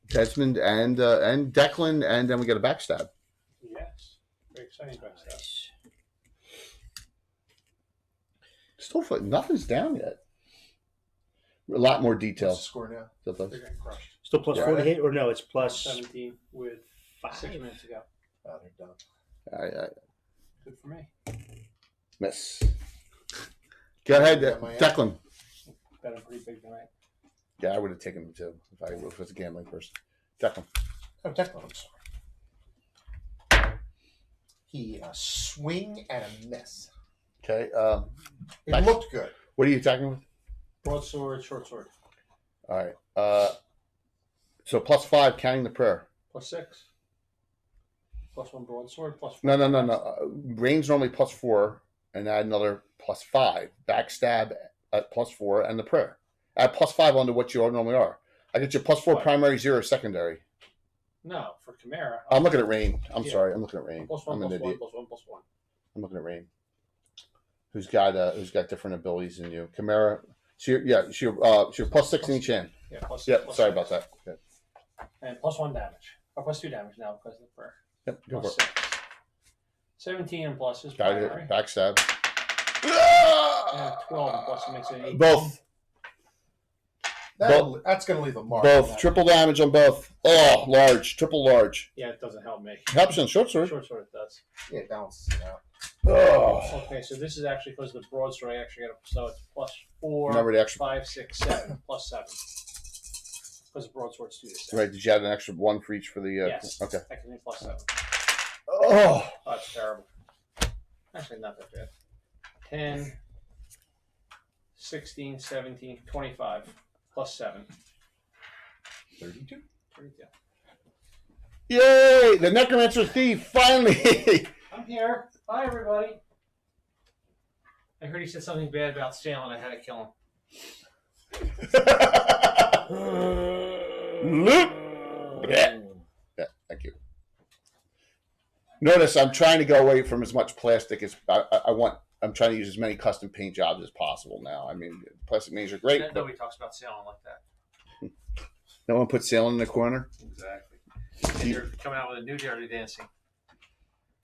Desmond and Declan, and then we get a backstab. Yes. Very exciting backstab. Still, nothing's down yet. A lot more What's details. the score now? They're getting crushed. Still plus 4 to hit, or no? It's plus 17 with 6 minutes ago. Oh, they're done. Good for me. Miss. Go ahead, Declan. Bet I'm pretty big tonight. Yeah, I would have taken him too if I was a gambling person. Declan. Oh, Declan, I'm sorry. He swing and a miss. Okay. It looked good. What are you attacking with? Broadsword, short sword. All right. So plus 5, counting the prayer. Plus 6. Plus 1 broadsword, plus 4. No. Range normally plus 4, and add another plus 5. Backstab at plus 4, and the prayer. Add plus 5 onto what you normally are. I get you plus 4 primary, 0 secondary. No, for Chimera. I'm looking at rain. I'm Yeah. sorry. I'm looking at rain. Plus 1, I'm plus an 1, idiot. plus 1, plus 1. I'm looking at rain. Who's got different abilities than you? Chimera. You're plus 6 in each hand. Yeah, plus Yep. plus Sorry 6. about that. Okay. And plus 1 damage. Or plus 2 damage now because of the prayer. Yep. Go Plus for it. 6. 17 and plus is Got primary. it. Backstab. And 12 and plus it makes it 18. Both. That's going to leave a mark. Both. Triple damage on both. Oh, large. Triple large. Yeah, it doesn't help me. Helps on short sword. Short sword it does. Yeah, it balances it out. Oh. Okay, so this is actually because the broadsword I actually got so it's plus 4, Remember the extra. 5, 6, 7, plus 7. Because the broadswords do this. Right. Did you add an extra 1 for each for the? Yes. Okay. I can do plus 7. Oh. Oh, that's terrible. Actually, not that bad. 10, 16, 17, 25, plus 7. 32. 32. Yay! The Necromancer Thief finally. I'm here. Hi, everybody. I heard he said something bad about Stalin. I had to kill him. Look. Yeah, thank you. Notice I'm trying to go away from as much plastic as I want. I'm trying to use as many custom paint jobs as possible now. I mean, plastic names are great. But Nobody talks about Stalin like that. no one puts Sale in the corner. Exactly. And you're coming out with a new Dirty Dancing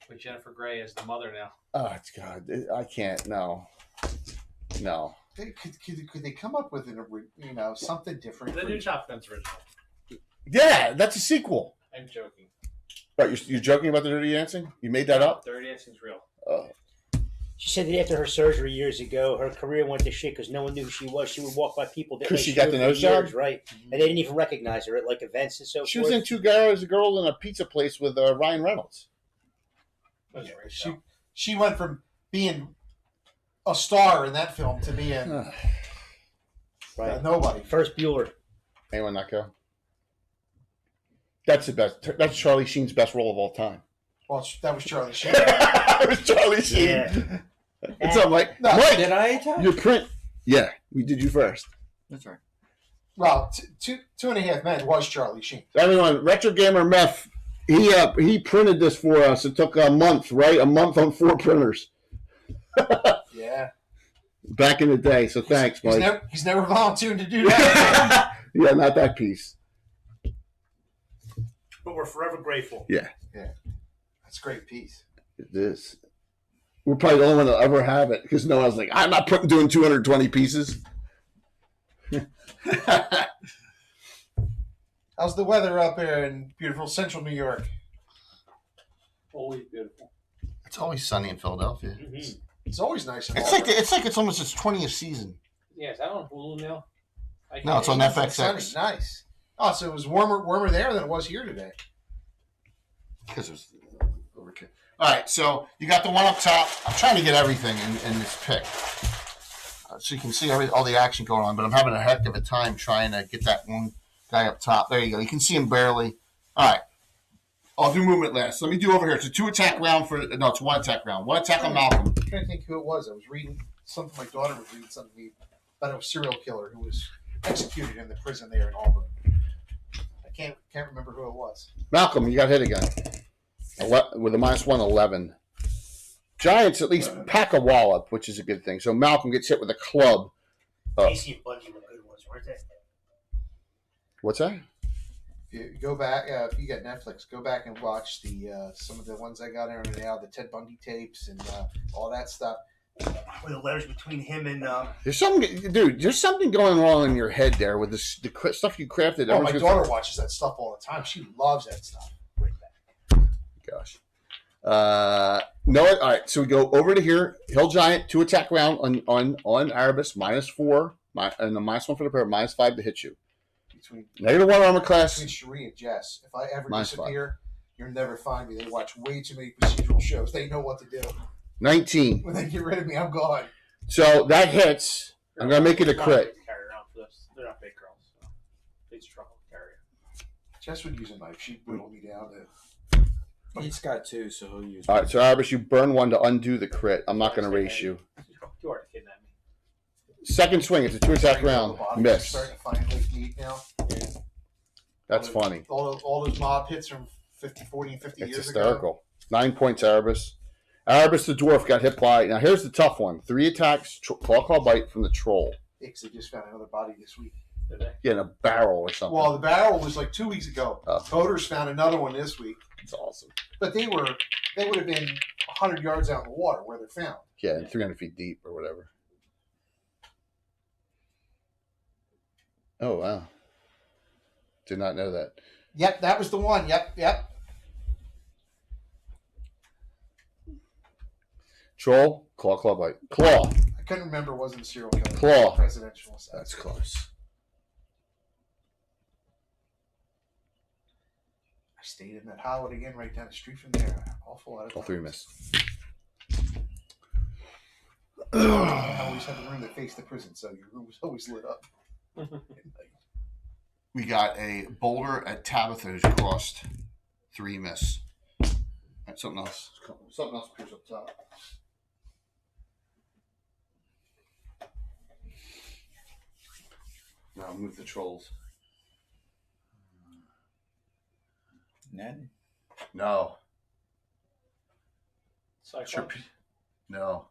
with Jennifer Grey as the mother now. Oh, it's God. I can't. No. Could they come up with something different? The new Top Gun's original. Yeah, that's a sequel. I'm joking. Right, you're joking about the Dirty Dancing? You made that up? Dirty Dancing's real. She said that after her surgery years ago, her career went to shit because no one knew who she was. She would walk by people that 'Cause she got the nose job? right? And they didn't even recognize her at like events and so She forth. was in Two Guys, a Girl in a Pizza Place with Ryan Reynolds. That's right. She went from being a star in that film to being right. nobody. First Bueller. Anyone not go? That's the best. That's Charlie Sheen's best role of all time. Well, that was Charlie Sheen. It was Charlie Sheen. Yeah. And so I'm like, No, Mike, Did I attack? your print. Yeah, we did you first. That's right. Well, two and a half men was Charlie Sheen. Everyone, Retro Gamer Meth, he printed this for us. It took a month, right? A month on 4 printers. Yeah. Back in the day. So thanks, Mike. He's never volunteered to do that. Yeah, not that piece. But we're forever grateful. Yeah. That's a great piece. It is. We're probably the only one that'll ever have it because no one's like, I'm not doing 220 pieces. How's the weather up here in beautiful central New York? Always beautiful. It's always sunny in Philadelphia. Mm-hmm. It's always nice. It's like it's almost its 20th season. Yeah, is that on Hulu now? No, it's on FXX. Sunny. Nice. Oh, so it was warmer there than it was here today. Because it was overkill. All right, so you got the one up top. I'm trying to get everything in this pick. So you can see all the action going on, but I'm having a heck of a time trying to get that one guy up top. There you go. You can see him barely. All right. I'll do movement last. Let me do over here. It's a 2 attack round it's 1 attack round. 1 attack on Malcolm. I'm trying to think who it was. I was reading something. My daughter was reading something about a serial killer who was executed in the prison there in Auburn. I can't remember who it was. Malcolm, you got hit again. With a -1, 11. Giants at least pack a wallop, which is a good thing. So Malcolm gets hit with a club. Casey and Bundy were good ones, weren't they? What's that? If you go back, if you got Netflix, go back and watch the some of the ones I got in now, the Ted Bundy tapes and all that stuff. With the letters between him and There's something going wrong in your head there with the stuff you crafted. Oh, my daughter watches that stuff all the time. She loves that stuff. Gosh. No. All right. So we go over to here. Hill Giant 2 attack round on Erebus -4, and a -1 for the pair, -5 to hit you. -1 armor class. Between Cherie and Jess, if I ever -5. disappear, you'll never find me. They watch way too many procedural shows. They know what to do. 19. When they get rid of me, I'm gone. So that hits. I'm gonna make it a crit. Carry around for this. They're not big girls, so it's trouble to carry. Jess would use a knife. She'd whittle me down to. He's got 2, so he'll use. All right. So Erebus, you burn 1 to undo the crit. I'm not gonna race you. You are kidding at me. Second swing. It's a 2 attack round. Miss. Starting to find like neat now. That's funny. All those mob hits from 40 and 50 It's years hysterical. ago. 9 points, Erebus. Erebus the dwarf got hit by. Now here's the tough one. 3 attacks. Claw bite from the troll. Because they just found another body this week. Did they? Yeah, in a barrel or something. Well, the barrel was like 2 weeks ago. Oh. Voters found another one this week. It's awesome. But they would have been 100 yards out in the water where they're found. Yeah, and 300 feet deep or whatever. Oh, wow. Did not know that. Yep, that was the one. Yep. Troll, claw bite. Claw. I couldn't remember. It wasn't a serial killer. Claw. Presidential. That's close. I stayed in that Holiday Inn right down the street from there. Awful lot of All 3 miss. I always had the room that faced the prison, so your room was always lit up. We got a boulder at Tabitha who's crossed. 3 miss. Right, something else. Something else appears up top. Now move the trolls. Ned? No. Cyclops. No.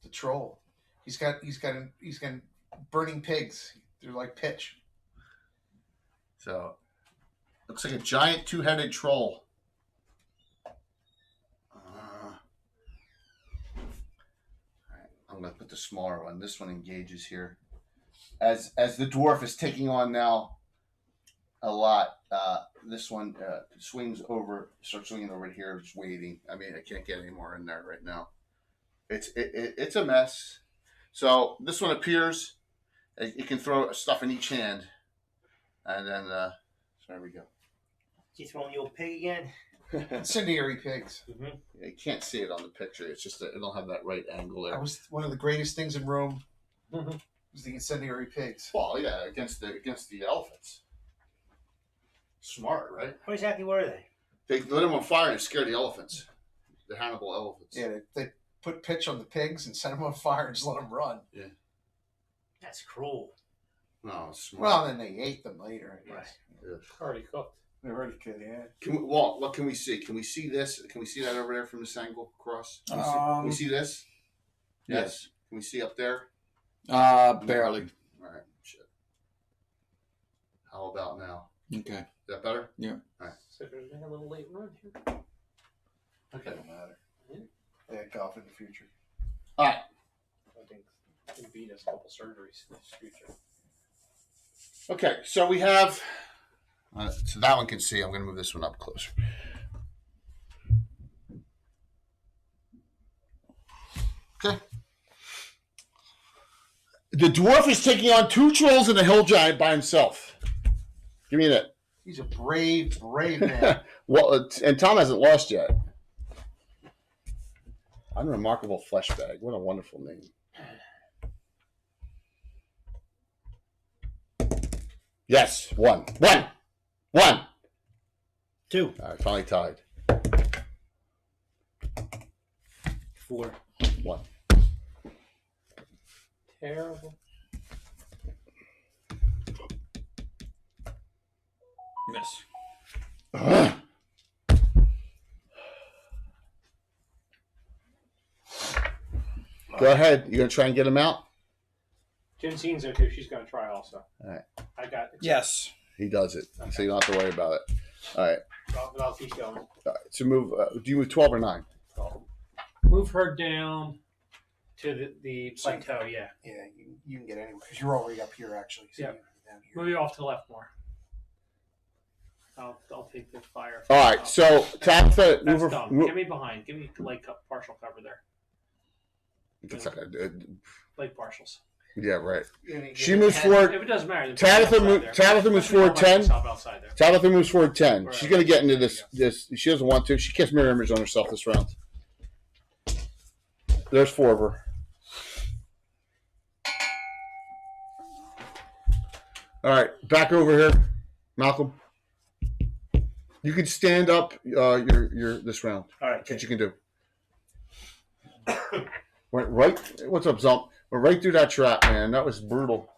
The troll. He's got burning pigs. They're like pitch. So, looks like a giant 2-headed troll. Alright, I'm going to put the smaller one. This one engages here. As the dwarf is taking on now a lot, this one swings over, starts swinging over here, just waiting. I mean, I can't get any more in there right now. It's a mess. So, this one appears. It can throw stuff in each hand. And then, so there we go. you throwing the old pig again? Incendiary pigs. Mm-hmm. You can't see it on the picture. It's just that it don't have that right angle there. That was one of the greatest things in Rome. Was the incendiary pigs. Well, yeah, against the elephants. Smart, right? What exactly were they? They lit them on fire and scared the elephants. The Hannibal elephants. Yeah, they put pitch on the pigs and set them on fire and just let them run. That's cruel. No, smart. Well, then they ate them later, I guess. Already cooked. They're already good, yeah. What can we see? Can we see this? Can we see that over there from this angle across? Can we see this? Yes. Can we see up there? Barely. All right. Shit. How about now? Okay. Is that better? Yeah. All right. So there's a little late run here. Okay. Doesn't matter. Yeah, golf in the future. All right. I think it'll beat us a couple surgeries in the future. Okay. So we have. So that one can see. I'm going to move this one up closer. Okay. The dwarf is taking on 2 trolls and a hill giant by himself. Give me that. He's a brave man. Well, and Tom hasn't lost yet. Unremarkable flesh bag. What a wonderful name. Yes, 1. 2. All right, finally tied. 4. 1. Terrible. Miss. Go ahead. You gonna try and get him out? Jensine's there too. She's going to try also. All right. I got it. Yes. He does it, so you don't have to worry about it. All right. I'll keep going. All right. So move. Do you move 12 or 9? Move her down to the plateau. Yeah. Yeah, you can get anywhere because you're already up here actually. So Yeah. you're down here. Move you off to the left more. I'll take the fire. All right. So Tabitha, That's move dumb. her. Get me behind. Give me leg partial cover there. Leg partials. Yeah, right. You She get moves a forward. If it doesn't matter. then Tabitha, outside there. Tabitha moves I'll forward make 10. myself outside there. Tabitha moves forward 10. Right. She's going to get into There this. you She doesn't want to. She casts mirror image on herself this round. There's 4 of her. All right, back over here, Malcolm. You can stand up. Your this round. All right. That's what you can do. Went right. What's up, Zump? Went right through that trap, man. That was brutal.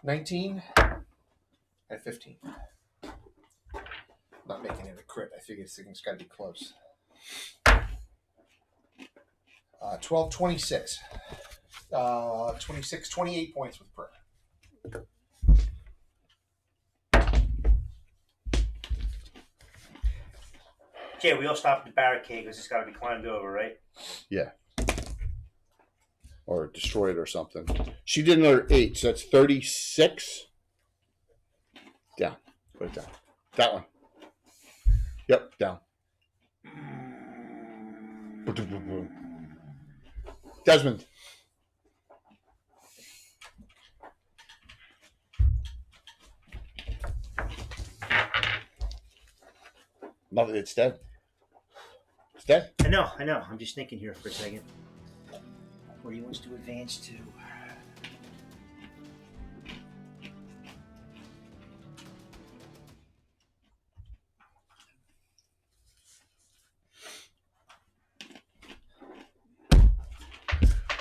19 at 15. Not making it a crit. I figure this thing's got to be close. 12, 26. 26, 28 points with prayer. Jay, we all stopped at the barricade because it's got to be climbed over, right? Yeah. Or destroyed or something. She did another 8, so that's 36. Down. Put it down. That one. Yep, down. Desmond. Nothing. It's dead. It's dead. I know. I'm just thinking here for a second. Where he wants to advance to.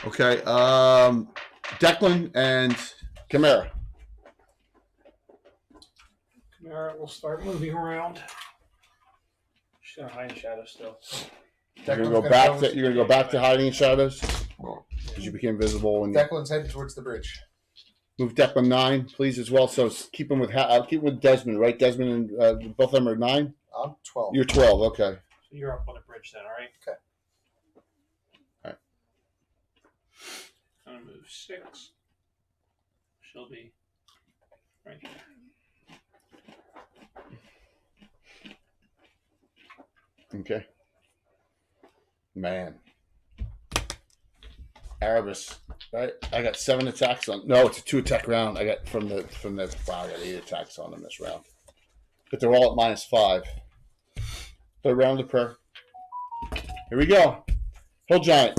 Okay. Declan and Chimera. Chimera will start moving around. She's gonna hide in shadow still. You're gonna go back to. You're gonna go back to hiding in shadows because you became visible. And Declan's heading towards the bridge. move Declan 9, please, as well. So keep him with Desmond, right? Desmond and both of them are 9. I'm 12. You're 12. Okay. So you're up on the bridge then, all right? Okay. All right. Gonna move 6. She'll be right here. Okay. Man. Erebus. Right? I got 7 attacks on. No, it's a 2 attack round. I got from the. Wow, I got 8 attacks on them this round. But they're all at -5. Third round of prayer. Here we go. Hill Giant.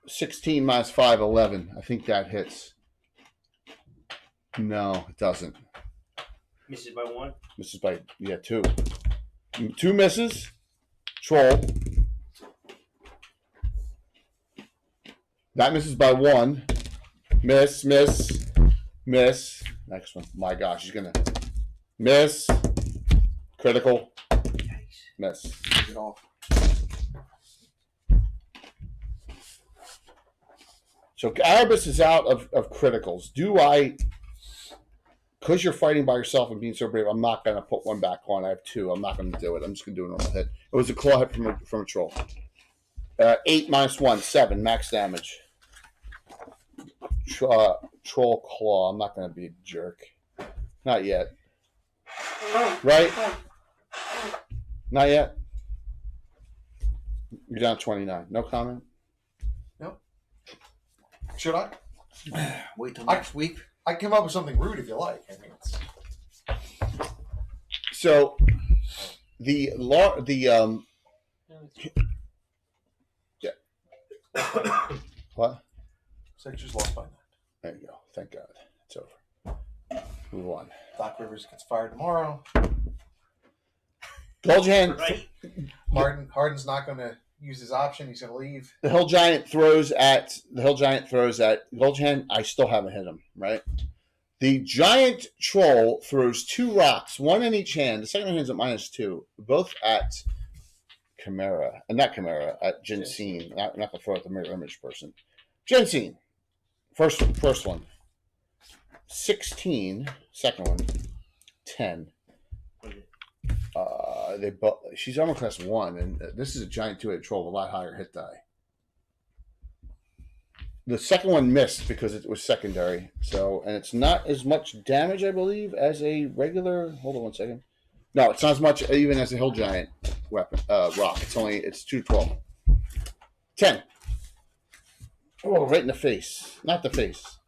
16 -5, 11. I think that hits. No, it doesn't. Misses by 1. Misses by 2. 2 misses. Troll. That misses by 1. Miss. Miss. Next one. My gosh, she's gonna miss. Critical. Miss. Take it off. So Erebus is out of criticals. Do I, because you're fighting by yourself and being so brave, I'm not going to put one back on. I have two. I'm not going to do it. I'm just going to do a normal hit. It was a claw hit from a troll. 8 minus 1, 7, max damage. Troll claw. I'm not going to be a jerk. Not yet. Right? Not yet? You're down 29. No comment? Should I? Wait till next week. I can come up with something rude if you like. I mean, it's... So yeah. What? So I just lost my mind. There you go. Thank God. It's over. Move on. Doc Rivers gets fired tomorrow. Gold hand. Right. Harden's not going to use his option. He's going to leave. The Hill Giant throws at Gold hand. I still haven't hit him, right? The giant troll throws 2 rocks, one in each hand. The second hand's at -2, both at Chimera. Not Chimera, at Jensine. Not going to throw at the mirror image person. Jensine. First one. 16. Second one. 10. She's armor class 1, and this is a giant 2-headed troll with a lot higher hit die. The second one missed because it was secondary, and it's not as much damage, I believe, as a regular. Hold on one second. No, it's not as much even as a Hill Giant weapon rock. It's 2-12. 10. Oh, right in the face. Not the face.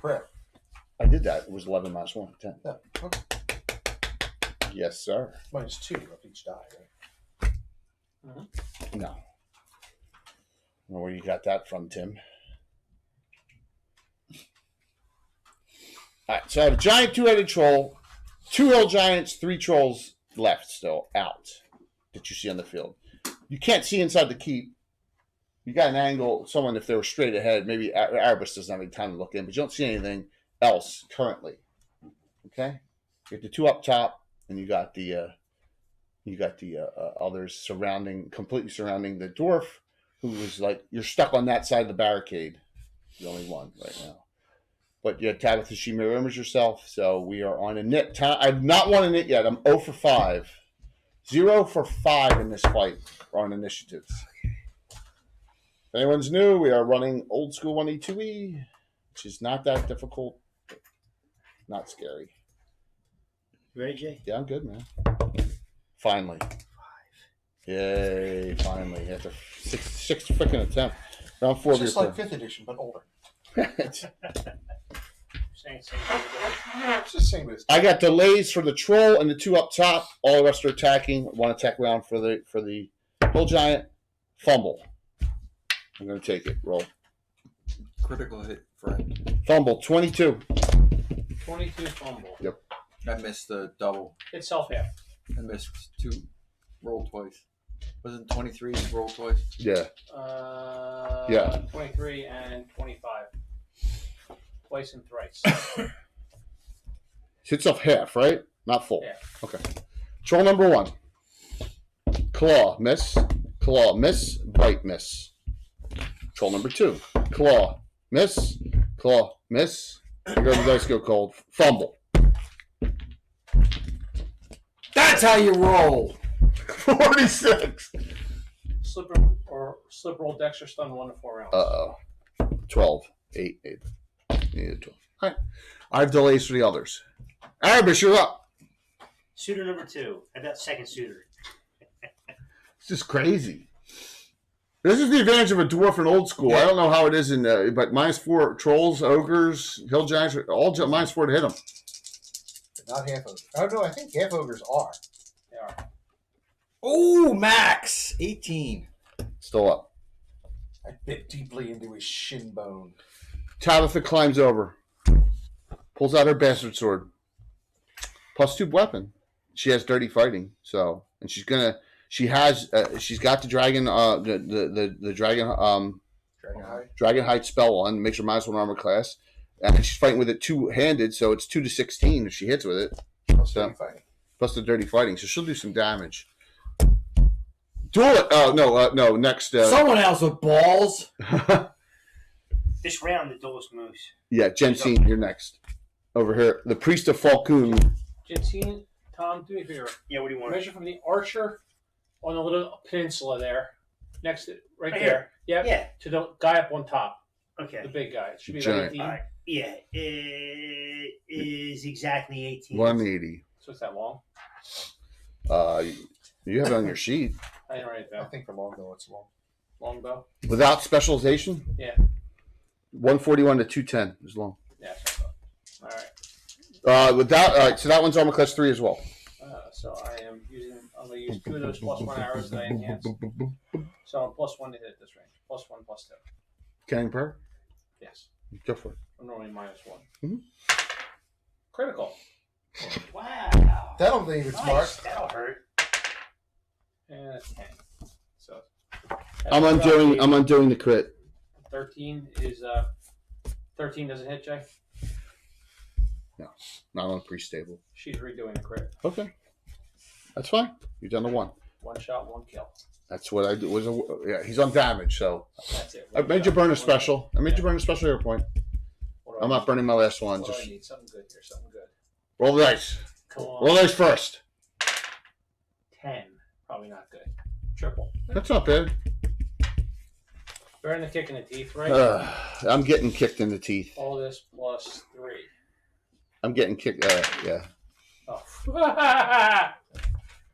Correct. I did that. It was 11 minus 1. 10. Yeah. Okay. Yes, sir. -2 of each die, right? No. I don't know where you got that from, Tim. All right, so I have a giant 2-headed troll, 2 hill giants, 3 trolls left still out that you see on the field. You can't see inside the keep. You got an angle, someone, if they were straight ahead, maybe Erebus doesn't have any time to look in, but you don't see anything else currently. Okay? You have the 2 up top, and you got the others completely surrounding the dwarf, who was like, you're stuck on that side of the barricade. The only one right now. But you had Tabitha, she mirror image herself, so we are on a knit. I've not won a knit yet. I'm 0 for 5. 0 for 5 in this fight on initiatives. If anyone's new, we are running old school 1E, 2E, which is not that difficult. Not scary. You ready, Jay? Yeah, I'm good, man. Finally. 5. Yay, finally. After 6 freaking attempt. Round 4 of your Just like 5th edition, but older. Saying It's the same as I got delays for the troll and the 2 up top. All the rest are attacking. 1 attack round for the Hill Giant. Fumble. I'm going to take it. Roll. Critical hit, Fred. Fumble. 22. 22 fumble. Yep. I missed the double. It's self half. I missed 2. Roll twice. Wasn't 23 roll twice? Yeah. Yeah. 23 and 25. Twice and thrice. Hits off half, right? Not full. Yeah. Okay. Troll number 1. Claw, miss. Claw, miss. Bite, miss. Troll number 2. Claw, miss. Claw, miss. Here goes the dice go cold. Fumble. That's how you roll. 46. Slip roll Dexter stun 1 to 4 rounds. 12. 8. Needed 12. All right. I have delays for the others. Erebus, you're up. Suitor number 2. How about second suitor? It's just crazy. This is the advantage of a dwarf in old school. I don't know how it is in, but -4 trolls, ogres, hill giants, all -4 to hit them. not half ogres. Oh no, I think half ogres are. They are. Oh, max 18. Still up. I bit deeply into his shin bone. Tabitha climbs over, pulls out her bastard sword. +2 weapon. She has dirty fighting, so and she's got the dragon the dragon Dragon Hide. dragon height spell on, makes her -1 armor class. and she's fighting with it two-handed, so it's 2 to 16 if she hits with it. So plus the dirty fighting, so she'll do some damage. Duel it. Oh no, next. Someone else with balls. This round, the duelist moves. Yeah, Jensine, you're next. Over here, the priest of Falcon. Jensine, Tom, do me a favor. Yeah, what do you want? Measure from the archer on the little peninsula there, next to right Right there. Yep. Yeah. To the guy up on top, Okay. the big guy. It should be Giant. about 18. All right. Yeah, it is exactly 18. 180. So it's that long. You have it on your sheet. I didn't write it I down. think for longbow it's long. Longbow. Without specialization? Yeah. 141 to 210 is long. Yeah. That's what I thought. All right. Without, all right, so that one's armor class 3 as well. So I'm going to use 2 of those +1 arrows that I enhanced. So I'm +1 to hit at this range. +1, +2. Cannon prayer? Yes. Go for it. I'm normally -1. Mhm. Critical. Wow. That'll leave its mark. Nice. That'll hurt. And a 10. So I'm undoing the crit. 13 is 13 doesn't hit, Jay. Not on pre-stable. She's redoing the crit. Okay. That's fine. You're down to 1. 1 shot, 1 kill. That's what I do. Yeah, he's on damage, so That's it. I made you burn a special. I made you burn a special hero point. I'm not burning my last one. What do I Just need? Something good here. Something good. roll the dice. Come on. Roll the dice first. 10. Probably not good. Triple. That's not bad. Better than the kick in the teeth, right? I'm getting kicked in the teeth. All this plus 3. I'm getting kicked. Yeah, Oh.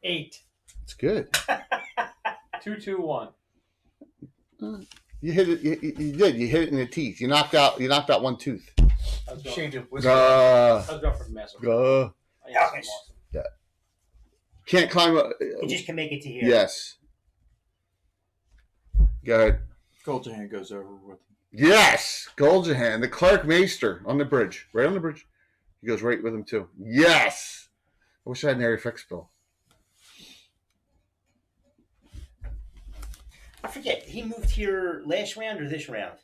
8. it's good. 2, 2, 1. You hit it. You did. You hit it in the teeth. You knocked out one tooth. I was going, Change of wizard. I was going for the massive. Uh, I got some awesome. can't climb. You just can make it to here. Yes. Go ahead. Golden Hand goes over with him. Yes, Goldjahan, the Clark Maester on the bridge, right on the bridge. He goes right with him too. Yes. I wish I had an area fix bill. I forget. He moved here last round or this round?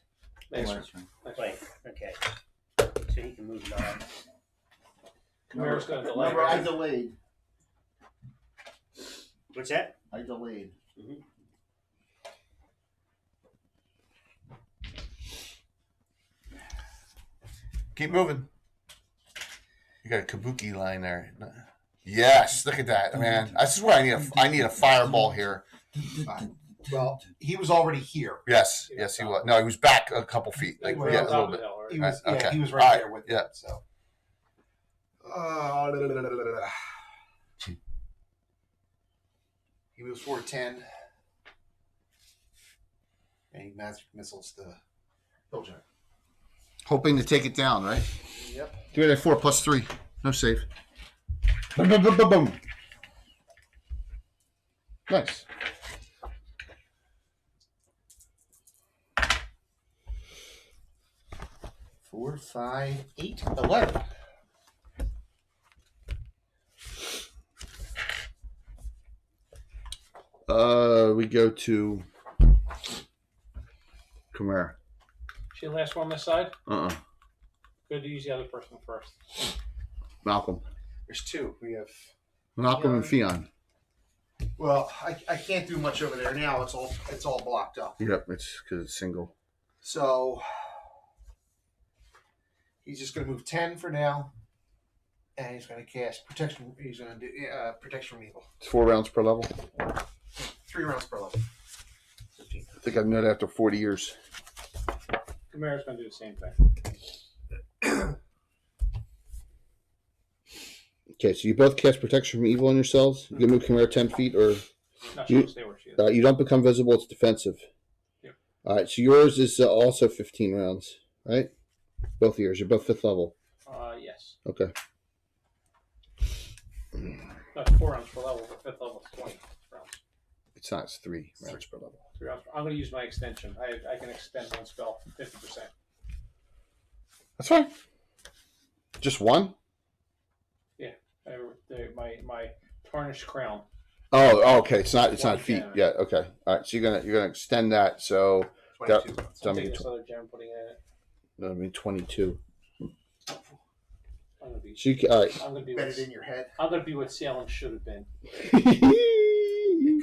Thanks. Last round. Right. Okay. So he can move 9. Camara's going to delay. Remember, I Right? delayed. What's that? I delayed. Keep moving. You got a kabuki line there. Yes, look at that, man. This is where I need a fireball here. Well, he was already here. Yes, yes, he was. No, he was back a couple feet, like He was yeah, a On little top of bit. the hill, right? He was, Okay. yeah, he was right All right, there with yeah. him. So he moves forward 10, and he magic missiles the Goldjahan. Hoping to take it down, right? Yep. Do it at 4 plus 3. No save. Boom, boom, boom, boom, boom. Nice. Four, 5, 8, 11. We go to Chimera. She the last one on this side? Uh-uh. Good to use the other person first. Malcolm. There's 2. We have. Malcolm and Fionn. Well, I can't do much over there now. It's all blocked up. Yep, it's because it's single. So he's just going to move 10 for now, and he's going to cast protection. He's going to do protection from evil. It's 4 rounds per level. 3 rounds per level. I think I've known that after 40 years. Camara's going to do the same thing. Okay, so you both cast protection from evil on yourselves. You can move Chimera 10 feet, or No, she'll stay where she is. you don't become visible. It's defensive. Yep. All right, so yours is also 15 rounds, right? Both of yours. You're both 5th level. Yes. Okay. No, it's 4 rounds per level, but 5th level is 20 rounds. It's not. It's 3 rounds per level. 3 rounds. I'm going to use my extension. I can extend one spell 50%. That's fine. Just one? My tarnished crown. Oh, okay. It's not One feet. cannon. Yeah, okay. All right. So you're gonna extend that. So 22 rounds. that'll Take be this other gem, putting it in it. that'll be 22. I'm gonna be. She. All right. I'm gonna be. Bet What, it in your head. I'm gonna be what Salem should have been.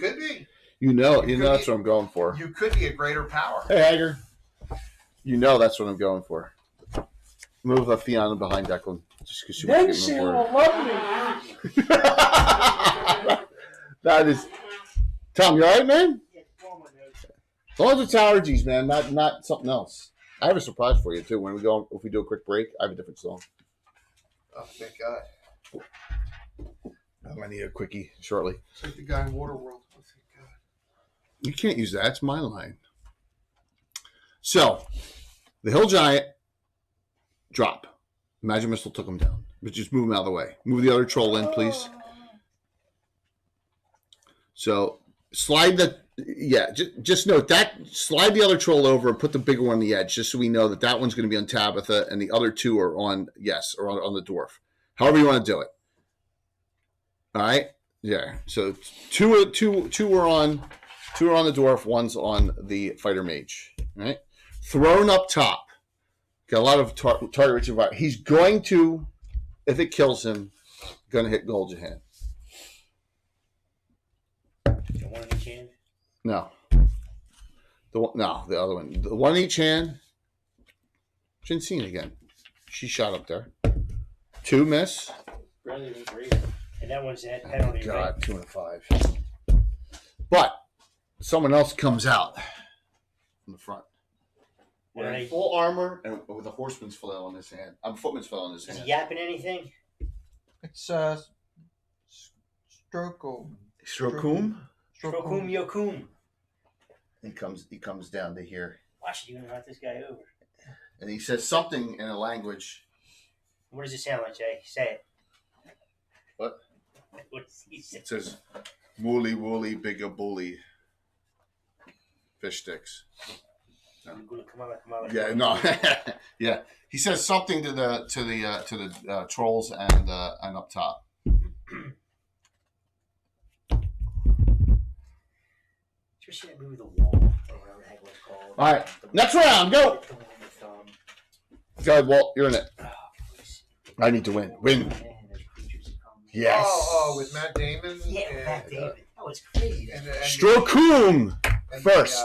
Could be. You know could that's be- what I'm going for. You could be a greater power. Hey, Hager. You know that's what I'm going for. Move a Fiona behind Declan. Just because she wants to get more. love me. That is. Tom, you all right, man? As long as it's allergies, man, not something else. I have a surprise for you too. When we go, if we do a quick break, I have a different song. Oh, thank God. I'm gonna need a quickie shortly. It's like the guy in Waterworld. Oh, thank God. You can't use that. It's my line. So, the Hill Giant drop. Magic Missile took him down. But just move him out of the way. Move the other troll in, please. So, slide the... Yeah, just note that. Slide the other troll over and put the bigger one on the edge, just so we know that that one's going to be on Tabitha and the other two are on, or on the dwarf. However you want to do it. All right? Yeah. So, two are on the dwarf, one's on the fighter mage. All right? Thrown up top. Got a lot of target rich environment. He's going to, if it kills him, going to hit Goljahan. You want to change? No. The other one. The one in each hand. Jensine again. She shot up there. 2 miss. Rather than great. And that one's that penalty. God, 2 and a 5. But someone else comes out from the front. Wearing full armor and with a horseman's flail in his hand. Footman's flail in his Is hand. he yapping anything? It's Strokum. Strokum? Strokum Yokum. He comes down to here. Why should you invite this guy over? And he says something in a language. What does it sound like, Jay? Say it. What? What does he say? It says, "Woolly woolly bigger bully." Fish sticks. No. Come on. Yeah, no. Yeah. He says something to the trolls and up top. Did you see that movie The Wall? Or whatever the heck it was called? All right. Next round, go. Go ahead, Walt. You're in it. I need to win. Win. Yes. Oh, with Matt Damon. Yeah, and, Matt Damon. That was crazy. Strokum first.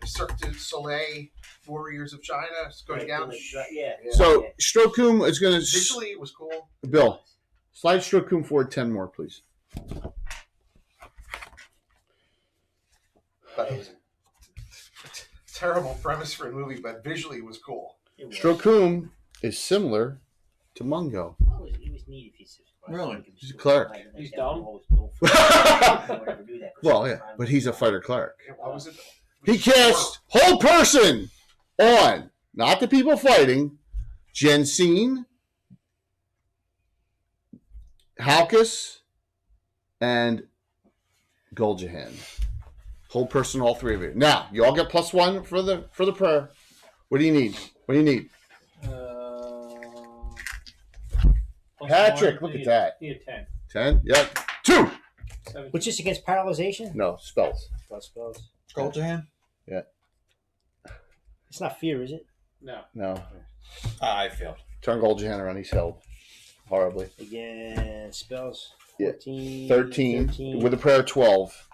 The Cirque du Soleil Warriors of China is going down. Yeah. So Strokum is going to. Visually, it was cool. Bill, slide Strokum forward 10 more, please. But it was a terrible premise for a movie, but visually it was cool. Strokum is similar to Mungo. It was neat if he's Really? He's a cleric. He's dumb. Well, yeah, but he's a fighter cleric. What was it? He casts whole person on, not the people fighting, Jensine, Halkus, and Goljahan. Whole person, all 3 of you. Now, you all get +1 for the prayer. What do you need? What do you need? Patrick, look at that. He had 10. 10? Yep. 2! 17. Which is against paralyzation? No, spells. Plus spells. Goljahan? It's not fear, is it? No. I failed. Turn Goljahan around. He's held horribly. Again, spells. Yeah. 14. 13. With a prayer, 12.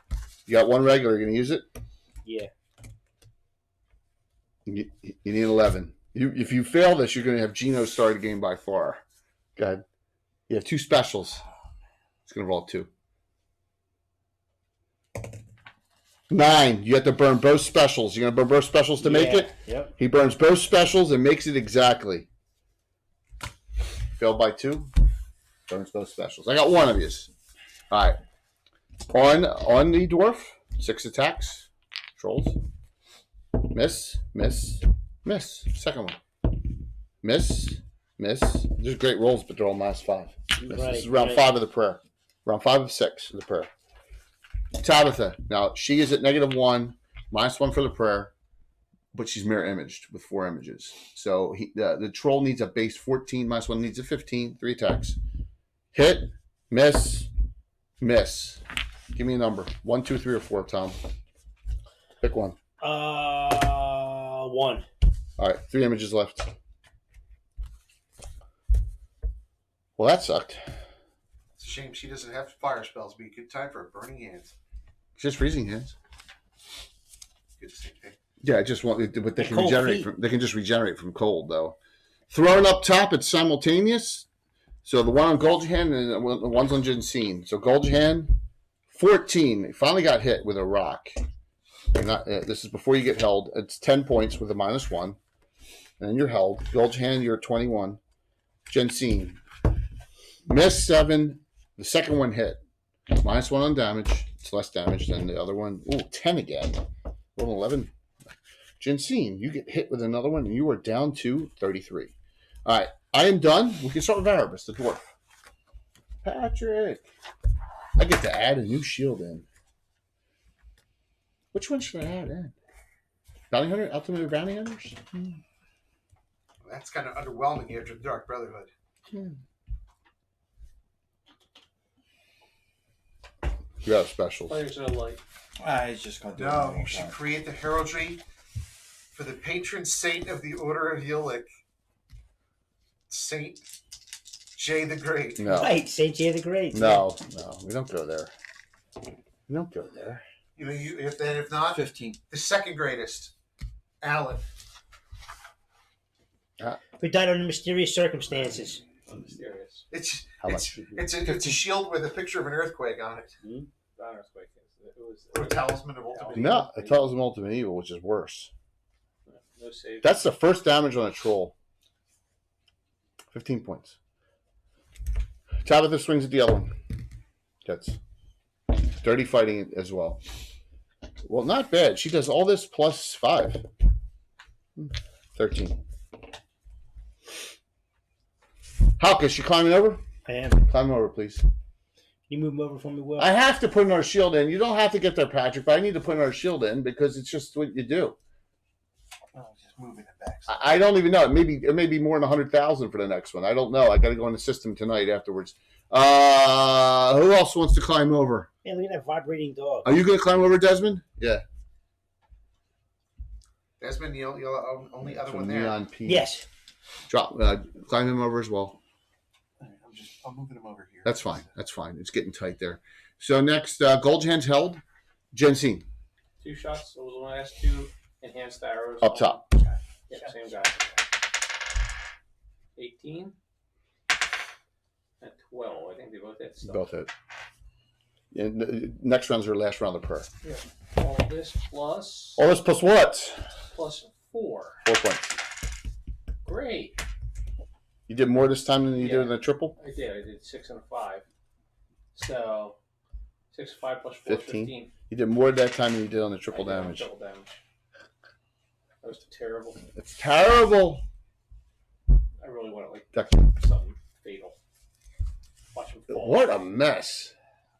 You got 1 regular. You going to use it? Yeah. You need 11. If you fail this, you're going to have Gino start a game by far. Go ahead. You have 2 specials. It's going to roll 2. 9. You have to burn both specials. You're going to burn both specials to make it? Yep. He burns both specials and makes it exactly. Failed by 2. Burns both specials. I got 1 of these. All right. On the dwarf, 6 attacks. Trolls. Miss. Second one. Miss. There's great rolls, but they're all -5. This is round 5 of the prayer. Round 5 of 6 of the prayer. Tabitha. Now, she is at -1, -1 for the prayer, but she's mirror imaged with 4 images. So the troll needs a base 14, -1 needs a 15, 3 attacks. Hit, miss. Give me a number. 1, 2, 3, or 4, Tom. Pick one. 1. All right, 3 images left. Well, that sucked. It's a shame she doesn't have fire spells. Be a good time for a burning hands. It's just freezing hands. Good to see. Hey. Yeah, I just want, but they And can cold regenerate. feet. They can just regenerate from cold, though. Thrown up top, it's simultaneous. So the one on Goldjahan and the one's on Jensine. So Goldjahan, 14. He finally got hit with a rock. This is before you get held. It's 10 points with a -1. And you're held. Goldjahan, you're 21. Jensine, missed 7. The second one hit. -1 on damage. It's less damage than the other one. Ooh, 10 again. Roll 11. Jensine, you get hit with another one, and you are down to 33. All right, I am done. We can start with Erebus, the dwarf. Patrick. I get to add a new shield in. Which one should I add in? Bounty Hunter? Ultimate Bounty Hunters? That's kind of underwhelming after the Dark Brotherhood. You got specials. Players are like, It's just gonna do it No, one you more should time. create the heraldry for the patron saint of the Order of Ulick, Saint Jay the Great. No. Right, St. J the Great. No, we don't go there. We don't go there. If not, 15. the second greatest, Alan. Who died under mysterious circumstances. mysterious. It's How it's, much? it's a shield with a picture of an earthquake on it, Earthquake. It was or a talisman of ultimate. No, it tells them Ultimate Evil, which is worse. no save. That's the first damage on a troll. 15 points. Tabitha swings at the other one. That's dirty fighting as well. Well, not bad. She does all this plus 5. 13. Halka, is she climbing over? I am. Climb over, please. Can you move him over for me, Will? I have to put another shield in. You don't have to get there, Patrick, but I need to put another shield in because it's just what you do. Oh, just moving it back. I don't even know. It may be more than 100,000 for the next one. I don't know. I got to go in the system tonight afterwards. Who else wants to climb over? Man, look at that vibrating dog. Are you going to climb over, Desmond? Yeah. Desmond, the only other So one there. Neon P. Yes. Drop. Climb him over as well. I'm moving him over here. That's fine. That's fine. It's getting tight there. So next, Goldjan's held. Jensine 2 shots. It was the last 2 enhanced arrows. up top. Yep, same guy. 18 and 12. I think they both hit stuff. Both hit. And the next round's our last round of prayer. All this plus All this plus what? plus 4. 4 points. Great. You did more this time than you did in the triple? I did 6 and a 5. So 6, 5 plus 4 is 15. 15. You did more that time than you did on the triple I did on damage. Triple damage. That was terrible. It's terrible. I really wanted like Declan. something fatal. Watch him fall. What a mess.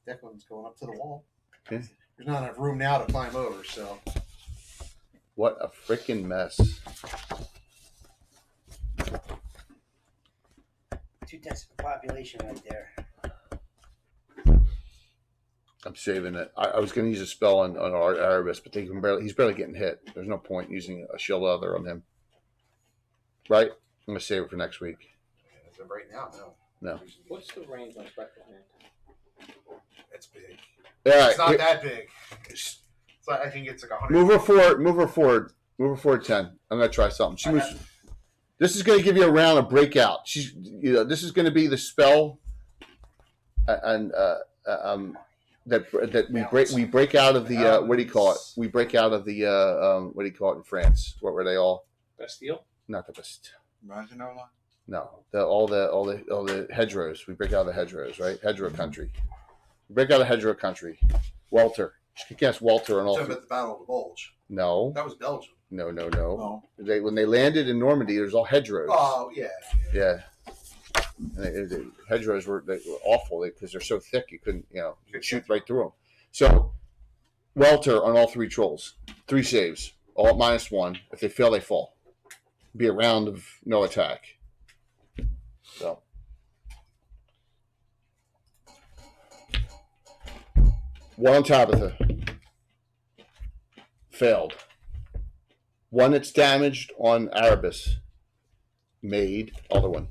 Declan's going up to the wall. Okay. There's not enough room now to climb over, so What a freaking mess. 2/10 of the population right there. I'm saving it. I was going to use a spell on our Erebus, but he's barely getting hit. There's no point using a shield other on him. Right? I'm going to save it for next week. as of right now, no. No. What's the range on Spectral Hand? It's big. All right. It's not that big. It's like, I think it's like 100. Move her forward. Move her forward. Move her forward 10. I'm going to try something. She moves. This is going to give you a round of breakout. This is going to be the spell, and that we break out of the what do you call it? We break out of the what do you call it in France? What were they all? Bastille? Not the best. Ragnola? No, all the hedgerows. We break out of the hedgerows, right? Hedgerow country. We break out of hedgerow country. Walter. You can guess Walter on all. Talking about the Battle of the Bulge. No, That was Belgium. no. Oh. When they landed in Normandy, there's all hedgerows. Oh, yeah. Yeah. And the hedgerows were awful because they're so thick you couldn't, you could shoot right through them. So, welter on all 3 trolls. 3 saves. All at -1. If they fail, they fall. Be a round of no attack. So. One on Tabitha. Failed. One that's damaged on Erebus. Made. Other one.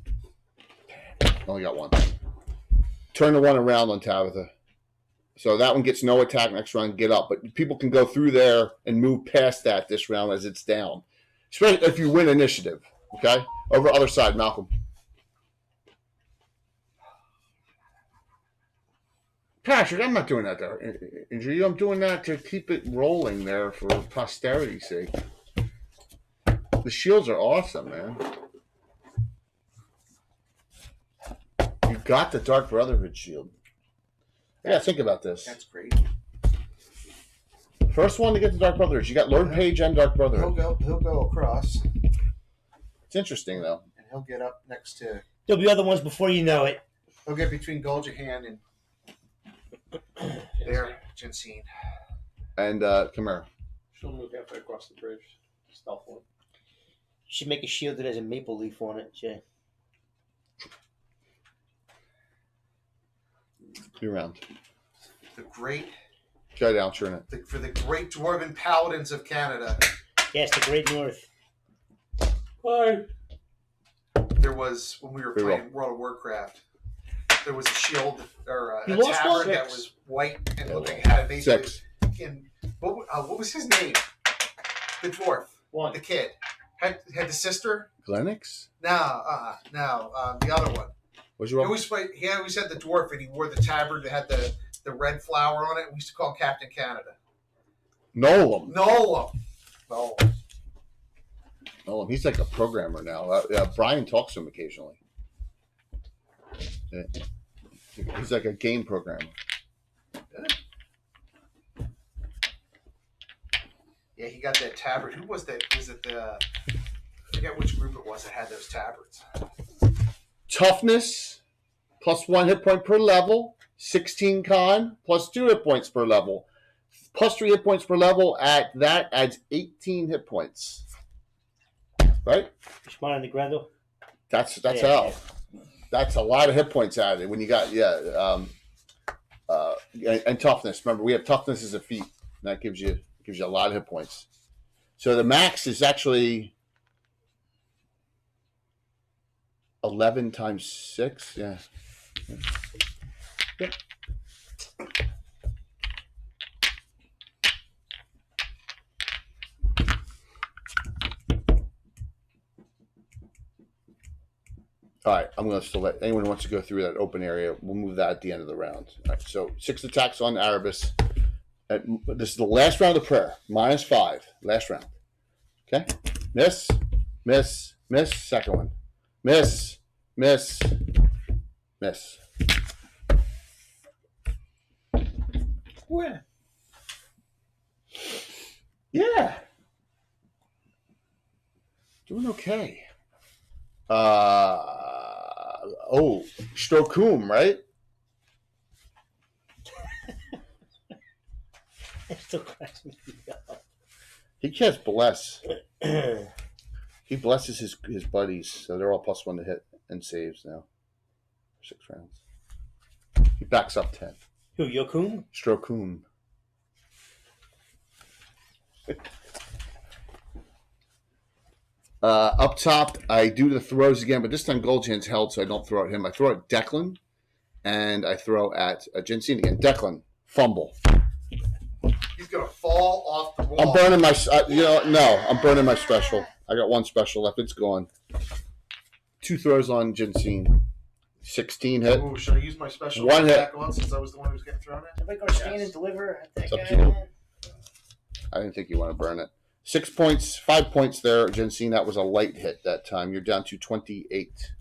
Only got one. Turn the one around on Tabitha. So that one gets no attack next round, get up. But people can go through there and move past that this round as it's down. Especially if you win initiative. Okay? Over other side, Malcolm. Patrick, I'm not doing that to injure you. I'm doing that to keep it rolling there for posterity's sake. The shields are awesome, man. You got the Dark Brotherhood shield. Yeah, think about this. That's great. First one to get the Dark Brotherhood. You got Lord Page and Dark Brotherhood. He'll go across, It's interesting, though. and he'll get up next to. There'll be other ones before you know it. He'll get between Goljahan and there, Jensine. And Chimera. She'll move halfway across the bridge, stealthily. You should make a shield that has a maple leaf on it, Jay. You're around. The great, Go down, turn it. for the great dwarven paladins of Canada. Yes, the Great North. Hi. There was when we were We playing World of Warcraft. There was a shield or a You lost tabard one? that was white and looked had a basically. 6. In, what was his name? The dwarf, One. the kid, had the sister. Glenix? No, the other one. What's He your roll? always had the dwarf, and he wore the tabard that had the red flower on it. We used to call him Captain Canada. Nolan. Nolan. Nolan. He's like a programmer now. Brian talks to him occasionally. Yeah. He's like a game programmer. Yeah, he got that tabard. Who was that? Was it I forget which group it was that had those tabards. Toughness, plus 1 hit point per level. 16 con, plus 2 hit points per level. Plus 3 hit points per level. At that adds 18 hit points. Right? Respond to Grendel. That's Yeah, how. yeah. That's a lot of hit points added when you got and toughness. Remember, we have toughness as a feat. And that gives you a lot of hit points. So the max is actually 11 times 6. Yeah. Yep. All right, I'm going to still let anyone who wants to go through that open area. We'll move that at the end of the round. All right, so 6 attacks on Erebus. This is the last round of prayer. -5. Last round. Okay. Miss. Second one. Miss. Where? Yeah. Doing okay. Strokum, right? It still cracks me up. He casts bless. He blesses his buddies, so they're all +1 to hit and saves now. 6 rounds. He backs up 10. Who, Yokum? Strokum. Up top, I do the throws again, but this time Goldjan's held, so I don't throw at him. I throw at Declan, and I throw at Jensine again. Declan, fumble. He's gonna fall off the wall. I'm burning my, I'm burning my special. I got 1 special left. It's gone. 2 throws on Jensine. 16 hit. Ooh, should I use my special 1 hit. attack on since I was the one who was getting thrown at? Everybody go stand and deliver at that It's up guy. to you. Man. I didn't think you want to burn it. 6 points, 5 points there, Jensine. That was a light hit that time. You're down to 28.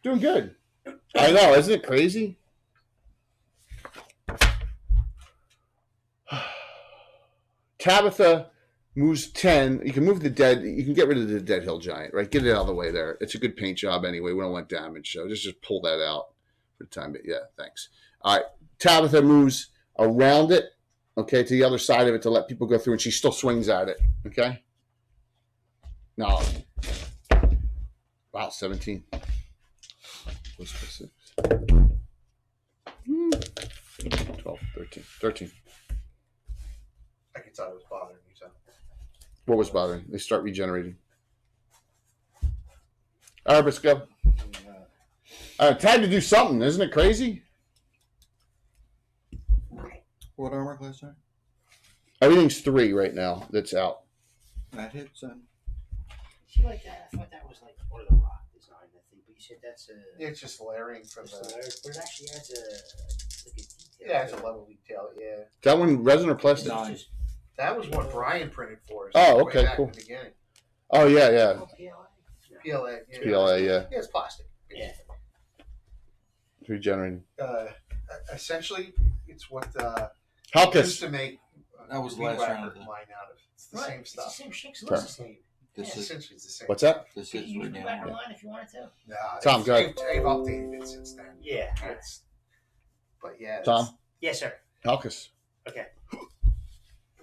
Doing good. I know, isn't it crazy? Tabitha moves 10. You can move the dead. You can get rid of the Dead Hill Giant, right? Get it out of the way there. It's a good paint job anyway. We don't want damage, so just pull that out for the time. But yeah, thanks. All right. Tabitha moves around it, okay, to the other side of it to let people go through, and she still swings at it, okay? No. Wow, 17. 12, 13. I can tell it was bothering you, so. What was bothering? They start regenerating. Arbus, go. Time to do something, isn't it crazy? What armor class are? Everything's 3 right now that's out. That hits. She like that. I thought that was like part of the rock design. I think, but you said that's a. It's just layering from Just the. but it actually adds a like a detail. Yeah, it's a level detail. Yeah, Is that one resin or plastic? Nine. Just, that was what Brian printed for us. Oh, way okay, back cool. In the beginning. Oh, yeah, yeah. oh, PLA. PLA. Yeah. PLA, yeah. Yeah, it's plastic. Yeah. It's regenerating. Essentially, it's what used Halkus. to make That was weed last whacker round of that. line out of. It's the Right. same It's stuff. the same shit. 'Cause it looks the same. This Yeah, is essentially, it's the same. What's that? this Can is you use right the now. back line if you wanted to? Nah, Tom, go ahead. they've updated it since then. Yeah. It's, but yeah, Tom, Yes, sir. Halkus. Okay.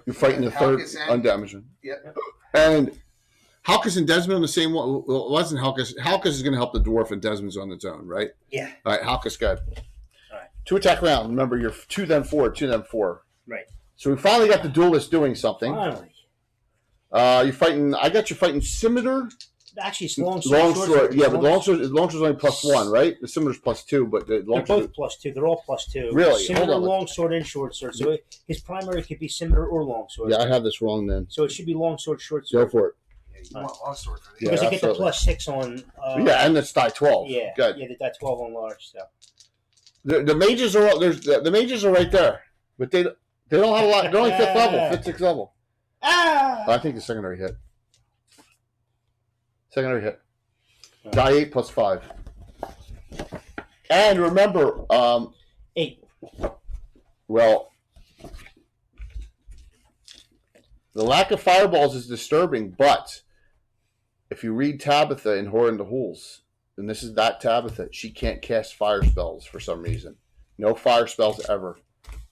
You're fighting the third Halkus and- undamaged one. Yep. And Halkus and Desmond on the same one. Well, it wasn't Halkus. Halkus is going to help the dwarf, and Desmond's on its own, right? Yeah. All right, Halkus, go ahead. All right. 2 attack round. Remember, you're 2 then 4, 2 then 4. Right. So we finally got the duelist doing something. Finally. You're fighting. I got you fighting Scimitar. Actually, it's long Longsword. Yeah, but longsword's only +1, right? The Scimitar's +2, but the They're longsword. both +2. They're all +2. Really? Scimitar, Hold on. longsword, and short sword. So his primary could be scimitar or longsword. Yeah, I have this wrong then. So it should be longsword, short Go sword. for it. Yeah, you want long sword for Yeah, Because they get the absolutely. +6 on. Yeah, and it's die 12. Yeah. Good. Yeah, they got 12 on large. So. The mages are the mages are right there, but they don't have a lot. They're only 5th level, 5th, 6th level. Ah! I think the secondary hit. Secondary hit. Die 8 +5. And remember, 8. well, the lack of fireballs is disturbing, but if you read Tabitha in Horror in the Hools, and this is that Tabitha, she can't cast fire spells for some reason. No fire spells ever.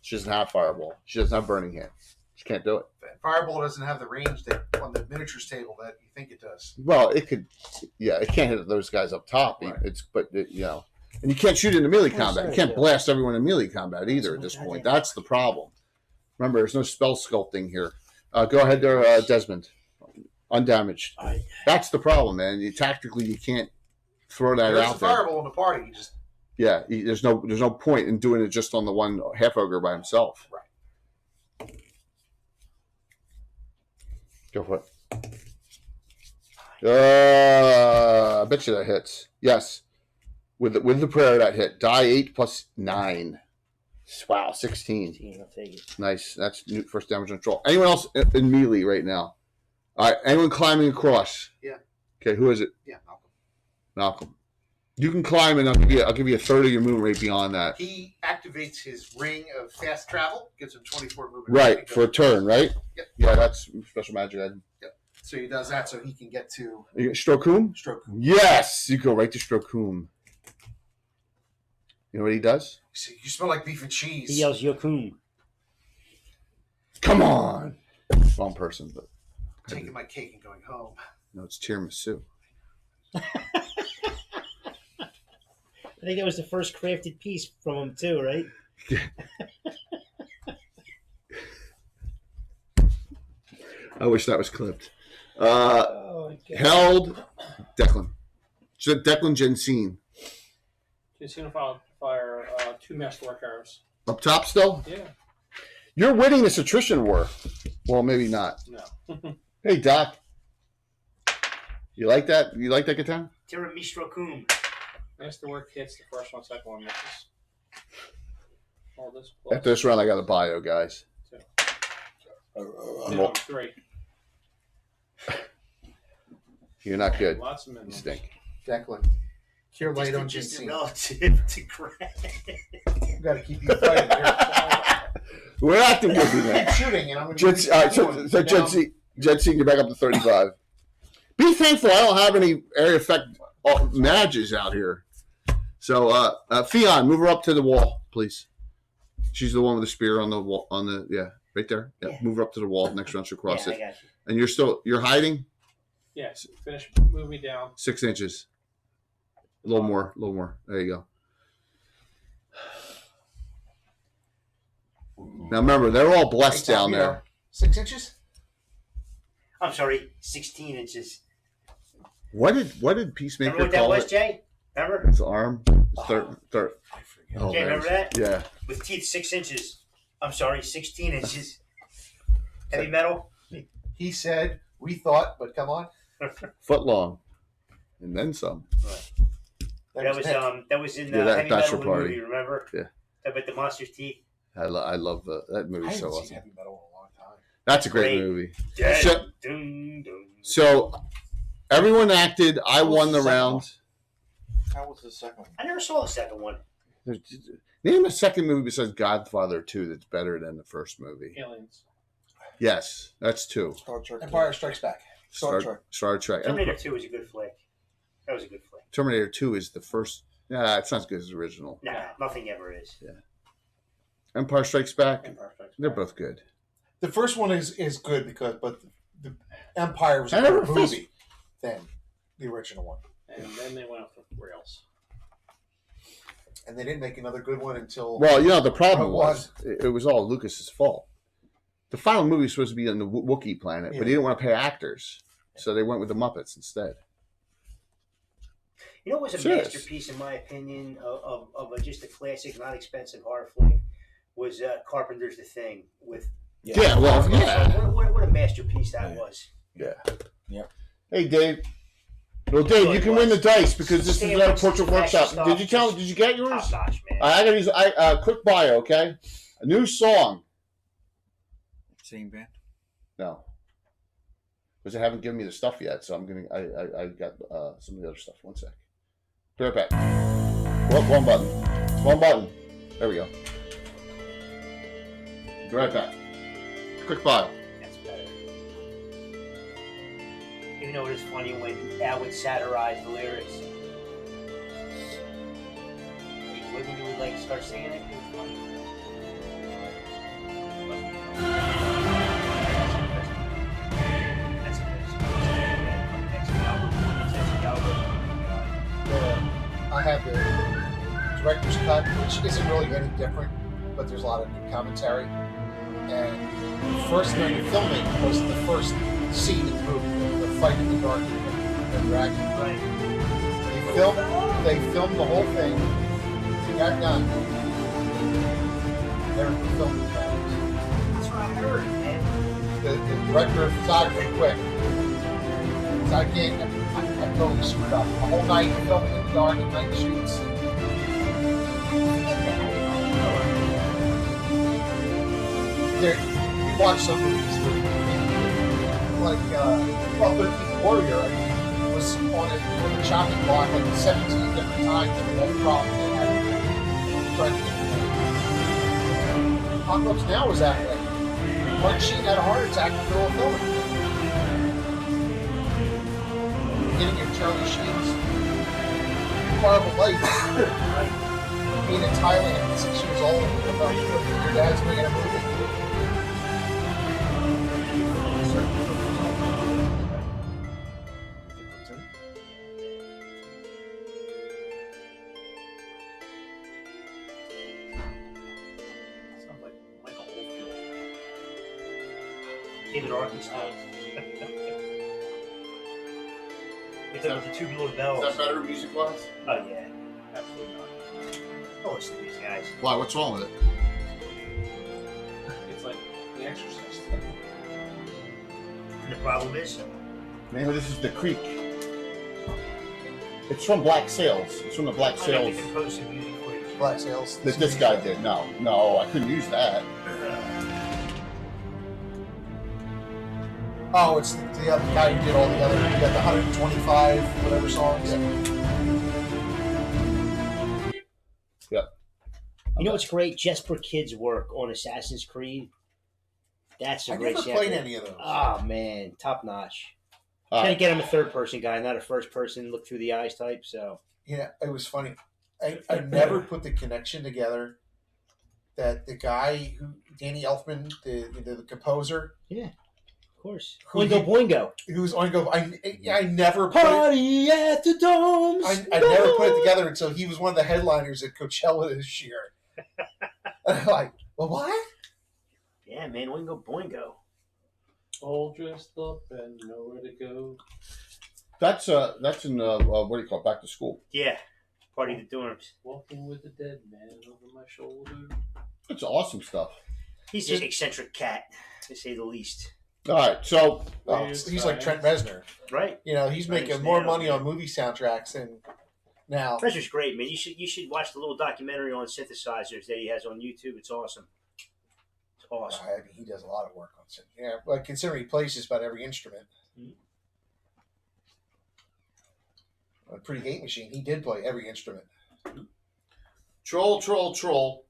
She doesn't have fireball. She doesn't have burning hand. She can't do it. Fireball doesn't have the range that on the miniatures table that you think it does. Well, it could, yeah, it can't hit those guys up top. Right. And you can't shoot into melee Oh, combat. You sorry, can't yeah. blast everyone in melee combat either at That's this what point. I did. That's the problem. Remember, there's no spell sculpting here. Go ahead there, Desmond. Undamaged. That's the problem, man. Tactically, you can't throw that There's out a there. fireball in the party. You just Yeah, there's no point in doing it just on the one half ogre by himself. Right. Go for it. I bet you that hits. Yes, with the prayer that hit. Die 8 +9. Wow, 16. I'll take it. Nice. That's new first damage control. Anyone else in melee right now? All right. Anyone climbing across? Yeah. Okay. Who is it? yeah, Malcolm. Malcolm. You can climb, and I'll give you a third of your movement rate beyond that. He activates his ring of fast travel, gives him 24 movement. Right for a turn, right? Yep. Yeah, that's special magic item. So he does that so he can get to You get Strokum? stroke. Yes, you go right to Strokum. You know what he does? See, you smell like beef and cheese. He yells Yokum. Come on. Wrong person, but taking my cake and going home. no, it's tiramisu. I think that was the first crafted piece from him too, right? I wish that was clipped. Oh my god. Held Declan. Declan Jensine. Casino fire 2 masterwork arrows. Up top still? Yeah. You're winning this attrition war. Well, maybe not. No. Hey, Doc. You like that? You like that guitar? Tiramistrokum. Masterwork hits the first one, second one misses. All this After this round, I got a bio, guys. No, 3. You're not good. Lots of You minimums. stink. Declan. Cure light on Just ginseng. relative to Greg. Got to keep you fighting here. We're acting good, Keep man. shooting, and I'm going Jets, all right, so Jetsy, you're back up to 35. Be thankful I don't have any area effect mages out here. So, Fion, move her up to the wall, please. She's the one with the spear on the wall, right there. Yeah, Yeah. move her up to the wall. Next round she'll cross Yeah, it. I got you. And you're hiding Yes. Finish. Move me down. 6 inches. A little more. There you go. Now remember, they're all blessed down there. 6 inches? I'm sorry, 16 inches. What did Remember Peacemaker what that call was, it? Jay? Remember? His arm. His third. I forget. Oh, Jay, man. remember that? Yeah. With teeth 6 inches. I'm sorry, 16 inches. Heavy metal. He said, "We thought," but come on. Foot long, and then some. That was Nick. that was in Yeah, that Heavy Bachelor Metal Party. movie. Remember? Yeah. About the monster's teeth. I love that I movie haven't so seen awesome. heavy metal in a long time. That's a great Great. movie. Dead. So- Dun, dun. So everyone acted. I What was won the the second round. one? How was the second one? I never saw the second one. Name a second movie besides Godfather 2 that's better than the first movie. Aliens. Yes, that's 2. Star Trek. Empire Strikes Back. Star Trek. Star Trek. Terminator 2 was a good flick. That was a good flick. Terminator 2 is the first. Yeah, it's not as good as the original. Nah, nothing ever is. Empire Strikes Back. Empire Strikes They're Back. both good. The first one is good but the Empire was I a never better movie than the original one, And then they went off the rails. and they didn't make another good one until. Well, the problem It was it was all Lucas's fault. The final movie was supposed to be on the Wookiee planet, but he didn't want to pay actors, so they went with the Muppets instead. You know what was a Serious. masterpiece, in my opinion, of just a classic, not expensive horror flick? Was Carpenter's The Thing. With Yeah, well, yeah. What a masterpiece that was. Hey, Dave. Well, Dave, you can win the dice because this is our portrait workshop. Did you get yours? Top notch, man. I gotta use quick bio, okay? A new song. Same band. No, because they haven't given me the stuff yet, so I'm gonna. I got some of the other stuff. One sec. Be right back. One button. One button. There we go. Be right back. Quick bio. That's better. You know, it was funny when Al would satirize the lyrics. When you would like start singing it, it was funny. That's I have the director's cut, which isn't really any different, but there's a lot of new commentary. And the first during the filming was the first scene in the movie, the fight in the dark and the dragon. right. They filmed the whole thing. They got done. Never filmed the credits. That's what I heard, man. The director of photography quit. So I totally screwed up. The whole night filming in the dark at night shoots. We watch some movies like 12-13 Warrior. I mean, was on the chopping block like 17 different times with all the problems they had trying to get it. Apocalypse Now was that way. Martin Sheen had a heart attack in the middle of filming. Beginning of Charlie Sheen's Horrible Life. Being in Thailand at 6 years old, about your dad's making a movie. Sounds like Michael Oldfield. David Arkansas. It's up to Tubular Bells. Is that better music wise? Oh, yeah. Absolutely not. Oh, listen to these guys. Why? What's wrong with it? It's like The Exorcist. And the problem is, Man, this is the Creek. It's from Black Sails. It's from the Black I know Sails we can post some music footage. Black Sails. that this guy did. No, I couldn't use that. Oh, it's the other guy who did all the other. You got the 125 whatever songs. You know what's great? Jesper Kid's work on Assassin's Creed. That's a I great never chapter. played any of those. Oh man, top notch. All Then right. again, I'm a third person guy, not a first person look through the eyes type. So Yeah, it was funny. I never put the connection together that the guy who Danny Elfman, the composer, of course, Who Boingo he- Boingo. who's on go. I never put it. Party at the Domes. I never put it together until he was one of the headliners at Coachella this year. And I'm like, well, what? Yeah, man, Boingo Boingo. All dressed up and nowhere to go. That's in what do you call it? Back to school. Yeah, Party of the Dorms. Walking with the dead man over my shoulder. It's awesome stuff. He's an eccentric cat, to say the least. All right, so Well, he's like Trent Reznor. Right? You know, he's making more money on movie soundtracks than now. Reznor great, man. You should watch the little documentary on synthesizers that he has on YouTube. It's awesome. It's awesome. I mean, he does a lot of work on synth. Yeah, like considering he plays just about every instrument. A Pretty Hate Machine, he did play every instrument. troll. So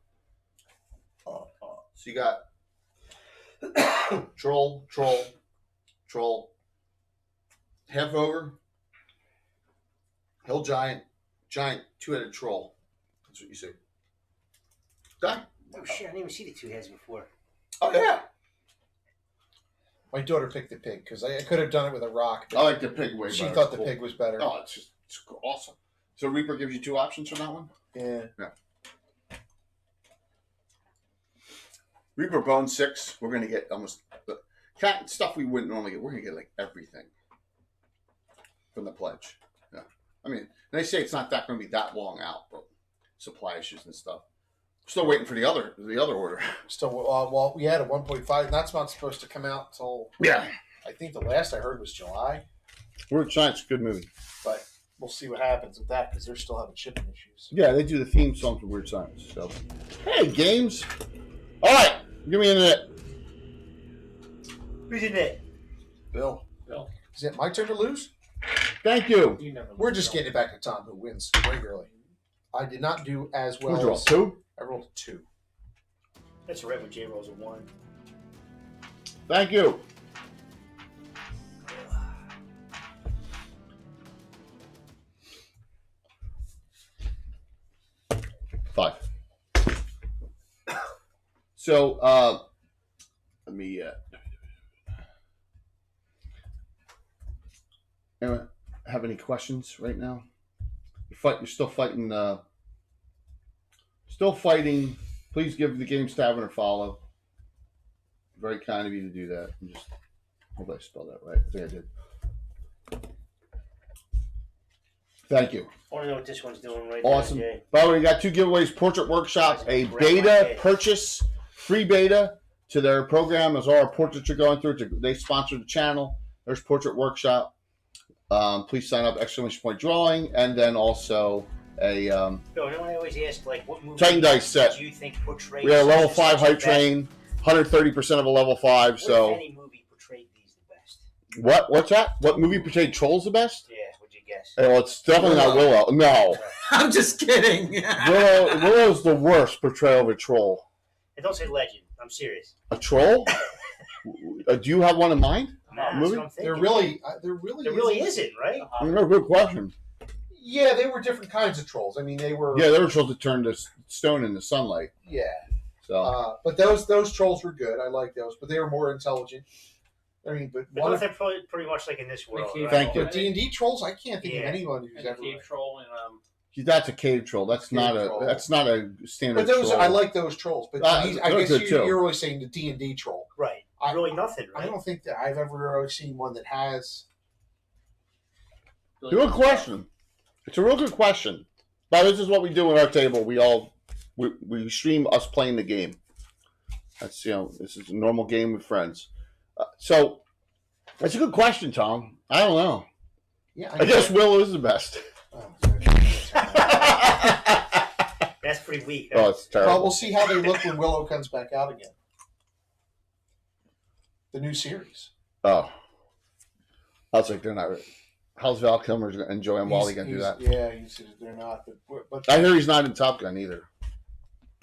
you got troll, half over, hill giant, two-headed troll. That's what you see. Okay. Oh shit! I didn't even see the two heads before. Oh yeah. My daughter picked the pig because I could have done it with a rock. But I like the pig way she better. thought It's the cool. pig was better. Oh, it's awesome. So Reaper gives you two options from that one. Yeah. Reaper Bone 6. We're gonna get almost the cat stuff we wouldn't normally get. We're gonna get like everything from the pledge. Yeah. I mean, they say it's not that going to be that long out, but supply issues and stuff. Still waiting for the other order. Still, well, we had a 1.5. And that's not supposed to come out until Yeah. I think the last I heard was July. Weird Science, good movie. But we'll see what happens with that because they're still having shipping issues. Yeah, they do the theme song for Weird Science. So, hey, games. All right, give me a minute. Who's in it? Bill. Bill. Is it my turn to lose? Thank you. You never We're lose, just Bill. getting it back to Tom, who wins regularly. I did not do as well. Who'd you roll? as- 2? I rolled a 2. That's right when Jay rolls a 1. Thank you. Five. So, let me. Anyone have any questions right now? You're still fighting. Still fighting. Please give the Games Tavern a follow. Very kind of you to do that. Hope I spelled that right. I think I did. Thank you. I want to know what this one's doing right Awesome. now, Jay. By the way, we got 2 giveaways. Portrait Workshop, a Grab my beta head. purchase, free beta to their program as all our portraits are going through. They sponsor the channel. There's Portrait Workshop. Please sign up, exclamation point drawing, and then also a Bill, you know what I always ask, like, what movie Titan Dice set. do you think portrays? We got a level such 5 and such hype the train, 130% of a level 5. best? What So if any movie portrayed these the best? what's that? What movie portrayed trolls the best? Yeah, would you guess? Well, it's definitely not Willow. No, I'm just kidding. Willow's the worst portrayal of a troll. And don't say legend. I'm serious. A troll? Do you have one in mind? Nah, that's movie? what I'm thinking. There really isn't, right? No, good question. Yeah, they were different kinds of trolls. I mean, they were. Yeah, they were trolls that turned to stone in the sunlight. Yeah. So But those trolls were good. I like those, but they were more intelligent. I mean, but But one don't of they pretty much like in this world? Cave right? Thank you. the D&D trolls, I can't think of Yeah. anyone who's And the ever. cave troll and that's a cave troll. That's Cave not troll. a standard. But those, troll. I like those trolls. But I they're guess good too. you're really saying the D&D troll. Right. I- Really nothing, I right? don't think that I've ever really seen one that has. Good question. It's a real good question. But this is what we do at our table. We stream us playing the game. That's this is a normal game with friends. So that's a good question, Tom. I don't know. Yeah, I guess Will is the best. Oh, That's pretty weak. Oh, it's terrible. well, we'll see how they look when Willow comes back out again. The new series. Oh, I was like, they're not. How's Val Kilmer and Joanne Wally going to do that? Yeah, he said they're not. But I hear he's not in Top Gun either.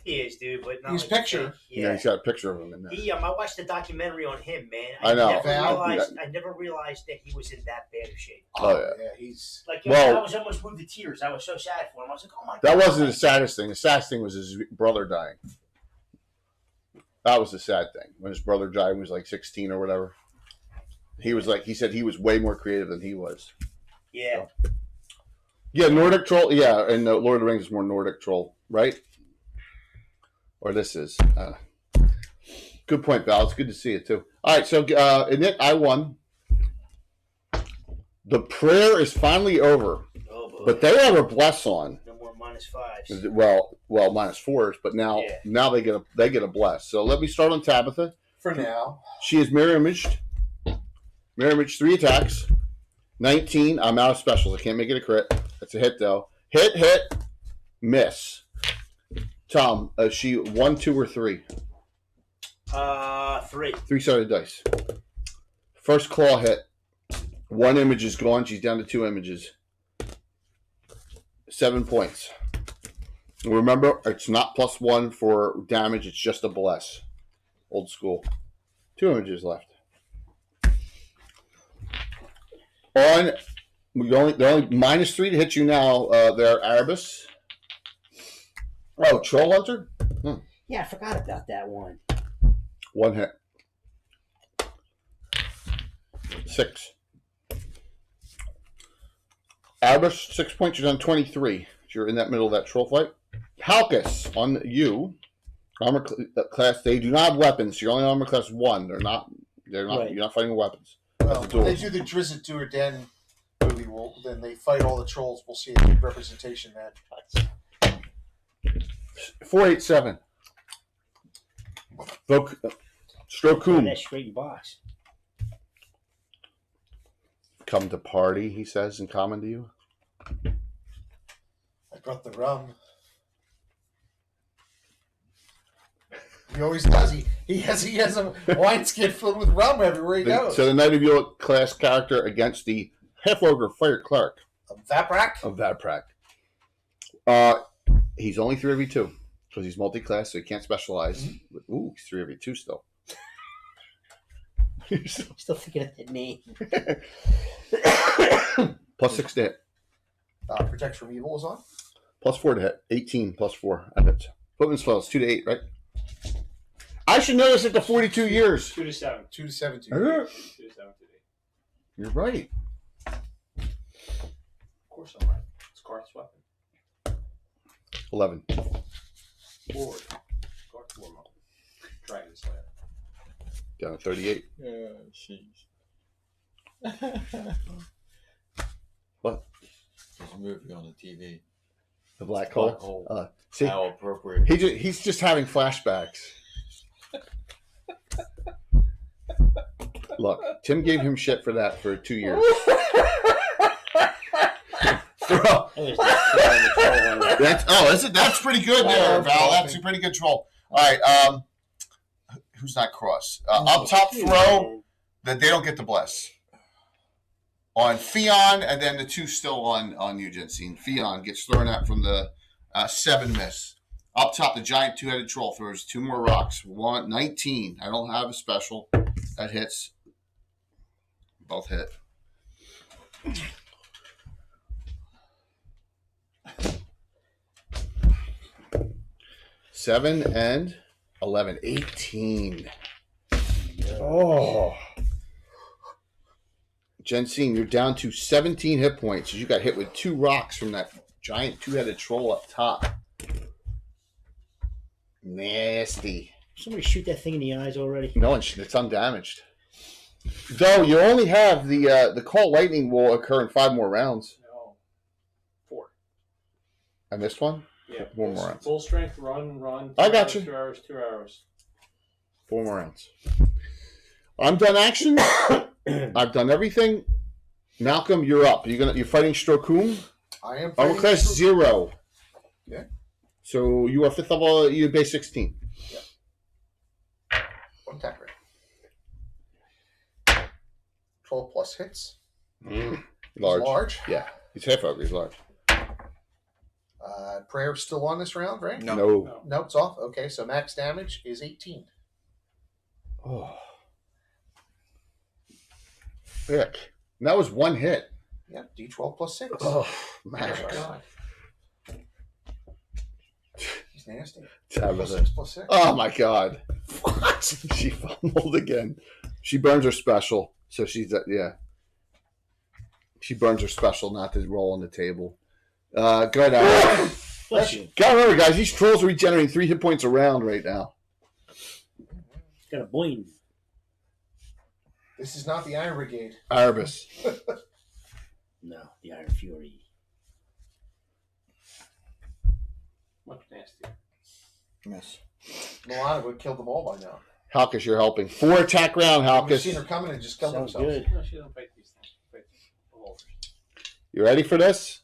He is, dude, but not His like you picture. think. Yeah, Yeah. he's got a picture of him in there. I watched the documentary on him, man. I know. I never realized that he was in that bad of shape. Oh, yeah. he's. Like, Well- I was almost moved to tears. I was so sad for him. I was like, oh my god. That wasn't the saddest thing. The saddest thing was his brother dying. That was the sad thing. When his brother died when he was like 16 or whatever. He said he was way more creative than he was. Yeah. Yeah, Nordic troll. Yeah, and Lord of the Rings is more Nordic troll, right? Or this is. Good point, Val. It's good to see it too. All right, so in it, I won. The prayer is finally over, Oh boy. but they have a bless on. No more -5s. Well, -4s, but now they get a bless. So let me start on Tabitha. For now. She is mirror imaged. Mirror image, 3 attacks. 19. I'm out of specials. I can't make it a crit. That's a hit though. Hit, miss. Tom, she 1, 2, or 3? 3. 3-sided dice. First claw hit. 1 image is gone. She's down to 2 images. 7 points. Remember, it's not +1 for damage. It's just a bless. Old school. 2 images left. The only -3 to hit you now. There, Arbus. Oh, Troll Hunter. Yeah, I forgot about that one. 1 hit. 6. Arbus, 6 points. You're down 23. You're in that middle of that troll fight. Halkus, on you. Armor class. They do not have weapons. You're only armor class 1. They're not. Right. You're not fighting with weapons. Well, when they do the Drizzt Do'Urden movie, then they fight all the trolls. We'll see a good representation then. 487. Strokum. That straight box. Come to party, he says in common to you. I brought the rum. He always does. He has a wineskin filled with rum everywhere he goes. So the Knight of York class character against the half ogre fire cleric Of Vaprak? of Vaprak. He's only 3/2 because he's multi-class, so he can't specialize. Mm-hmm. Ooh, he's 3/2 still. Still thinking of that name. +6 to hit. Protect from Evil is on. +4 to hit. 18 +4. I hit. Footman's spells 2 to 8, right? I should know this at the 42 years. 2 to 7. 2 to 7 to 2 to 7 to 8. You're right. Of course I'm right. It's Garth's weapon. 11. Forward. Garth warm-up. Dragon Slayer. Down to 38. Yeah, jeez. What? There's a movie on the TV. The Black Black Hole. Hole. See, How appropriate. he's just having flashbacks. Look, Tim gave him shit for that for 2 years. That's pretty good there, Val. That's a pretty good troll. All right, who's not cross? Up top throw, that they don't get the bless. On Fion, and then the 2 still on you, Jensine. Fion gets thrown out from the 7 miss. Up top, the giant 2-headed troll throws 2 more rocks. 19. I don't have a special. That hits. Both hit. Seven and 11. 18. Oh. Jensine, you're down to 17 hit points. You got hit with 2 rocks from that giant 2-headed troll up top. Nasty. Somebody shoot that thing in the eyes already. No, it's undamaged. Though you only have the call lightning will occur in 5 more rounds. No. 4. I missed one? Yeah. 4 more rounds. Full strength, run. I got you. 2 hours, 2 hours. 4 more rounds. I'm done action. I've done everything. Malcolm, you're up. You're fighting Strokum. I am. Armor class 0. Yeah. So you are 5th level. You base 16. Yeah. 1 attack rate. 12 plus hits. Large. Yeah. He's half ogre. He's large. Prayer still on this round, right? No. No, it's off. Okay, so max damage is 18. Oh. Thick. And that was 1 hit. Yeah, D12 plus 6. Oh, Oh max. my God. He's nasty. Tabitha. 6 plus 6. Oh my God. What? She fumbled again. She burns her special. So she's, yeah. She burns her special not to roll on the table. Good. Bless you. Gotta remember, guys, these trolls are regenerating 3 hit points a round right now. Got a boing. This is not the Iron Brigade. Arbus. No, the Iron Fury. Much nasty. Miss. Milana would have killed them all by now. Halkus, you're helping. 4 attack round, We've seen her Halkus. coming and just killed Sounds themselves. good. No, she don't fight these things. She fights revolvers. You ready for this?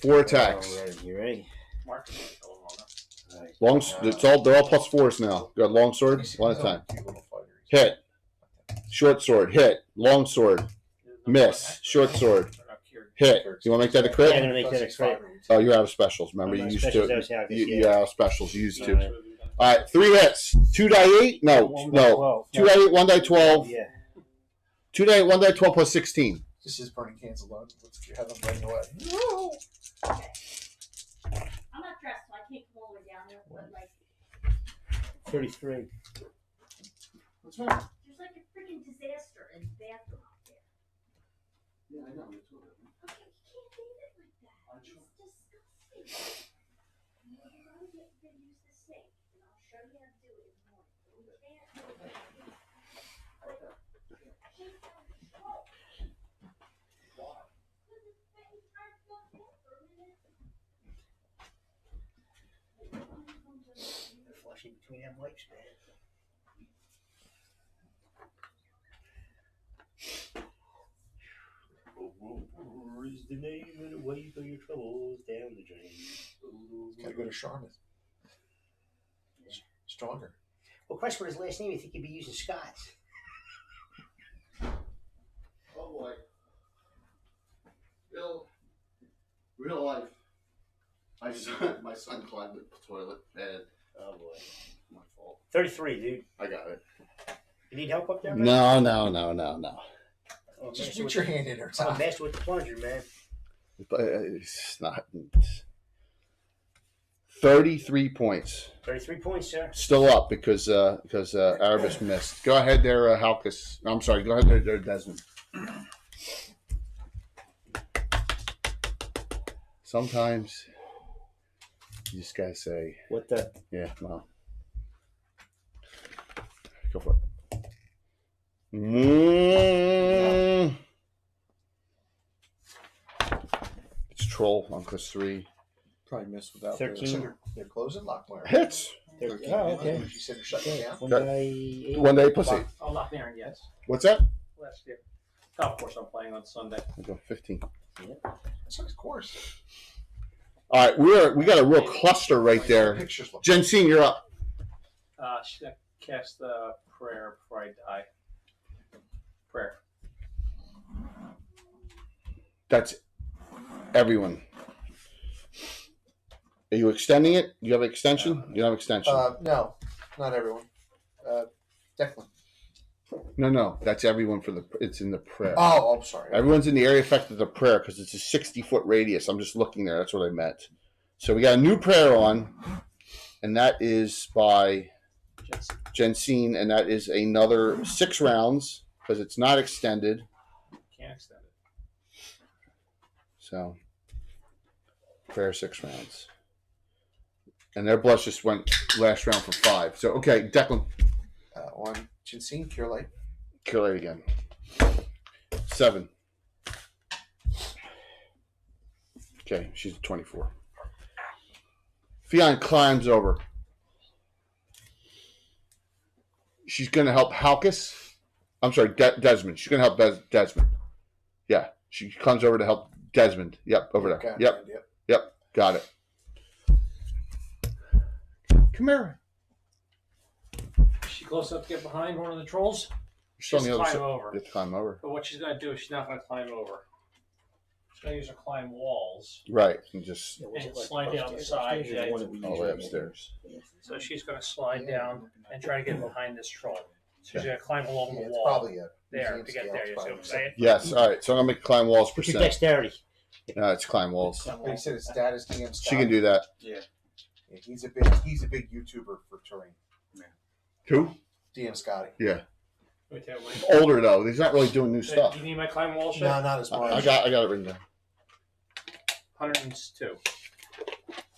4 attacks. All right, you ready? Mark is going to kill them all now. All right. They're all +4s now. Good. Long sword, He's 1 at a a time. cute little fighter. Hit. Short sword, hit. Long sword, miss. Short sword, hit. You want to make that a Yeah, I'm crit? gonna make that a crit. Oh, you're out of specials. Remember, you My used specials, to. that was Halkus, You're out of specials. You used to. All right. All right, 3 hits. 2 die 8. No, 2 die 8. 1 die 12. Yeah. 2 die 8. 1 die 12 plus 16. This is burning cans alone. Let's have them running away. No. I'm not dressed, so I can't come all the way down there. But like, 33. What's wrong? there's like a freaking disaster in the bathroom out there. Yeah, I know. Okay, you can't leave it like that. It's disgusting. You're gonna get to use the sink, and I'll show you how to do it in the morning. But we can't do it. Like, she's out of control. Why? Because it's been turned off for a minute. They're flushing between them wipes, man. Is the name and away for your troubles down the drain. Gotta go to Charlotte. Stronger. Well, question for his last name, you think he'd be using Scott's? Oh boy. Real life. My son climbed the toilet bed. Oh boy. My fault. 33, dude. I got it. You need help up there, man? No. Oh, Just master put with your the- hand in her. Oh, Tom. master with the plunger, man. But it's not. 33 points. 33 points, sir. Still up because Arabis missed. Go ahead there, Halkus. I'm sorry. Go ahead there, Desmond. Sometimes you just gotta say, What the? yeah, well. Go for it. It's troll on +3. Probably miss without 13. So they're closing Lockmire. Hits. 13. Oh, okay. She said they're shutting it down. One Got- guy, 8. 1 day +8. Oh, not Marin, yes. What's that? Last year. Golf course I'm playing on Sunday. I go 15. That's of course. All right, we got a real cluster right there. Pictures look. Jensine, you're up. She's going to cast the prayer before I die. Prayer. That's everyone. Are you extending it? You have an extension? You don't have extension. No, not everyone. Declan. No. That's everyone for the. It's in the prayer. Oh, I'm sorry. Everyone's in the area affected the prayer because it's a 60-foot radius. I'm just looking there. That's what I meant. So we got a new prayer on, and that is by Jensine, and that is another 6 rounds because it's not extended. Can't extend it. So prayer 6 rounds, and their blush just went last round for 5. So okay, Declan, On Jensine, Cure Light. kill it again. 7. Okay, she's at 24. Fionn climbs over. She's going to help Halkus. I'm sorry, Desmond. She's going to help Desmond. Yeah, she comes over to help Desmond. Yep, over there. Got Yep, it, yep, got it. Come here. Is she close enough to get behind one of the trolls? She's on the other climb side. over. You have to climb over. But what she's going to do is she's not going to climb over. She's going to use her climb walls Right, and just and slide down the side. Upstairs or the one that we all use the way right now? upstairs. So she's going to slide down and try to get behind this troll. So she's going to climb along Yeah, the it's wall probably a there museum to get scale. there. It's You see what I'm probably saying? Yes, all right. So I'm going to make climb walls What's your percent. dexterity? It's climb walls. But he said his dad is DM Scott. She can do that. Yeah, he's a big YouTuber for terrain. Who? DM Scotty. Yeah. Let me tell you what- Older though. He's not really doing new Do stuff. you need my climb wall shit? No, not as much. I got it written down. 102.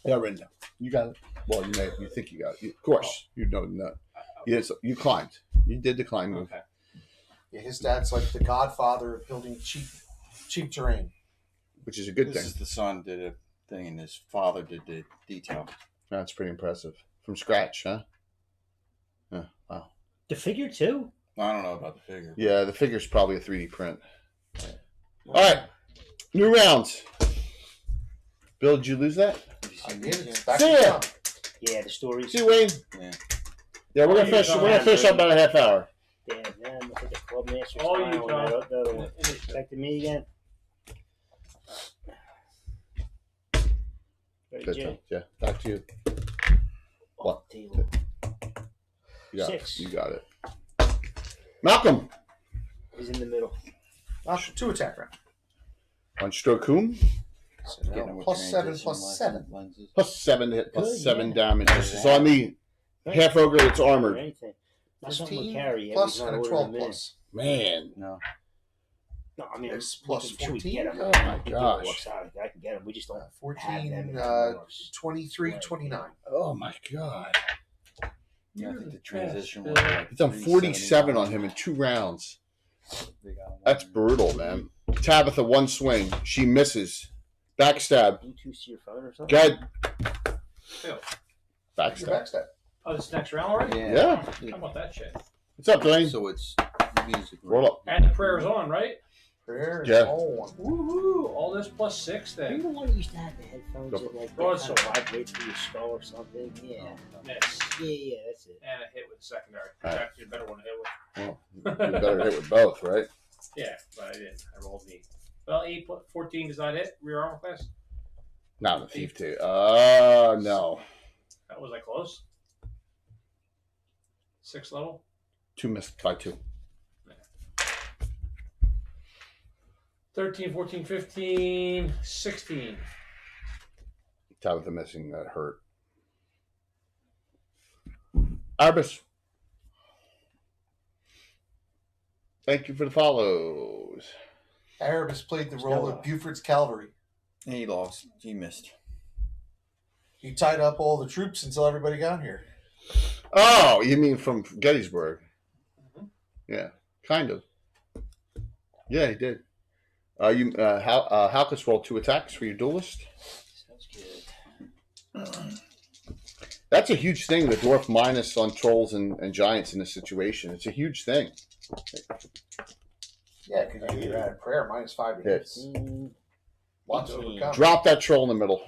I got it written down. You got it. Well, you think you got it. Of course, you know that. Yes, you climbed. You did the climb move. Okay. Yeah, his dad's like the godfather of building cheap terrain. which is a good This thing. is the son did a thing, and his father did the detail. That's pretty impressive. From scratch, huh? Yeah. Wow. The figure too. I don't know about the figure. Yeah, the figure's probably a 3D print. All right. New rounds. Bill, did you lose that? I did. It's back See to ya. Tom. Yeah, the stories. See you, Wayne. Yeah. Yeah, we're gonna finish. We're gonna finish up about a half hour. Damn, man, look at the club master Oh, you style on go. that other one. Back to me again. Ready, Good Jay? time. Yeah, back to you. What? Table. You got 6. it. You got it. Malcolm. He's in the middle. Two attack round. On Strokum. So Getting now with plus 7, transition plus 7. lenses. Plus 7 to hit. Plus Good, 7 yeah. damage. This is on the half ogre that's Or armored. anything. Not something to 15 carry. Yeah, plus he's not and a ordering 12 them in. plus. Man. No. No, I mean, It's I'm plus making sure we 14? get 'em. Oh, my He gosh. works out. I can get them. We just don't have them 14, in uh, ours. 23, 29. Oh my god. Yeah, I think the transition was best. like It's on 47 on him in 2 rounds. That's brutal, man. Tabitha, 1 swing. She misses. Backstab. Bluetooth to your phone or something? Go ahead. Ew. Your Backstab. backstab. Oh, this next round already? Yeah. How about that shit? What's up, Dwayne? So it's music. Roll up. And the prayer's on, right? Prayer is Yeah. on. Woohoo! All this plus 6 You're then. the one who used to have the headphones Go. that like Go kind ahead, of vibrate through your skull or something. Yeah. Miss. Yeah, that's it. And a hit with the secondary. Alright. Actually, a better one to hit with. Well, you better hit with both, right? Yeah, but I didn't. I rolled the. Well, 8 plus 14 does not hit. Rear armor class. Not the thief too. No. That was like close. 6th level. 2 missed by 2. 13, 14, 15, 16. Tabitha missing, that hurt. Arbus. Thank you for the follows. Arabus played the There's role no- of Buford's cavalry. And he lost. He missed. He tied up all the troops until everybody got here. Oh, you mean from Gettysburg? Mhm. Yeah, kind of. Yeah, he did. Halkus rolled 2 attacks for your duelist. Sounds good. That's a huge thing. The dwarf minus on trolls and giants in this situation. It's a huge thing. Yeah, because you had prayer minus 5 to hit. Hits. Lots to overcome. Drop that troll in the middle.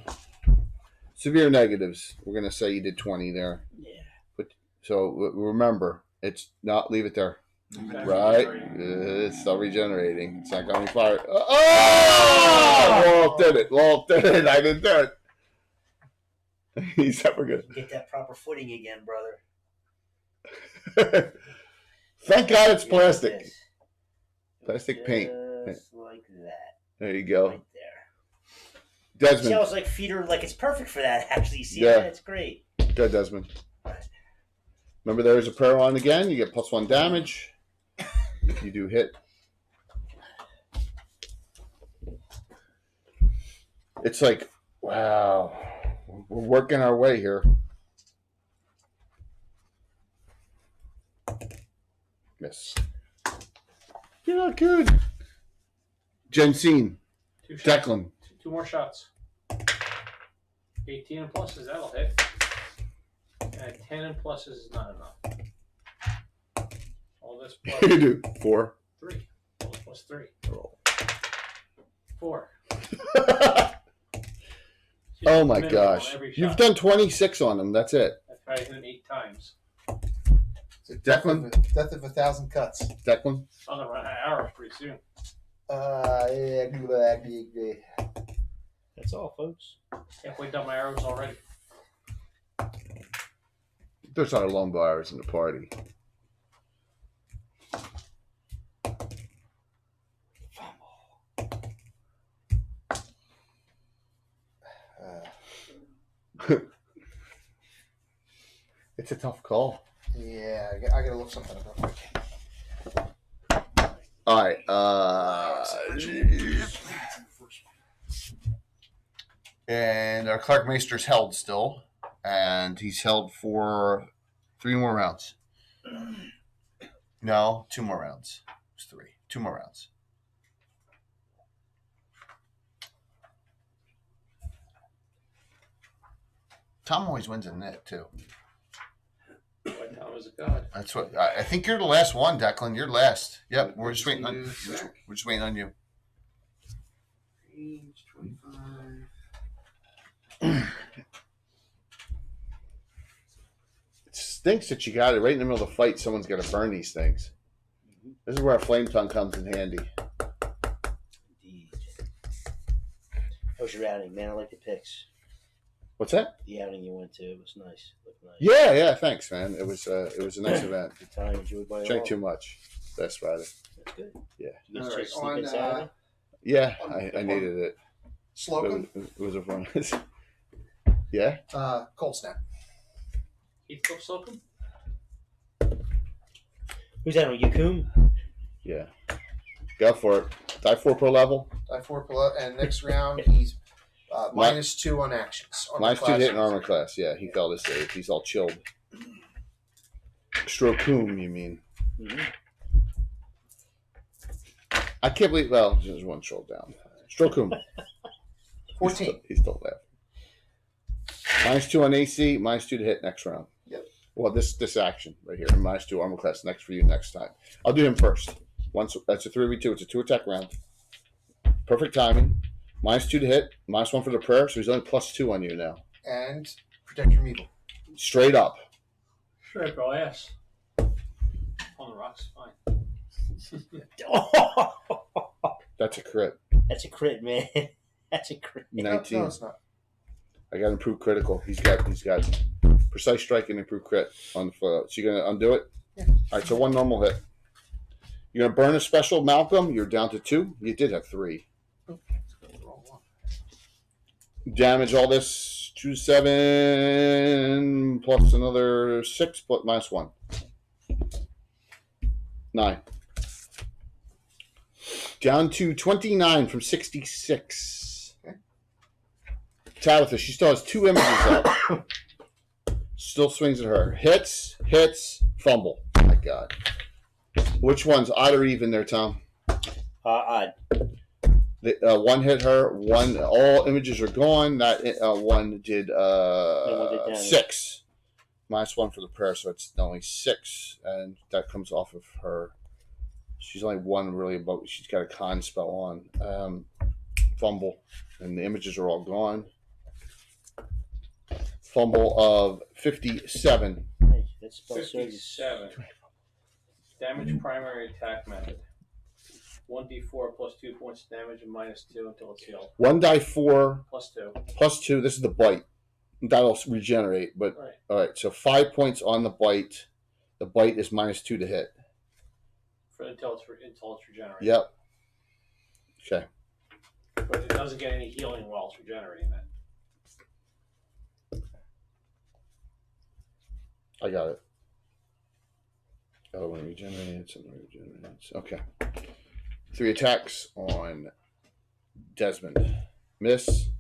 Severe negatives. We're gonna say you did 20 there. Yeah. So remember, it's not. Leave it there. Okay. Right? It's still regenerating. It's not going to fire. Oh! Walt did it. Walt did it. I didn't do it. He's never good. Get that proper footing again, brother. Thank God it's Yeah, plastic. yes. Plastic paint. Just like that. There you go. Right there. See, Desmond. I was like, feeder, like it's perfect for that, actually. You see Yeah. that? It's great. Good, Desmond. Remember, there's a prayer on again. You get +1 damage. You do hit. It's like, wow. We're working our way here. Miss. You're not good. Jensine. 2 shots. Declan. 2 more shots. 18 and pluses, that'll hit. And 10 and pluses is not enough. All this plus You do 4. 3. All this plus 3. Roll. 4. Oh my Minimum on gosh. every You've shot. done 26 on them. That's it. I've tried him 8 times. It's a death of 1,000 cuts. Declan. I'm gonna run out of arrows pretty soon. Yeah, do that. That's all, folks. Halfway done my arrows already. There's not a lone virus in the party. It's a tough call. Yeah, I gotta look something up real quick. All right. And our Clerkmeister's held still, and he's held for 3 more rounds. No, 2 more rounds. It's 3. 2 more rounds. Tom always wins in that too. White Tom is a god. That's what I think. You're the last one, Declan. You're last. Yep, we're just waiting on. We're just waiting on you. Range 25. It stinks that you got it right in the middle of the fight. Someone's got to burn these things. This is where a flame tongue comes in handy. Indeed. How was your outing, man? I like the picks. What's that? The outing you went to, it was nice. Looked nice. Yeah. Thanks, man. It was a nice event. Good time, enjoyed by all. Drank too much last Friday. That's good. Yeah. You guys All right, just sleep on, in Saturday? Yeah, I needed it. Slocum. It was a fun. Yeah. Cold snap. Heathcliff Slocum? Who's that on Yacum? Yeah. Go for it. Die 4 pro level. Die 4 below, and next round he's -2 on actions. Minus 2 hit in armor class. Yeah, he failed his save. He's all chilled. Strokum, you mean? Mm-hmm. I can't believe. Well, there's one troll down. Strokum. 14. He's still laughing. -2 on AC. -2 to hit next round. Yep. Well, this action right here. -2 armor class next for you next time. I'll do him first. Once that's a 3v2. It's a 2 attack round. Perfect timing. -2 to hit. -1 for the prayer. So he's only +2 on you now. And protect from evil. Straight up. Sure, bro, ass. On the rocks, fine. That's a crit. That's a crit, man. That's a crit. 19. No, it's not. I got improved critical. He's got precise strike and improved crit on the foot. So you're gonna undo it? Yeah. All right, so 1 normal hit. You're gonna burn a special, Malcolm. You're down to 2. You did have 3. Damage all this 2-7 plus another 6 plus -1. 9. Down to 29 from 66. Okay. Tabitha, she still has 2 images up. Still swings at her. Hits, fumble. My God. Which one's odd or even there, Tom? Odd. One hit her. One. All images are gone. That one did damage. 6. -1 for the prayer, so it's only 6, and that comes off of her. She's only 1 really above. She's got a con spell on. Fumble, and the images are all gone. Fumble of 57. Hey, that's spell surge. 57. Damage primary attack method. 1d4 plus 2 points of damage and -2 until it's healed. 1 die 4 +2. +2. This is the bite. That'll regenerate, but Right. all right. So 5 points on the bite. The bite is -2 to hit. Until it's regenerated. Yep. Okay. But it doesn't get any healing while it's regenerating that. I got it. Oh, when it regenerates, and regenerates. Okay. 3 attacks on Desmond. Miss,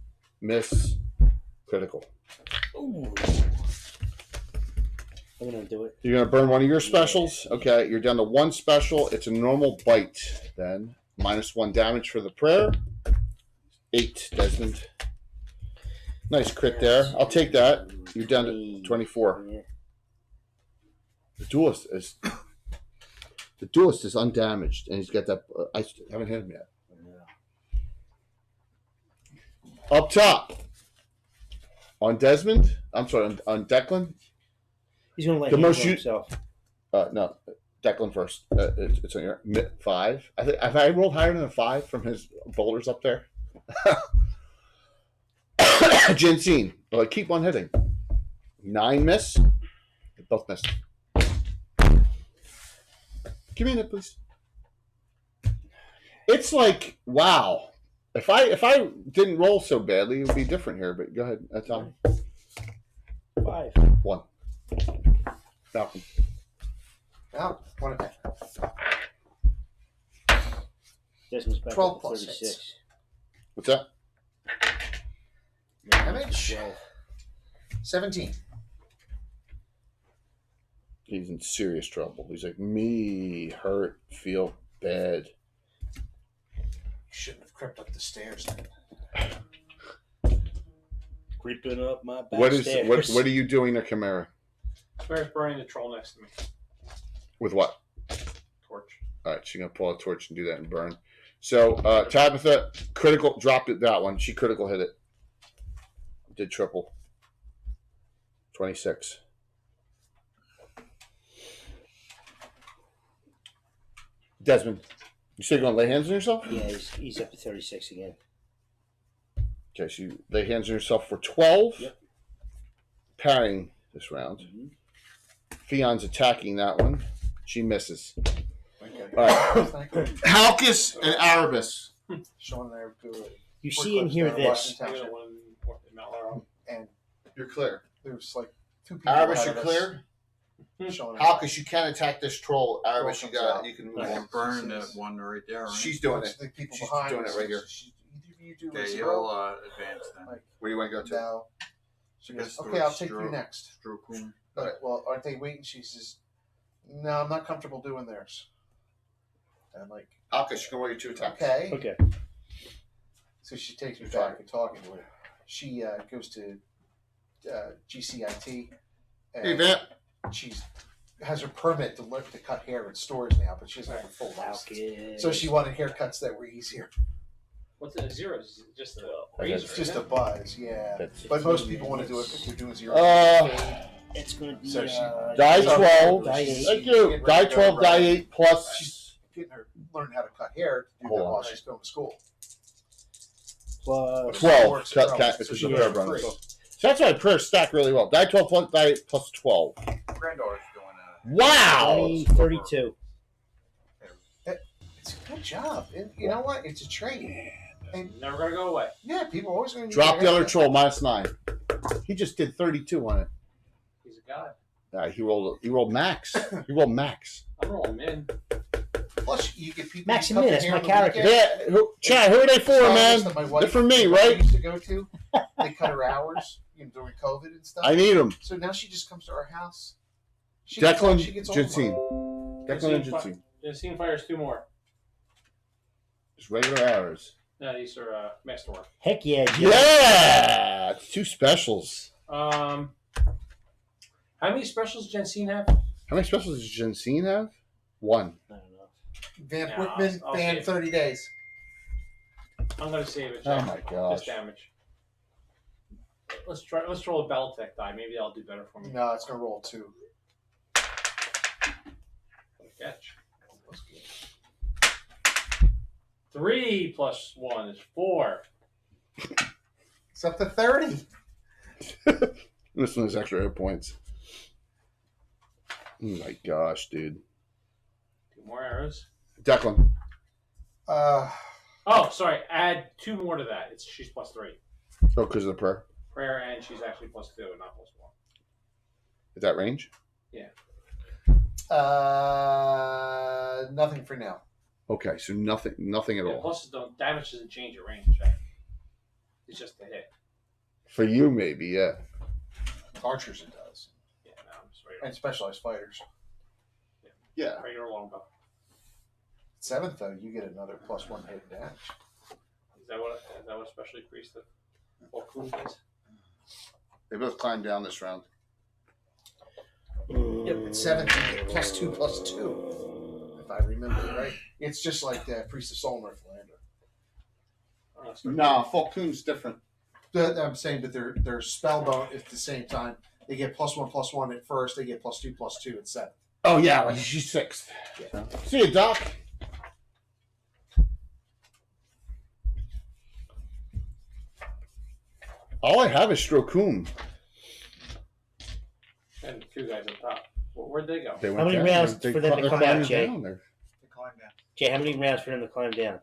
critical. Ooh. I'm gonna do it. You're gonna burn one of your specials. Okay, you're down to 1 special. It's a normal bite. Then -1 damage for the prayer. 8, Desmond. Nice crit there. I'll take that. You're down to 24. Yeah. The duelist is undamaged, and he's got that. I haven't hit him yet. Up top on Desmond. I'm sorry, on Declan. He's gonna let The him most heal you- himself. No, Declan first. It's on your 5. Have I rolled higher than a 5 from his boulders up there? Jensine. Well, keep on hitting. 9 miss. They both missed. Give me a minute, please. It's like, wow. If I didn't roll so badly, it would be different here. But go ahead, Tom. 5. 1. Malcolm. Now, 1 attack. Desmond's back 12 up to plus 36. What's that? Damage. 12. 17. He's in serious trouble. He's like, me hurt, feel bad. Shouldn't have crept up the stairs then. Creeping up my back What stairs. are you doing there, Chimera? Where's burning the troll next to me? With what? Torch. All right, she's gonna pull a torch and do that and burn. So Tabitha critical dropped it. That one she critical hit it. Did triple. 26. Desmond, you say you're gonna lay hands on yourself? Yeah, he's up to 36 again. Okay, so you lay hands on yourself for 12. Yep. Parrying this round. Fion's attacking that one. She misses. All right. Halkus and Arabus. Sean and I are good. You see and hear this. I got one more than Mallory. And You're clear. there's like 2 people. Arabus, ahead you're of us. clear. Sean and I. Halkus, you can attack this troll. Arabus, you got. You can move I on. can burn that one right there. Right? She's doing Watch it. the people She's behind doing us. it right here. Either of you do a Okay, zero, you'll advance then. like Where do you want to go to? now. She I goes, guess okay, I'll towards take you stroke. next. Stroke. All right, well, aren't they waiting? She says, no, I'm not comfortable doing theirs. And I'm like, Halkus, you can roll your 2 attacks. okay. Okay. So she takes me back and talking to her. She goes to GCIT. And Hey, Vamp. she's has her permit to learn to cut hair in stores now, but she doesn't have a full license. So she wanted haircuts that were easier. What's it? A zero? Is it just a Okay, razor? It's just a isn't it? buzz, yeah. That's- But most people want to do it because they're doing zero. It's going to be So she- Die So- 12. Die Thank 8. you. Die 12, die 8 plus. She's getting her learn how to cut hair to do Hold that on. while she's going to school. Plus 12. Works Cut, well. cat, So because she of gets prayer it bonus. free. So that's why prayers stack really well. Die 12 plus die 8 plus 12. Granddaughter's doing Wow. 32. It's a good job. And you know what? It's a trade. And Never gonna go away. yeah, people are always going to Drop the other troll minus 9. He just did 32 on it. He's a god. He rolled max. He rolled max. I'm rolling in. Plus, you get people. Max who and cut Min, their that's hair my on the character. weekend. Yeah, Chad, who are they for, man? That my They're wife- for me, my wife right? used to go to. They cut her hours during COVID and stuff. I need them. So now she just comes to our house. She Declan, gets all the Jensine. money. Declan and Jensine. Jensine fires 2 more. Just regular arrows. No, these are masterwork. Heck yeah, Jim. Yeah! It's 2 specials. How many specials does Jensine have? How many specials does Jensine have? 1. I don't know. Van Yeah, Wickman, I'll banned see. 30 days. I'm gonna save it. Oh my gosh. Just damage. Let's roll a Battletech die. Maybe that'll do better for me. No, it's going to roll 2. Catch. 3 plus 1 is 4. It's up to 30. This one has extra hit points. Oh my gosh, dude. 2 more arrows. Declan. Oh, sorry. Add 2 more to that. She's plus 3. Oh, because of the prayer. Prayer, and she's actually plus 2, not plus 1. Is that range? Nothing for now. Okay, so nothing at Yeah, all. pluses don't damage doesn't change your range, right? It's just a hit. For you, maybe, yeah. Archers it does. Yeah, no, I'm just right. And specialized fighters. Yeah. Regular longbow. 7th, though, you get another +1 hit damage. Is that what special priest of Volkun is? They both climbed down this round. Yep, it's 7th, you get +2/+2. If I remember right. It's just like Priest of Soul Northlander. Oh, that's Nah, Falcoon's different. I'm saying, but their spell bone at the same time. They get +1/+1 at first. They get +2/+2 at 7th. Oh, yeah, like she's 6th. Yeah. So, see you, Doc. All I have is Strokum. And the 2 guys up top. Well, where'd they go? They How many down. rounds They for them to they're come out, climbing Jay? down there. They climb down. Jay, how many rounds for them to climb down?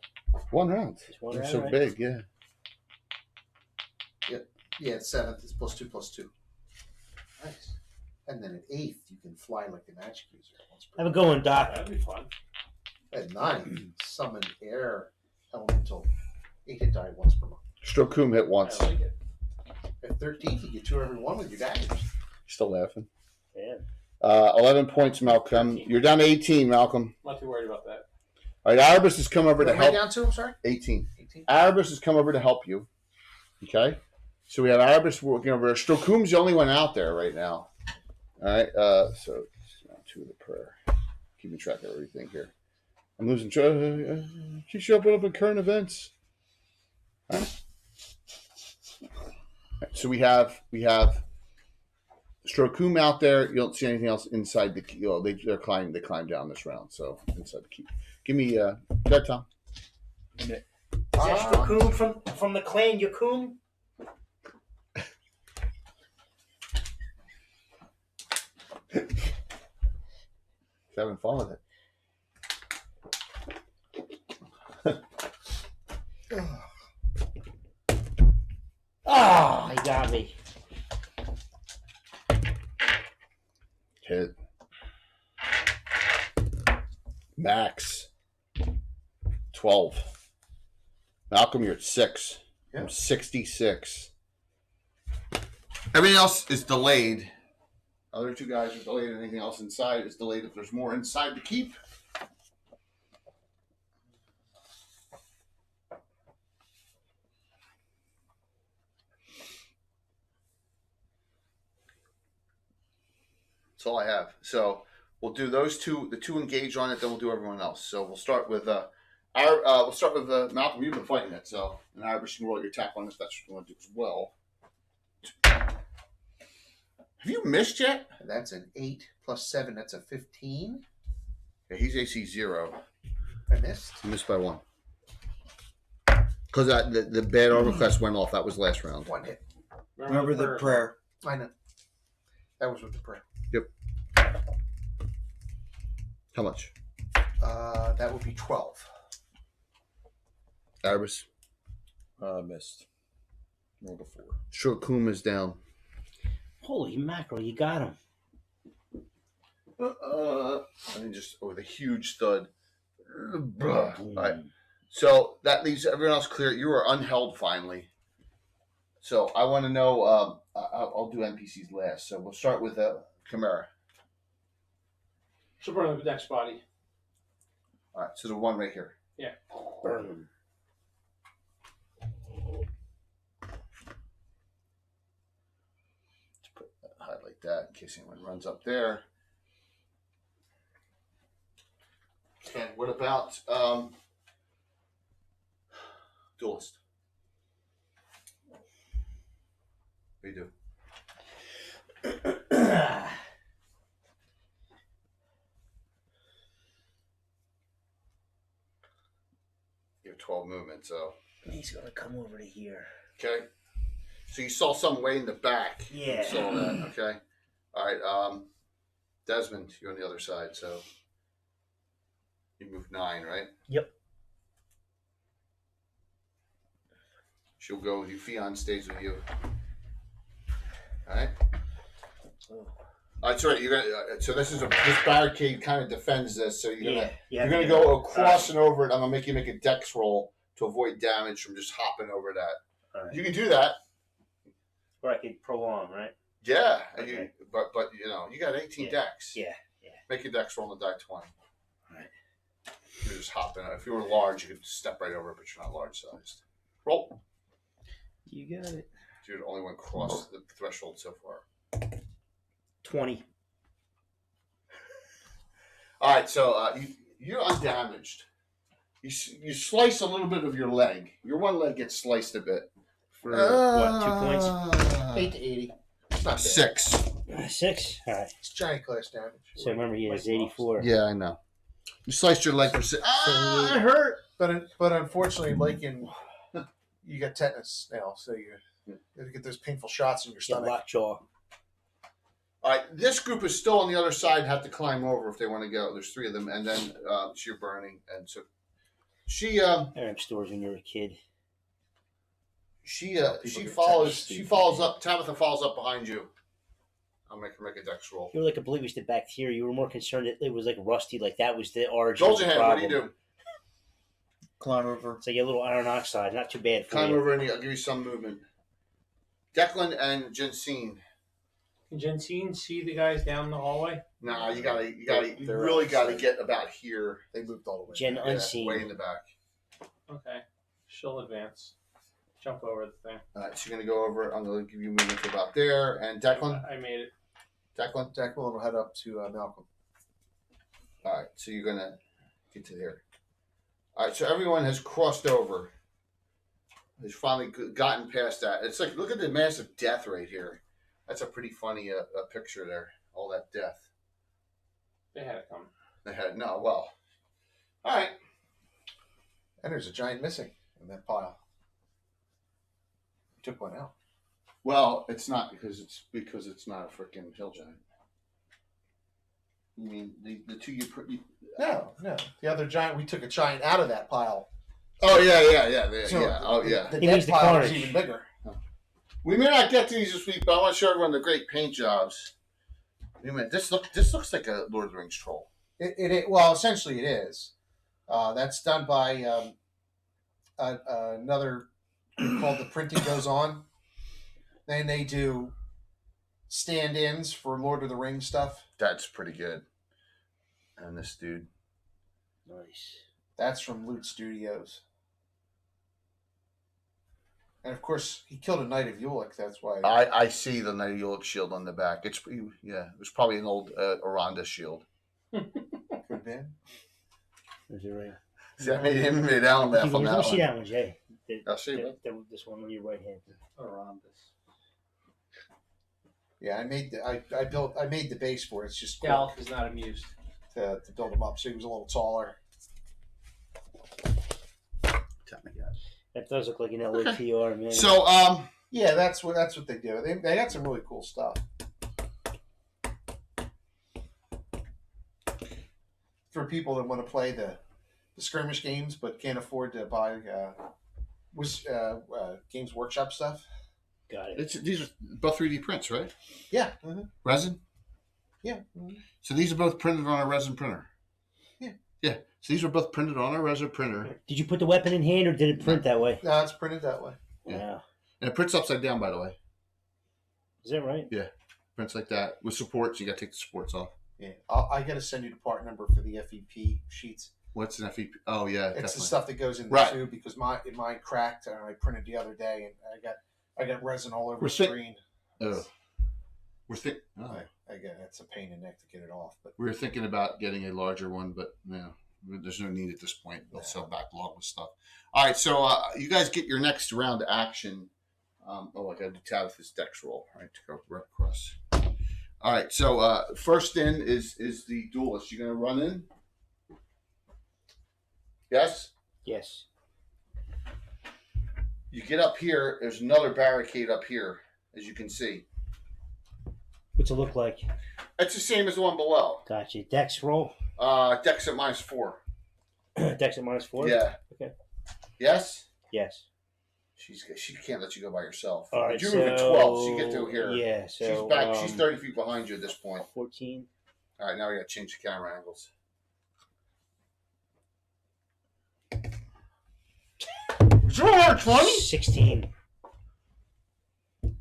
1 round. Just one They're round, so right? big, yeah. Yeah, at 7th, it's +2/+2. Nice. And then at 8th, you can fly like the magic user. Once per Have a good one, Doc. That'd be fun. At 9th, summon air elemental 8-hit die once per month. Strokum hit once. I like it. At 13th, you get 2 every 1 with your daggers. Still laughing. Yeah. 11 points, Malcolm. You're down to 18, Malcolm. I'm not too worried about that. All right, Arabus has come over to What am I help. down to? I'm sorry? 18. 18. Arabus has come over to help you. Okay? So we have Arbus working over there. Strokum's the only one out there right now. All right. So round 2 of the prayer. Keeping track of everything here. I'm losing track. Keep showing up in current events. All right. So we have Strokum out there. You don't see anything else inside the. They climb down this round. So inside the keep. Give me that Tom. Is that Strakum from the clan Yakum? Having fun with it. Oh, he got me. Hit. Max. 12. Malcolm, you're at 6. Yeah. I'm 66. Everything else is delayed. Other 2 guys are delayed. Anything else inside is delayed if there's more inside to keep. That's all I have. So we'll do those 2. The 2 engage on it. Then we'll do everyone else. So we'll start with Malcolm. You've been fighting it. So and Irish can roll your attack on if that's what you want to do as well. Have you missed yet? That's an 8 plus 7. That's a 15. Yeah, he's AC 0. I missed. You missed by 1. Because the bad armor class went off. That was last round. 1 hit. Remember the prayer. I know. That was with the prayer. Yep. How much? That would be 12. Arbus. Missed. Rolled a 4. Strokum is down. Holy mackerel, you got him. And just with a huge thud. All right. So that leaves everyone else clear. You are unheld finally. So I want to know. I'll do NPCs last. So we'll start with Chimera. She'll burn the next body. All right. So the one right here. Yeah. Burn him. Highlight that in case anyone runs up there. And what about Duelist? What do you do? You have 12 movement, so. He's gonna come over to here. Okay. So you saw some way in the back. Yeah. You saw that, okay. All right. Desmond, you're on the other side, so you move 9, right? Yep. She'll go with you. Fion stays with you. All right. All right. So you're gonna. So this barricade kind of defends this. So you're gonna go across and over it. I'm gonna make you make a dex roll to avoid damage from just hopping over that. All right. You can do that. Or I could prolong, right? Yeah. Okay. But you got 18 dex. Yeah. Make a dex roll on the die 20. All right. You're just hopping. If you were large, you could step right over it, but you're not large sized. Roll. You got it. You're the only one crossed the threshold so far. 20. All right, so you're undamaged. You slice a little bit of your leg. Your one leg gets sliced a bit. For what, 2 points? 8 to 80. It's not bad. 6. 6? All right. It's giant class damage. So remember, he has 84. Yeah, I know. You sliced your leg for 6. It hurt. But unfortunately, like you got tetanus now, so you get those painful shots in your Get stomach. lockjaw. All right, this group is still on the other side. Have to climb over if they want to go. There's 3 of them, and then you're burning, and so she I remember stores when you were a kid. she follows up. Tabitha follows up behind you. I'll make her make a dex roll. You were like a believe the bacteria. You were more concerned that it was like rusty, like that was the origin Hold of your the hand. What problem. do you do? Climb over. It's like a little iron oxide, not too bad for Climb you. over and I'll give you some movement. Declan and Jensine. Can Jensine see the guys down the hallway? Nah, you They're really gotta outside. get about here. They moved all the way. Gen back. Yeah, unseen. way in the back. Okay. She'll advance. Jump over the thing. All right, so you're gonna go over. I'm gonna give you movement to about there, and Declan. I made it. Declan will head up to Malcolm. All right, so you're gonna get to there. All right, so everyone has crossed over. Has finally gotten past that. It's like, look at the massive death right here. That's a pretty funny picture there. All that death. They had it coming. They had no. Well, all right. And there's a giant missing in that pile. Took one out. Well, it's not because it's not a freaking hill giant. You mean the two you put? No. The other giant, we took a giant out of that pile. Oh yeah. So Oh yeah. The He dead means the pile was carnage. even bigger. We may not get to these this week, but I want to show everyone the great paint jobs. Wait a minute. This looks like a Lord of the Rings troll. Well, essentially it is. That's done by another called The Printing Goes On. Then they do stand-ins for Lord of the Rings stuff. That's pretty good. And this dude. Nice. That's from Loot Studios. And of course, he killed a Knight of Ulick. That's why. I see the Knight of Ulick shield on the back. It was probably an old Aranda shield. Could have been. Is it right? See, I made Alan laugh on Let that me see one. that one, Jay. I'll see it. This one on your right hand. Around this. Yeah, I made the base for it. It's just Gallic is not amused. to build him up, so he was a little taller. That does look like an LAPR, man. So Yeah, that's what they do. They got some really cool stuff. For people that want to play the skirmish games but can't afford to buy Games Workshop stuff. Got it. these are both 3D prints, right? Yeah. Resin. Yeah. So these are both printed on a resin printer. Yeah. Yeah. So these were both printed on a resin printer. Did you put the weapon in hand or did it print that way? No, it's printed that way. Yeah. Wow. And it prints upside down, by the way. Is that right? Yeah. Prints like that with supports. You got to take the supports off. Yeah, I got to send you the part number for the FEP sheets. What's an FEP? Oh yeah, It's definitely. the stuff that goes in the Right. tube because mine cracked and I printed the other day and I got resin all over We're the sick. screen. Oh. Oh. I get it's a pain in the neck to get it off, but We were thinking about getting a larger one, but no, there's no need at this point. They'll sell backlog with stuff. All right, so you guys get your next round of action. I got to do Tabitha's dex roll, right, to go right across. All right, so first in is the duelist. You going to run in? Yes? Yes. You get up here. There's another barricade up here, as you can see. What's it look like? It's the same as the one below. Gotcha. Dex roll. Dex at -4. Dex at -4? Yeah. Okay. Yes? Yes. She can't let you go by yourself. All right. But you're moving 12, so you get to here. Yeah. So She's back. She's 30 feet behind you at this point. 14. All right, now we got to change the camera angles. What's wrong, 20? 16. All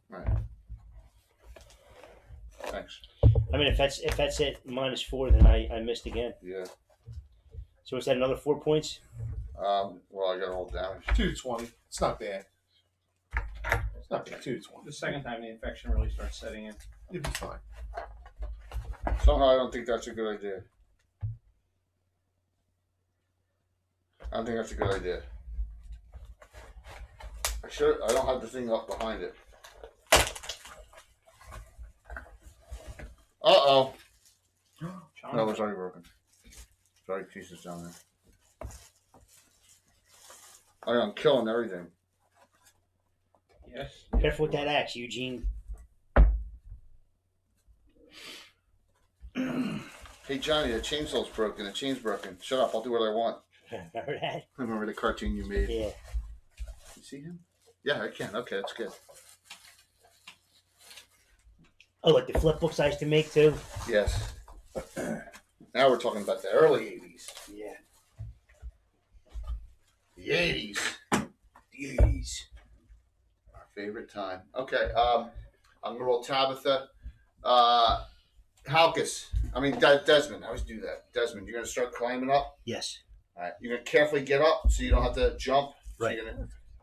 right. Thanks. I mean, if that's at -4, then I missed again. Yeah. So is that another 4 points? Well, I got to roll damage. 2 to 20. It's not bad. It's not bad. 2 to 20. The second time the infection really starts setting in. You'll be fine. Somehow I don't think that's a good idea. I don't think that's a good idea. I don't have the thing up behind it. Uh-oh. John, No, it's already broken. Sorry, pieces down there. I'm killing everything. yes. Careful with that axe, Eugene. Hey, Johnny, the chainsaw's broken. The chain's broken. Shut up. I'll do what I want. Remember that? Remember the cartoon you made? Yeah. You see him? Yeah, I can. Okay, that's good. Oh, like the flip books I used to make too. Yes. Now we're talking about the early 80s. Yeah. The 80s. The 80s. Our favorite time. Okay, I'm going to roll Tabitha. Halkus. Desmond. I always do that. Desmond, you're going to start climbing up. Yes. All right. You're going to carefully get up so you don't have to jump. So Right.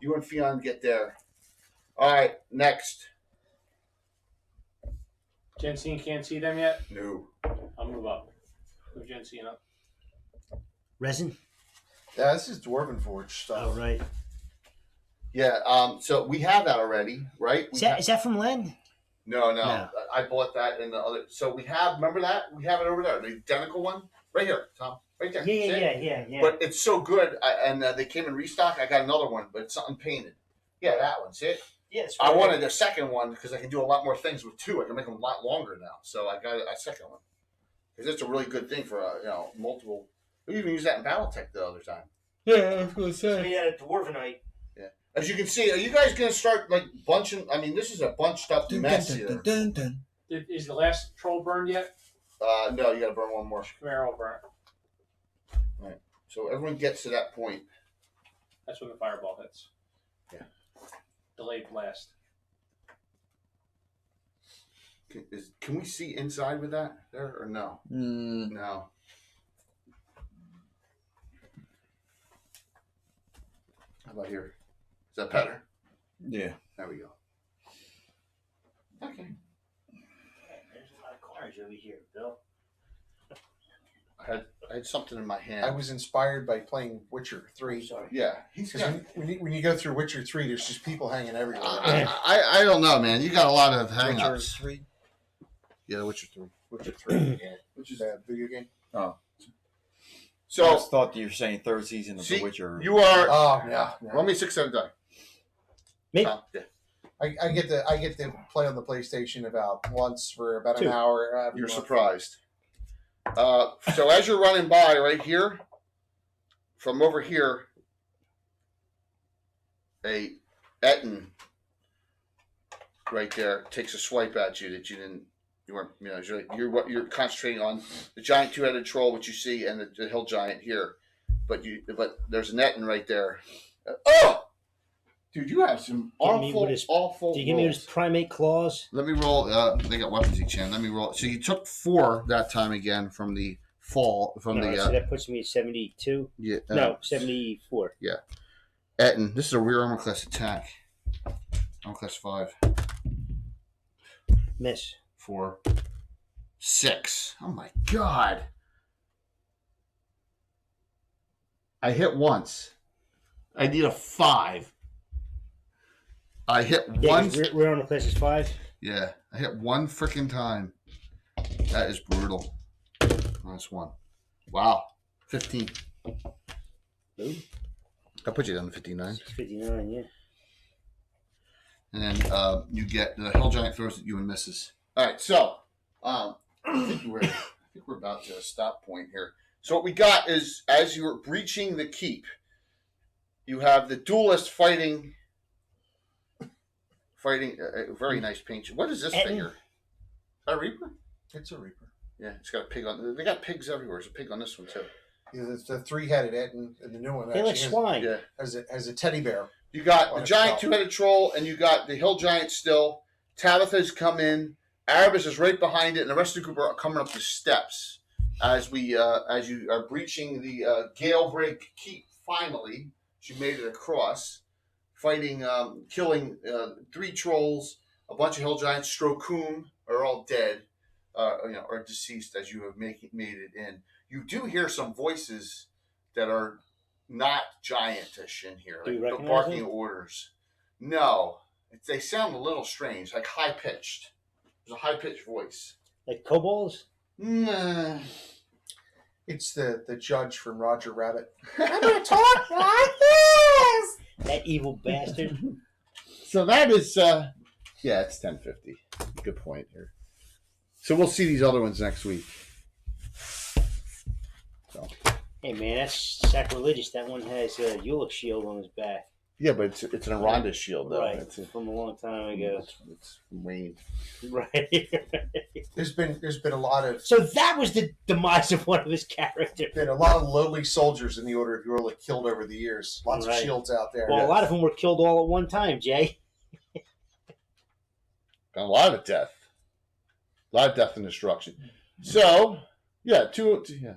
You're You and Fionn get there. All right, next. Jensine can't see them yet. No. I'll move up. Move Jensine up. Resin. Yeah, this is Dwarven Forge stuff. Oh right. Yeah. So we have that already, right? Is that from Len? No. No. I bought that in the other. So we have. Remember that? We have it over there. The identical one, right here, Tom. Right there. See it? Yeah. But it's so good, and they came in restock. I got another one, but it's something painted. Yeah, that one. See it? Yes. I wanted a second one because I can do a lot more things with two. I can make them a lot longer now. So I got a second one because it's a really good thing for multiple. We even used that in BattleTech the other time. Yeah, I was gonna say. We had a Dwarvenite. Yeah. As you can see, are you guys gonna start like bunching? I mean, this is a bunched up mess here. Is the last troll burned yet? No, you gotta burn one more. Come here, I'll burn it. Right. So everyone gets to that point. That's when the fireball hits. Yeah. Delayed blast. Can we see inside with that there or no? No. How about here? Is that better? Yeah. There we go. Okay. There's a lot of cars over here, Bill. I had something in my hand. I was inspired by playing Witcher 3. Sorry. Yeah. He's Because when you go through Witcher 3, there's just people hanging everywhere. I don't know, man. You got a lot of Witcher hang-ups. 3? Yeah, Witcher 3. Witcher 3, yeah. Which is a video game. Oh. So I just thought you were saying third season of see, The Witcher. you are. Oh, yeah. Roll me 6 7 die. Me? Yeah. I get to play on the PlayStation about once for about an 2. hour. every You're month. surprised. So as you're running by right here, from over here, a Etten right there takes a swipe at you that you weren't, you're concentrating on the giant two-headed troll, which you see, and the hill giant here, but there's an Etten right there. Oh, dude, you have some awful. Do you give me his primate claws? Let me roll. They got weapons each hand. Let me roll. So you took 4 that time again from the fall from No, the. so that puts me at 72. Yeah. No, 74. Yeah. Etten. This is a rear armor class attack. Armor class 5. Miss. 4. 6. Oh my god. I hit once. I need a 5. I hit one. We're on the class is 5. Yeah, I hit one freaking time. That is brutal. Nice one. Wow. 15. Ooh. I put you down to 59. 59, yeah. And then you get the hill giant throws at you and misses. All right, so I think we're about to a stop point here. So what we got is, as you're breaching the keep, you have the duelist fighting a very nice paint. What is this figure? Is that a Reaper? It's a Reaper. Yeah, it's got a pig on. They got pigs everywhere. There's a pig on this one too. Yeah, it's the 3-headed Etten, and the new one They like swine. Yeah. has a teddy bear. You got the its giant belt. two-headed troll, and you got the hill giant still. Tabitha's come in. Arabus is right behind it, and the rest of the group are coming up the steps as you are breaching the Galebreak Keep. Finally, she made it across, fighting, killing 3 trolls, a bunch of hill giants. Strokum are all dead, or deceased as you have made it in. You do hear some voices that are not giantish in here, Do you like recognize barking them? orders. No, they sound a little strange, like high pitched. There's a high pitched voice. Like kobolds? Nah. It's the judge from Roger Rabbit. I'm going to talk like this. That evil bastard. So that is, yeah, it's 10:50. Good point here. So we'll see these other ones next week. So. Hey man, that's sacrilegious. That one has a Ulick shield on his back. Yeah, but it's an Aronda shield, though. Right, It's from a long time ago. It's rained. Right. There's been a lot of So that was the demise of one of his characters. lowly soldiers in the Order of Yorla killed over the years. Lots of Right. shields out there. Well, a lot of them were killed all at one time, Jay. Got a lot of death. A lot of death and destruction. So, yeah, yeah.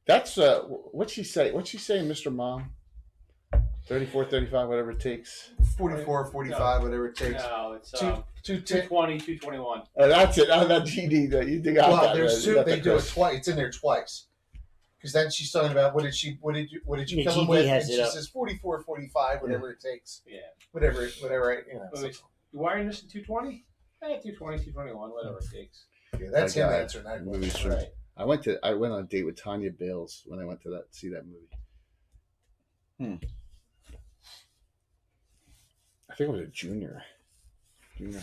That's what'd she say? What'd she say, Mr. Mom? 34, 35, whatever it takes. 44, 45, whatever it takes. No, it's Two, 220, 221. That's it. On that GD that you got. Well, that, there's right? two. You got They that do it correct. twice. It's in there twice. Because then she's talking about what did you The kill him GD with, has and it she up. says 44, 45, whatever it takes, Yeah. whatever. Wait, you wiring this in 220? 220, 221, whatever it takes. Yeah, that's That him guy. answering that question. Movies from- Right. I went on a date with Tanya Bales when I went to see that movie. I think I was a junior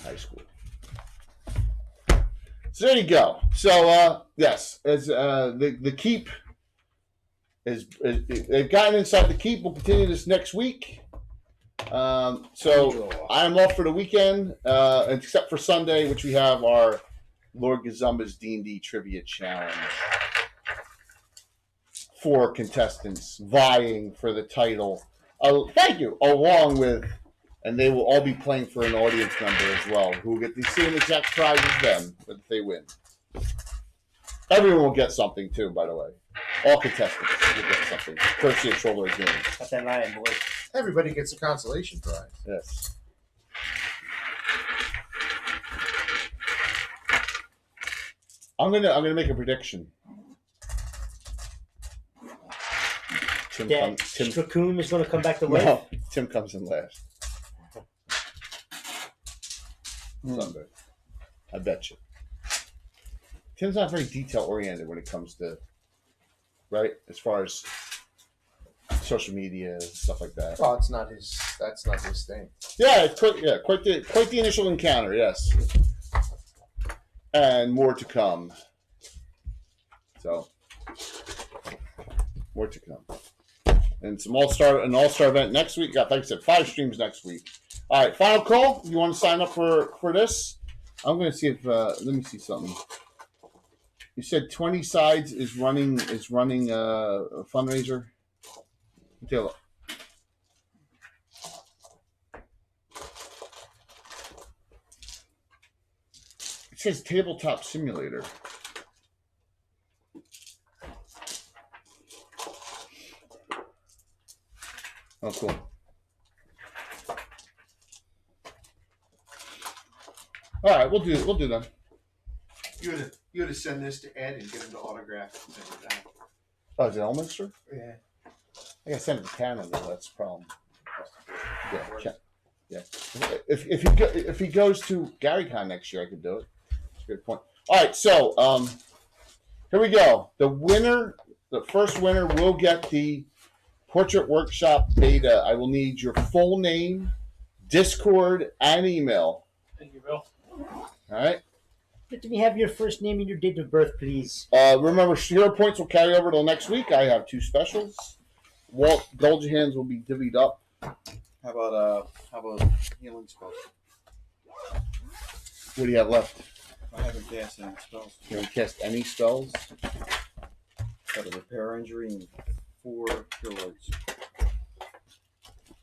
high school. So there you go. So yes, as the keep is they've gotten inside the keep. We'll continue this next week. So I'm off for the weekend, except for Sunday, which we have our Lord Gazumba's D&D Trivia Challenge. 4 contestants vying for the title. Thank you. Along with, and they will all be playing for an audience member as well, who will get the same exact prize as them if they win. Everyone will get something too, by the way. All contestants will get something. Courtesy of Troller Games. Got that lying, boy. Everybody gets a consolation prize. Yes. I'm gonna make a prediction. Tim That Straccoon is going to come back to life. No, Tim comes in last. Sunday. I bet you. Tim's not very detail oriented when it comes to, right? As far as social media and stuff like that. Well, that's not his thing. Yeah, it's quite the initial encounter, yes. And more to come. So more to come. And some all-star event next week. Got, like I said, 5 streams next week. All right, final call. You want to sign up for this? I'm going to see if let me see something. You said 20 Sides is running a fundraiser. Take a look. It says Tabletop Simulator. Oh, cool. All right, we'll do that. You had to send this to Ed and get him to autograph it and send it back. Oh, is it Elminster? Yeah. I gotta send it to Canada. That's the problem. Yeah. If he goes to GaryCon next year, I could do it. That's a good point. All right, so here we go. The first winner will get the Portrait Workshop beta. I will need your full name, Discord, and email. Thank you, Bill. All right. Let me have your first name and your date of birth, please. Remember, hero points will carry over till next week. I have 2 specials. Walt Goldhands will be divvied up. How about healing spells? What do you have left? I haven't cast any spells. You haven't cast any spells? Got a repair injury and 4 cure lights.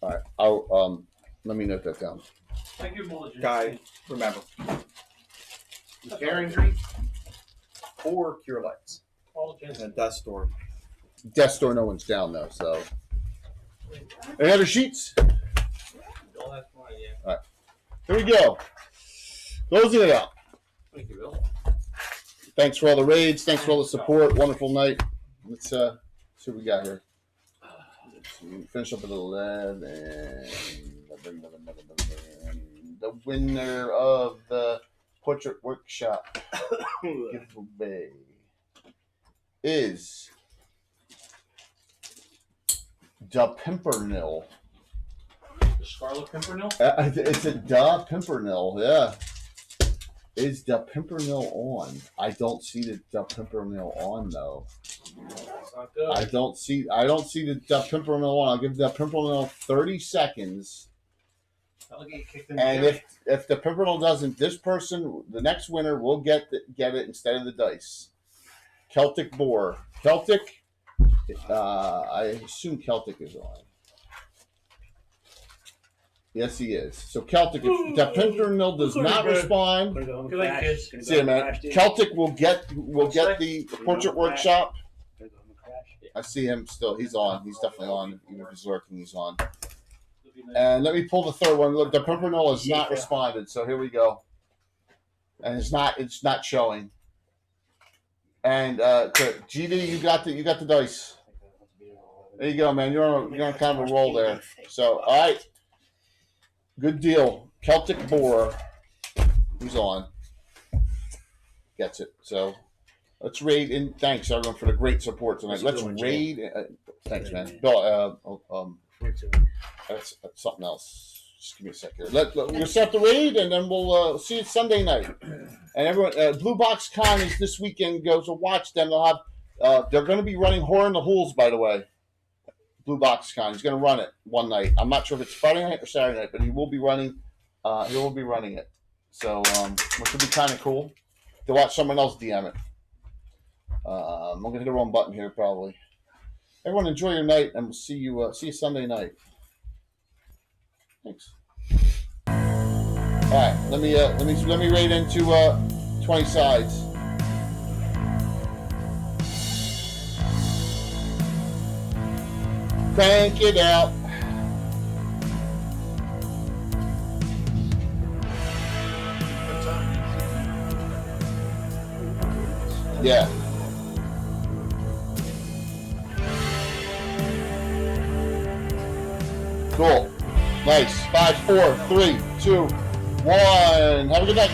All right. I'll let me note that down. Thank you, Mulligan. Guy, remember. Repair injury, 4 cure lights. And a death store. Death store, no one's down though. So, any other sheets? Bill, that's fine, yeah. All right. Here we go. Closing it out. Thank you, Bill. Thanks for all the raids. Thanks for all the support. Wonderful night. Let's see what we got here. Finish up at 11. The winner of the Portrait Workshop giveaway is Da Pimpernel. The Scarlet Pimpernel? It's a Da Pimpernel, yeah. Is Da Pimpernel on? I don't see the Da Pimpernel on though. That's not good. I don't see the Da Pimpernel on. I'll give Da Pimpernel 30 seconds. That'll get you kicked in the And dick. if the Pimpernel doesn't, this person, the next winner, will get it instead of the dice. Celtic Boar. Celtic, I assume Celtic is on. Yes, he is. So Celtic, if the Pimpernel does not respond, Gonna go home and Good night, crash. kids. Gonna go see you, home and man. crash, dude. Celtic will get the Portrait Workshop. Gonna go home and crash. I see him still. He's on. He's definitely on. Even if he's lurking, he's on. And let me pull the third one. Look, the Pimpernel has not responded, so here we go. And it's not showing. And GD, you got the dice. There you go, man. You're on kind of a roll there. So all right, good deal. Celtic Boar, who's on, gets it. So let's raid in. Thanks everyone for the great support tonight. Let's raid. Thanks, man. Bill, that's something else. Just give me a sec here. We'll set the raid, and then we'll see you Sunday night. And everyone, Blue Box Con is this weekend. Go to watch them. They'll have. They're going to be running Horror in the Hools, by the way. Blue Box Con. He's going to run it one night. I'm not sure if it's Friday night or Saturday night, but he will be running. He will be running it. So, which would be kind of cool to watch someone else DM it. I'm going to hit the wrong button here, probably. Everyone, enjoy your night, and we'll see you Sunday night. Thanks. All right, let me raid into 20 sides. Crank it out. Yeah. Cool. Nice. 5, 4, 3, 2, 1. Have a good night.